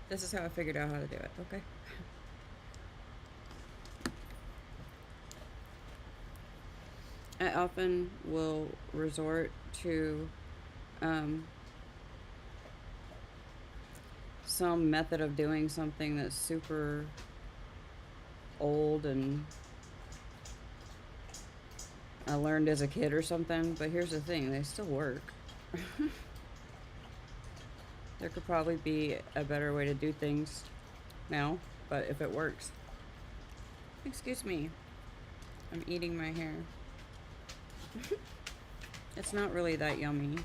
this is how I figured out how to do it, okay? I often will resort to some method of doing something that's super old and I learned as a kid or something, but here's the thing, they still work. There could probably be a better way to do things now, but if it works. Excuse me. I'm eating my hair. It's not really that yummy.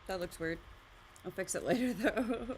That looks weird. I'll fix it later though.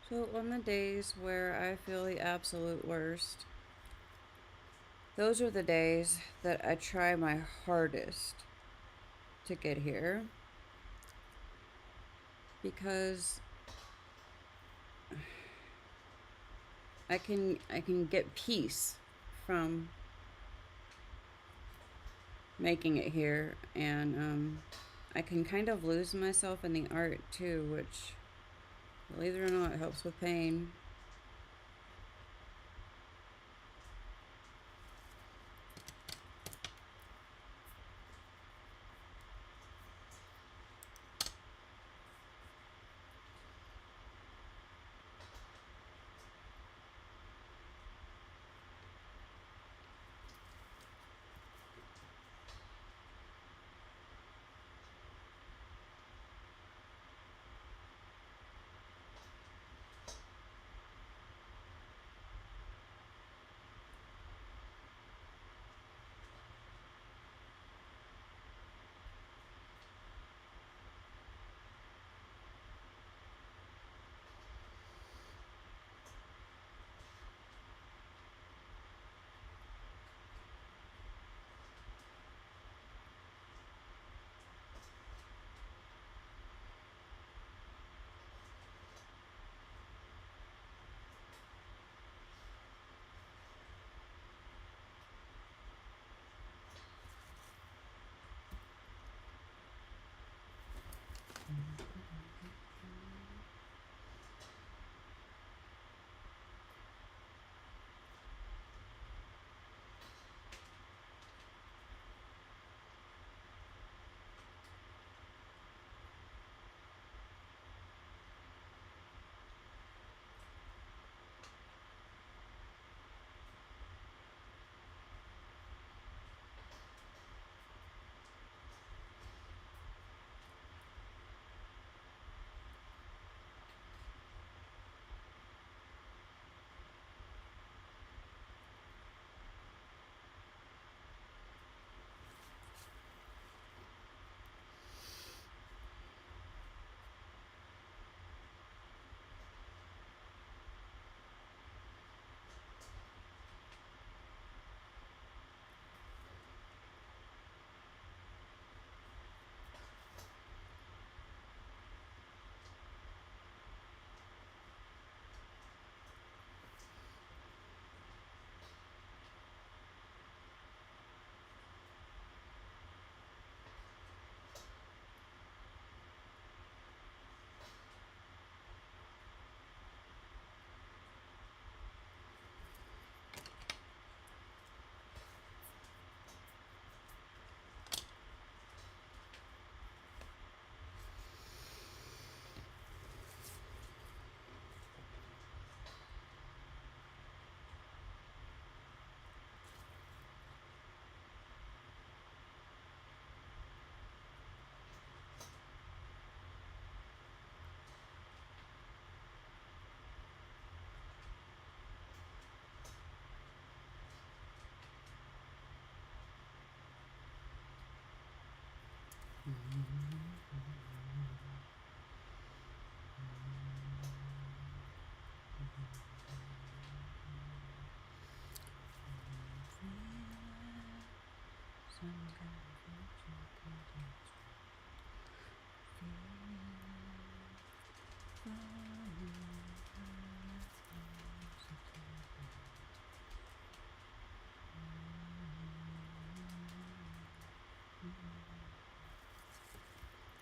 So on the days where I feel the absolute worst, those are the days that I try my hardest to get here. Because I can get peace from making it here, and I can kind of lose myself in the art too, which, believe it or not, helps with pain.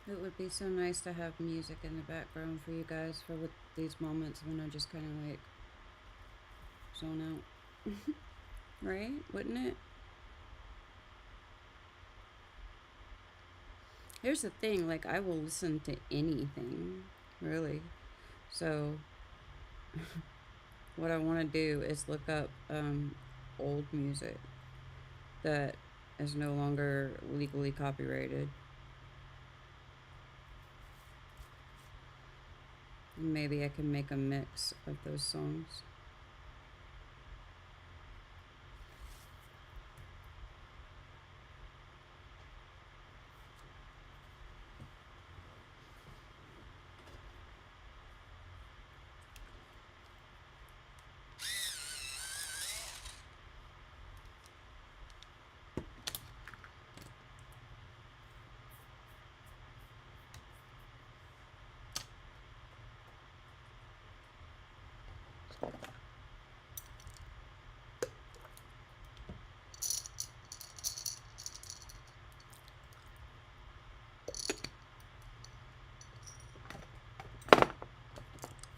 It would be so nice to have music in the background for you guys for these moments when I just kind of like zone out. Right? Wouldn't it? Here's the thing, like, I will listen to anything, really. So, what I want to do is look up old music that is no longer legally copyrighted. And maybe I can make a mix of those songs.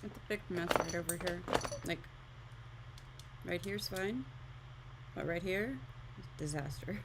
It's a big mess right over here. Like, right here's fine, but right here, disaster.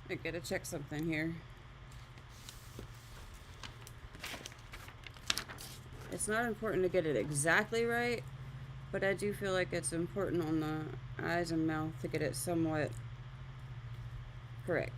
I gotta check something here. It's not important to get it exactly right, but I do feel like it's important on the eyes and mouth to get it somewhat correct.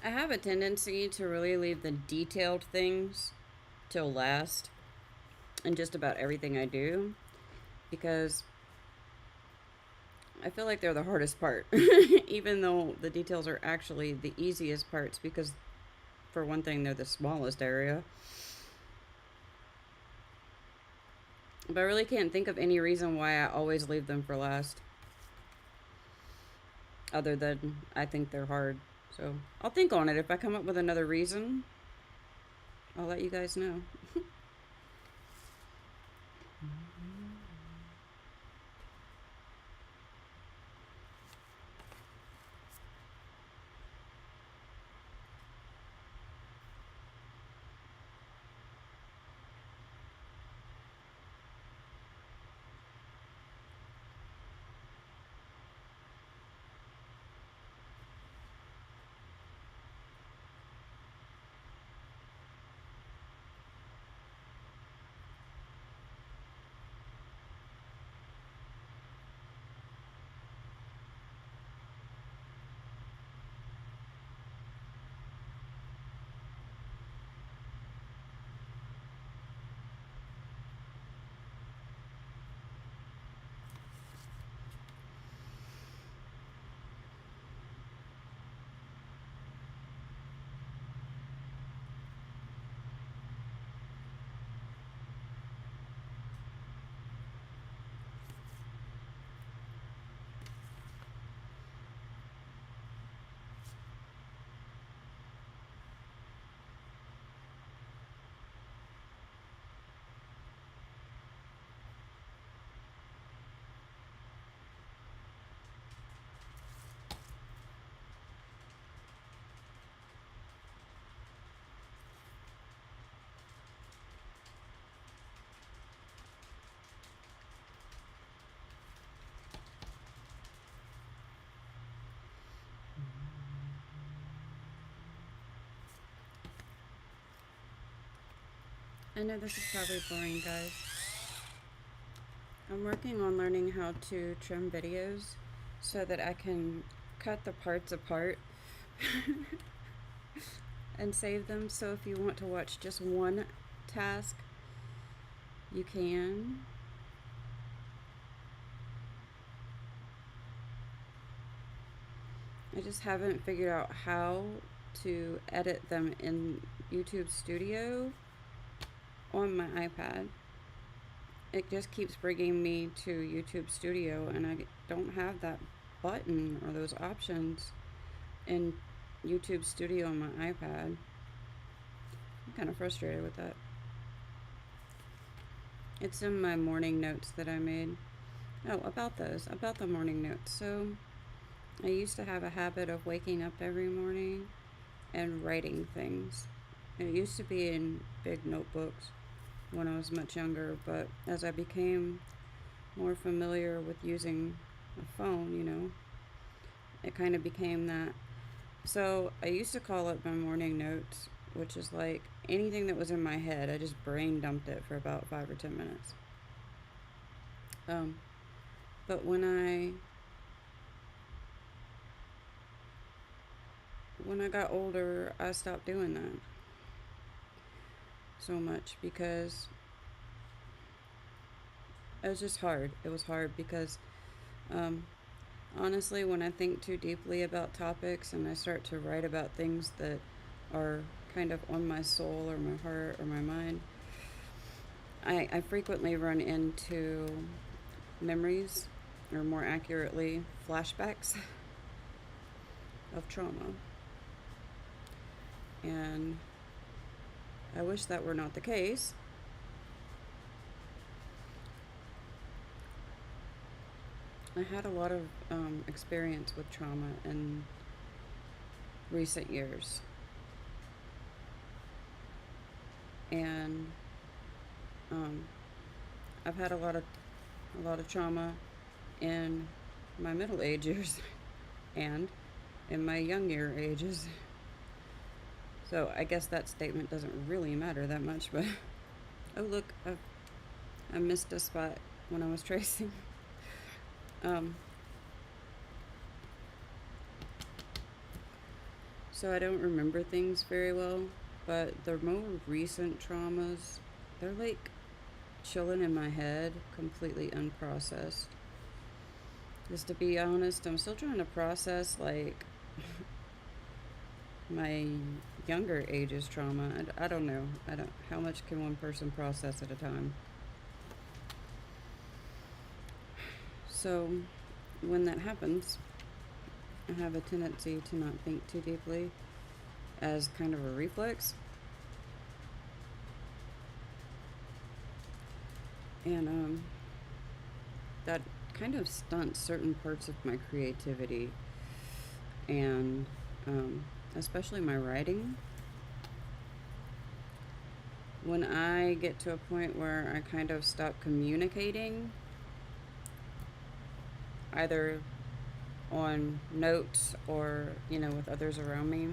I have a tendency to really leave the detailed things till last in just about everything I do, because I feel like they're the hardest part, even though the details are actually the easiest parts because, for one thing, they're the smallest area. But I really can't think of any reason why I always leave them for last. Other than I think they're hard. So I'll think on it. If I come up with another reason, I'll let you guys know. I know this is probably boring, guys. I'm working on learning how to trim videos so that I can cut the parts apart and save them. So if you want to watch just one task, you can. I just haven't figured out how to edit them in YouTube Studio on my iPad. It just keeps bringing me to YouTube Studio, and I don't have that button or those options in YouTube Studio on my iPad. I'm kind of frustrated with that. It's in my morning notes that I made. Oh, about the morning notes. So I used to have a habit of waking up every morning and writing things. It used to be in big notebooks when I was much younger, but as I became more familiar with using a phone, it kind of became that. So I used to call it my morning notes, which is like anything that was in my head. I just brain dumped it for about 5 or 10 minutes. But when I got older, I stopped doing that so much because it was just hard. It was hard because honestly, when I think too deeply about topics and I start to write about things that are kind of on my soul or my heart or my mind, I frequently run into memories, or more accurately, flashbacks of trauma. And I wish that were not the case. I had a lot of experience with trauma in recent years. And I've had a lot of trauma in my middle age years and in my young year ages. So I guess that statement doesn't really matter that much, but oh look, I missed a spot when I was tracing. So I don't remember things very well, but the more recent traumas, they're like chilling in my head, completely unprocessed. Just to be honest, I'm still trying to process, like, my younger ages trauma. I don't know. How much can one person process at a time? So, when that happens, I have a tendency to not think too deeply as kind of a reflex. And that kind of stunts certain parts of my creativity and especially my writing. When I get to a point where I kind of stop communicating, either on notes or, with others around me,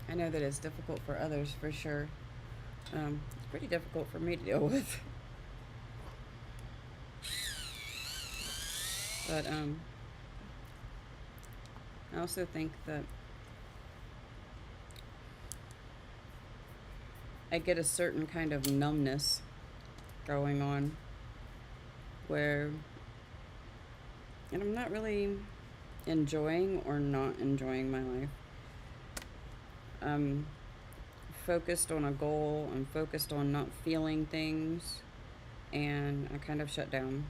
I know that it's difficult for others for sure. It's pretty difficult for me to deal with. But I also think that I get a certain kind of numbness going on where, and I'm not really enjoying or not enjoying my life. I'm focused on a goal, I'm focused on not feeling things, and I kind of shut down.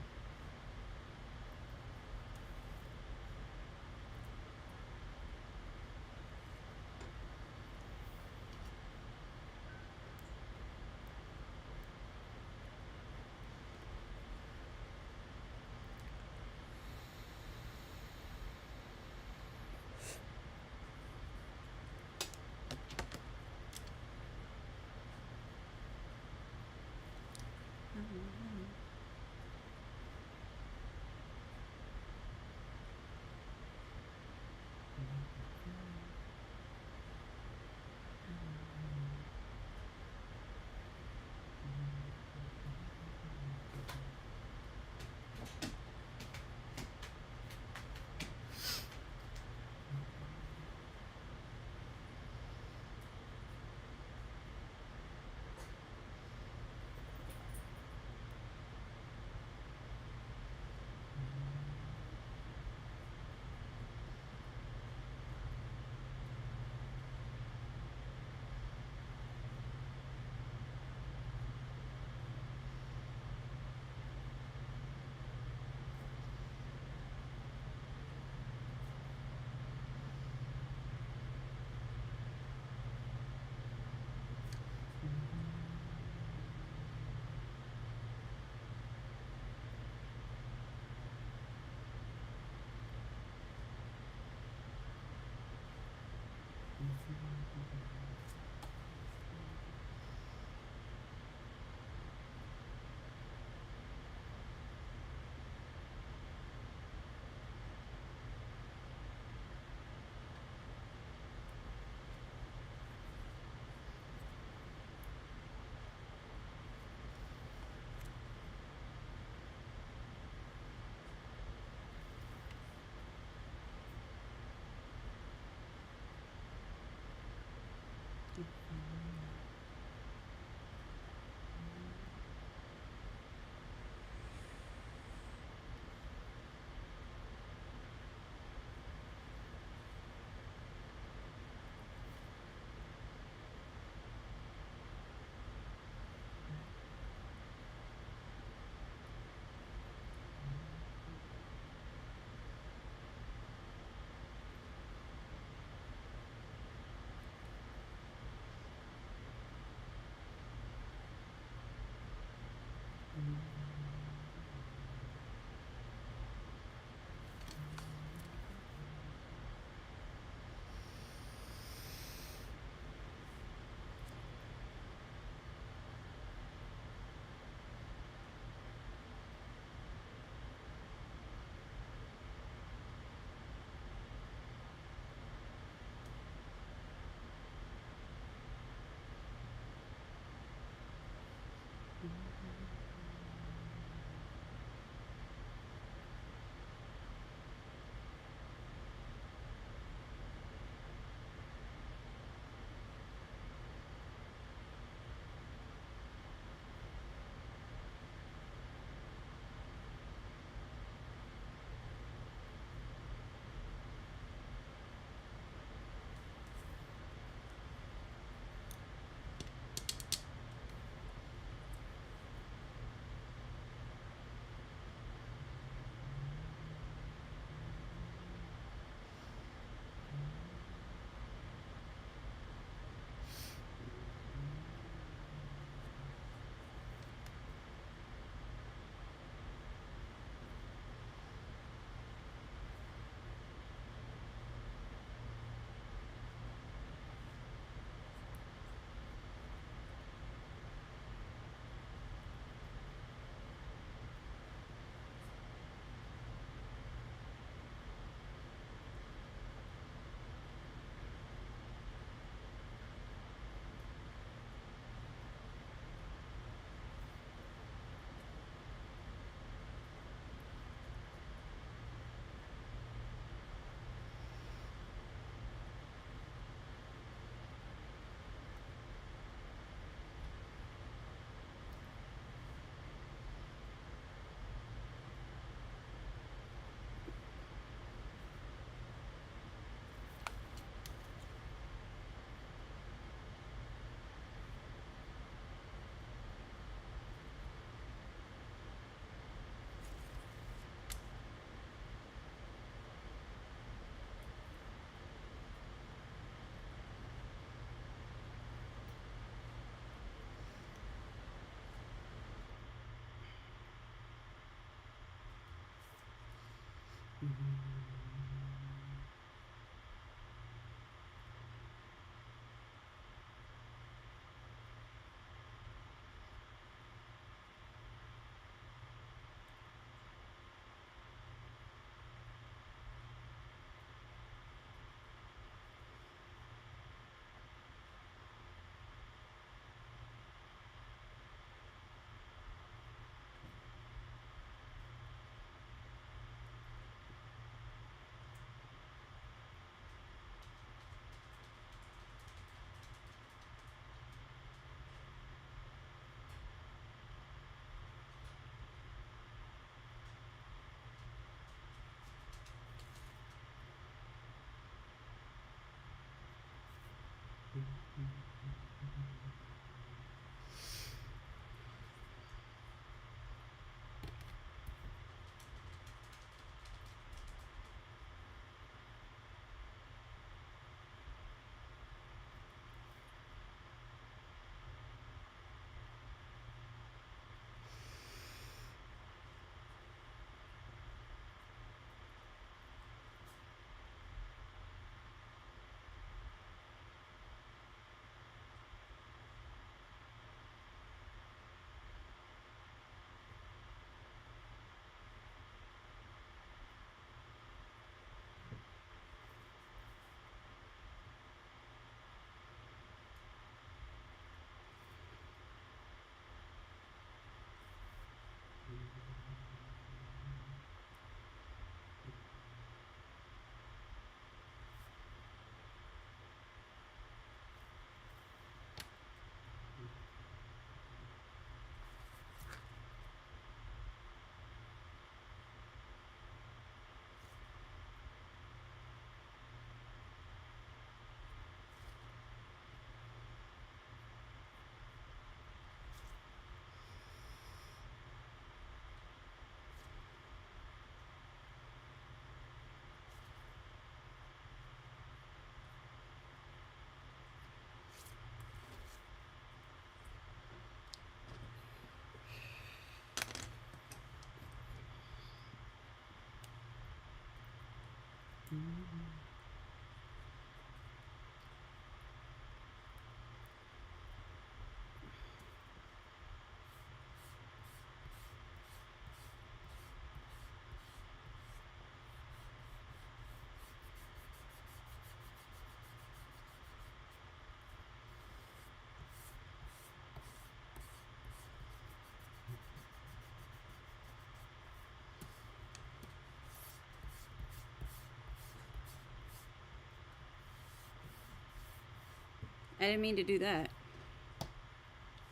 I didn't mean to do that.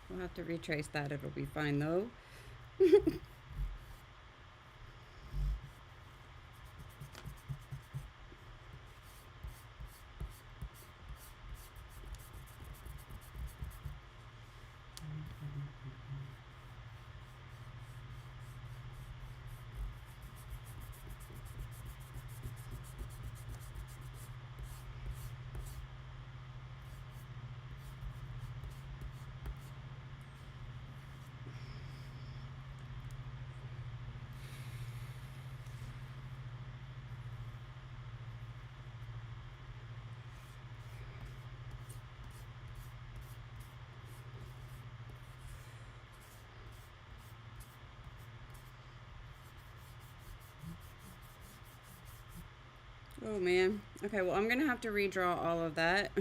We'll have to retrace that. It'll be fine though. Oh man. Okay, well I'm gonna have to redraw all of that.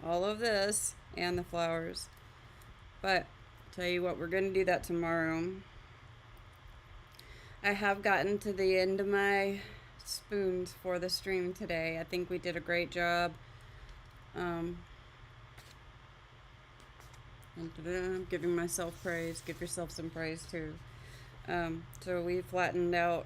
All of this and the flowers. But tell you what, we're gonna do that tomorrow. I have gotten to the end of my spoons for the stream today. I think we did a great job. And I'm giving myself praise. Give yourself some praise too. So we flattened out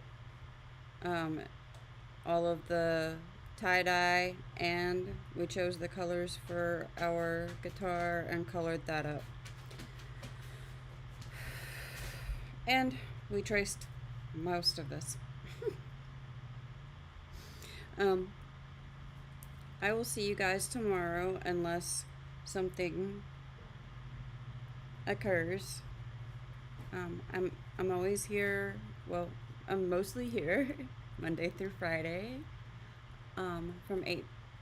all of the tie-dye, and we chose the colors for our guitar and colored that up. And we traced most of this. I will see you guys tomorrow unless something occurs. I'm always here. Well, I'm mostly here. Monday through Friday, from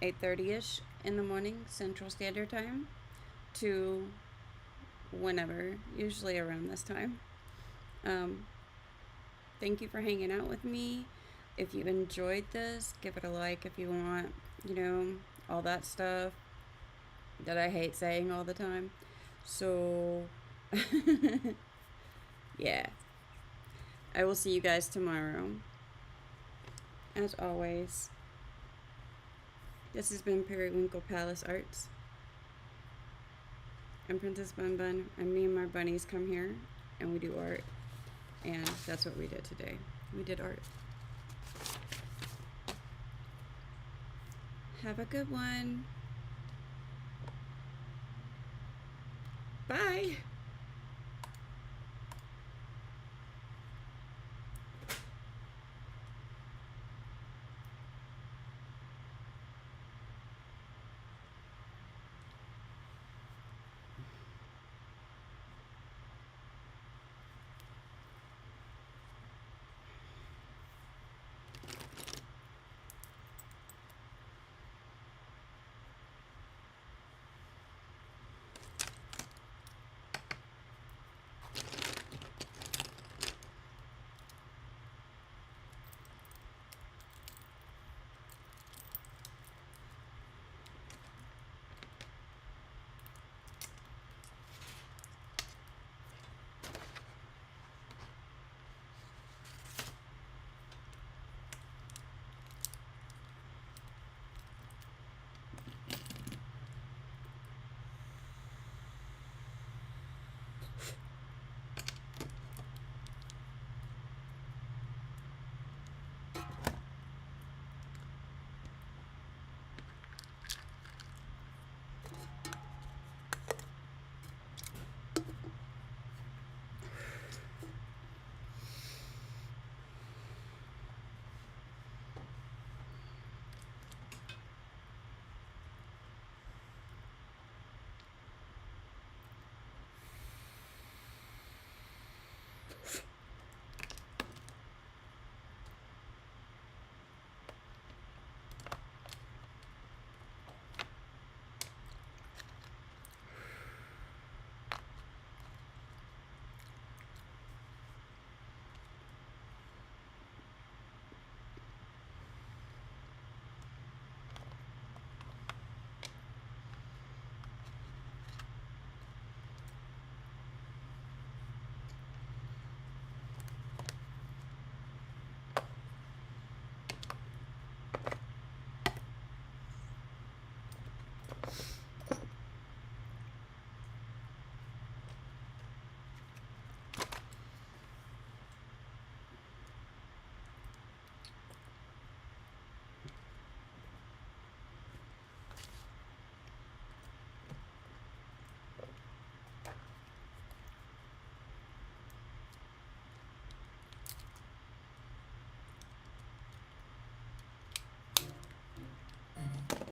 8:30ish in the morning Central Standard Time to whenever, usually around this time. Thank you for hanging out with me. If you enjoyed this, give it a like if you want, all that stuff that I hate saying all the time. So, yeah. I will see you guys tomorrow. As always, this has been Periwinkle Palace Arts. I'm Princess Bun Bun, and me and my bunnies come here and we do art. And that's what we did today. We did art. Have a good one. Bye.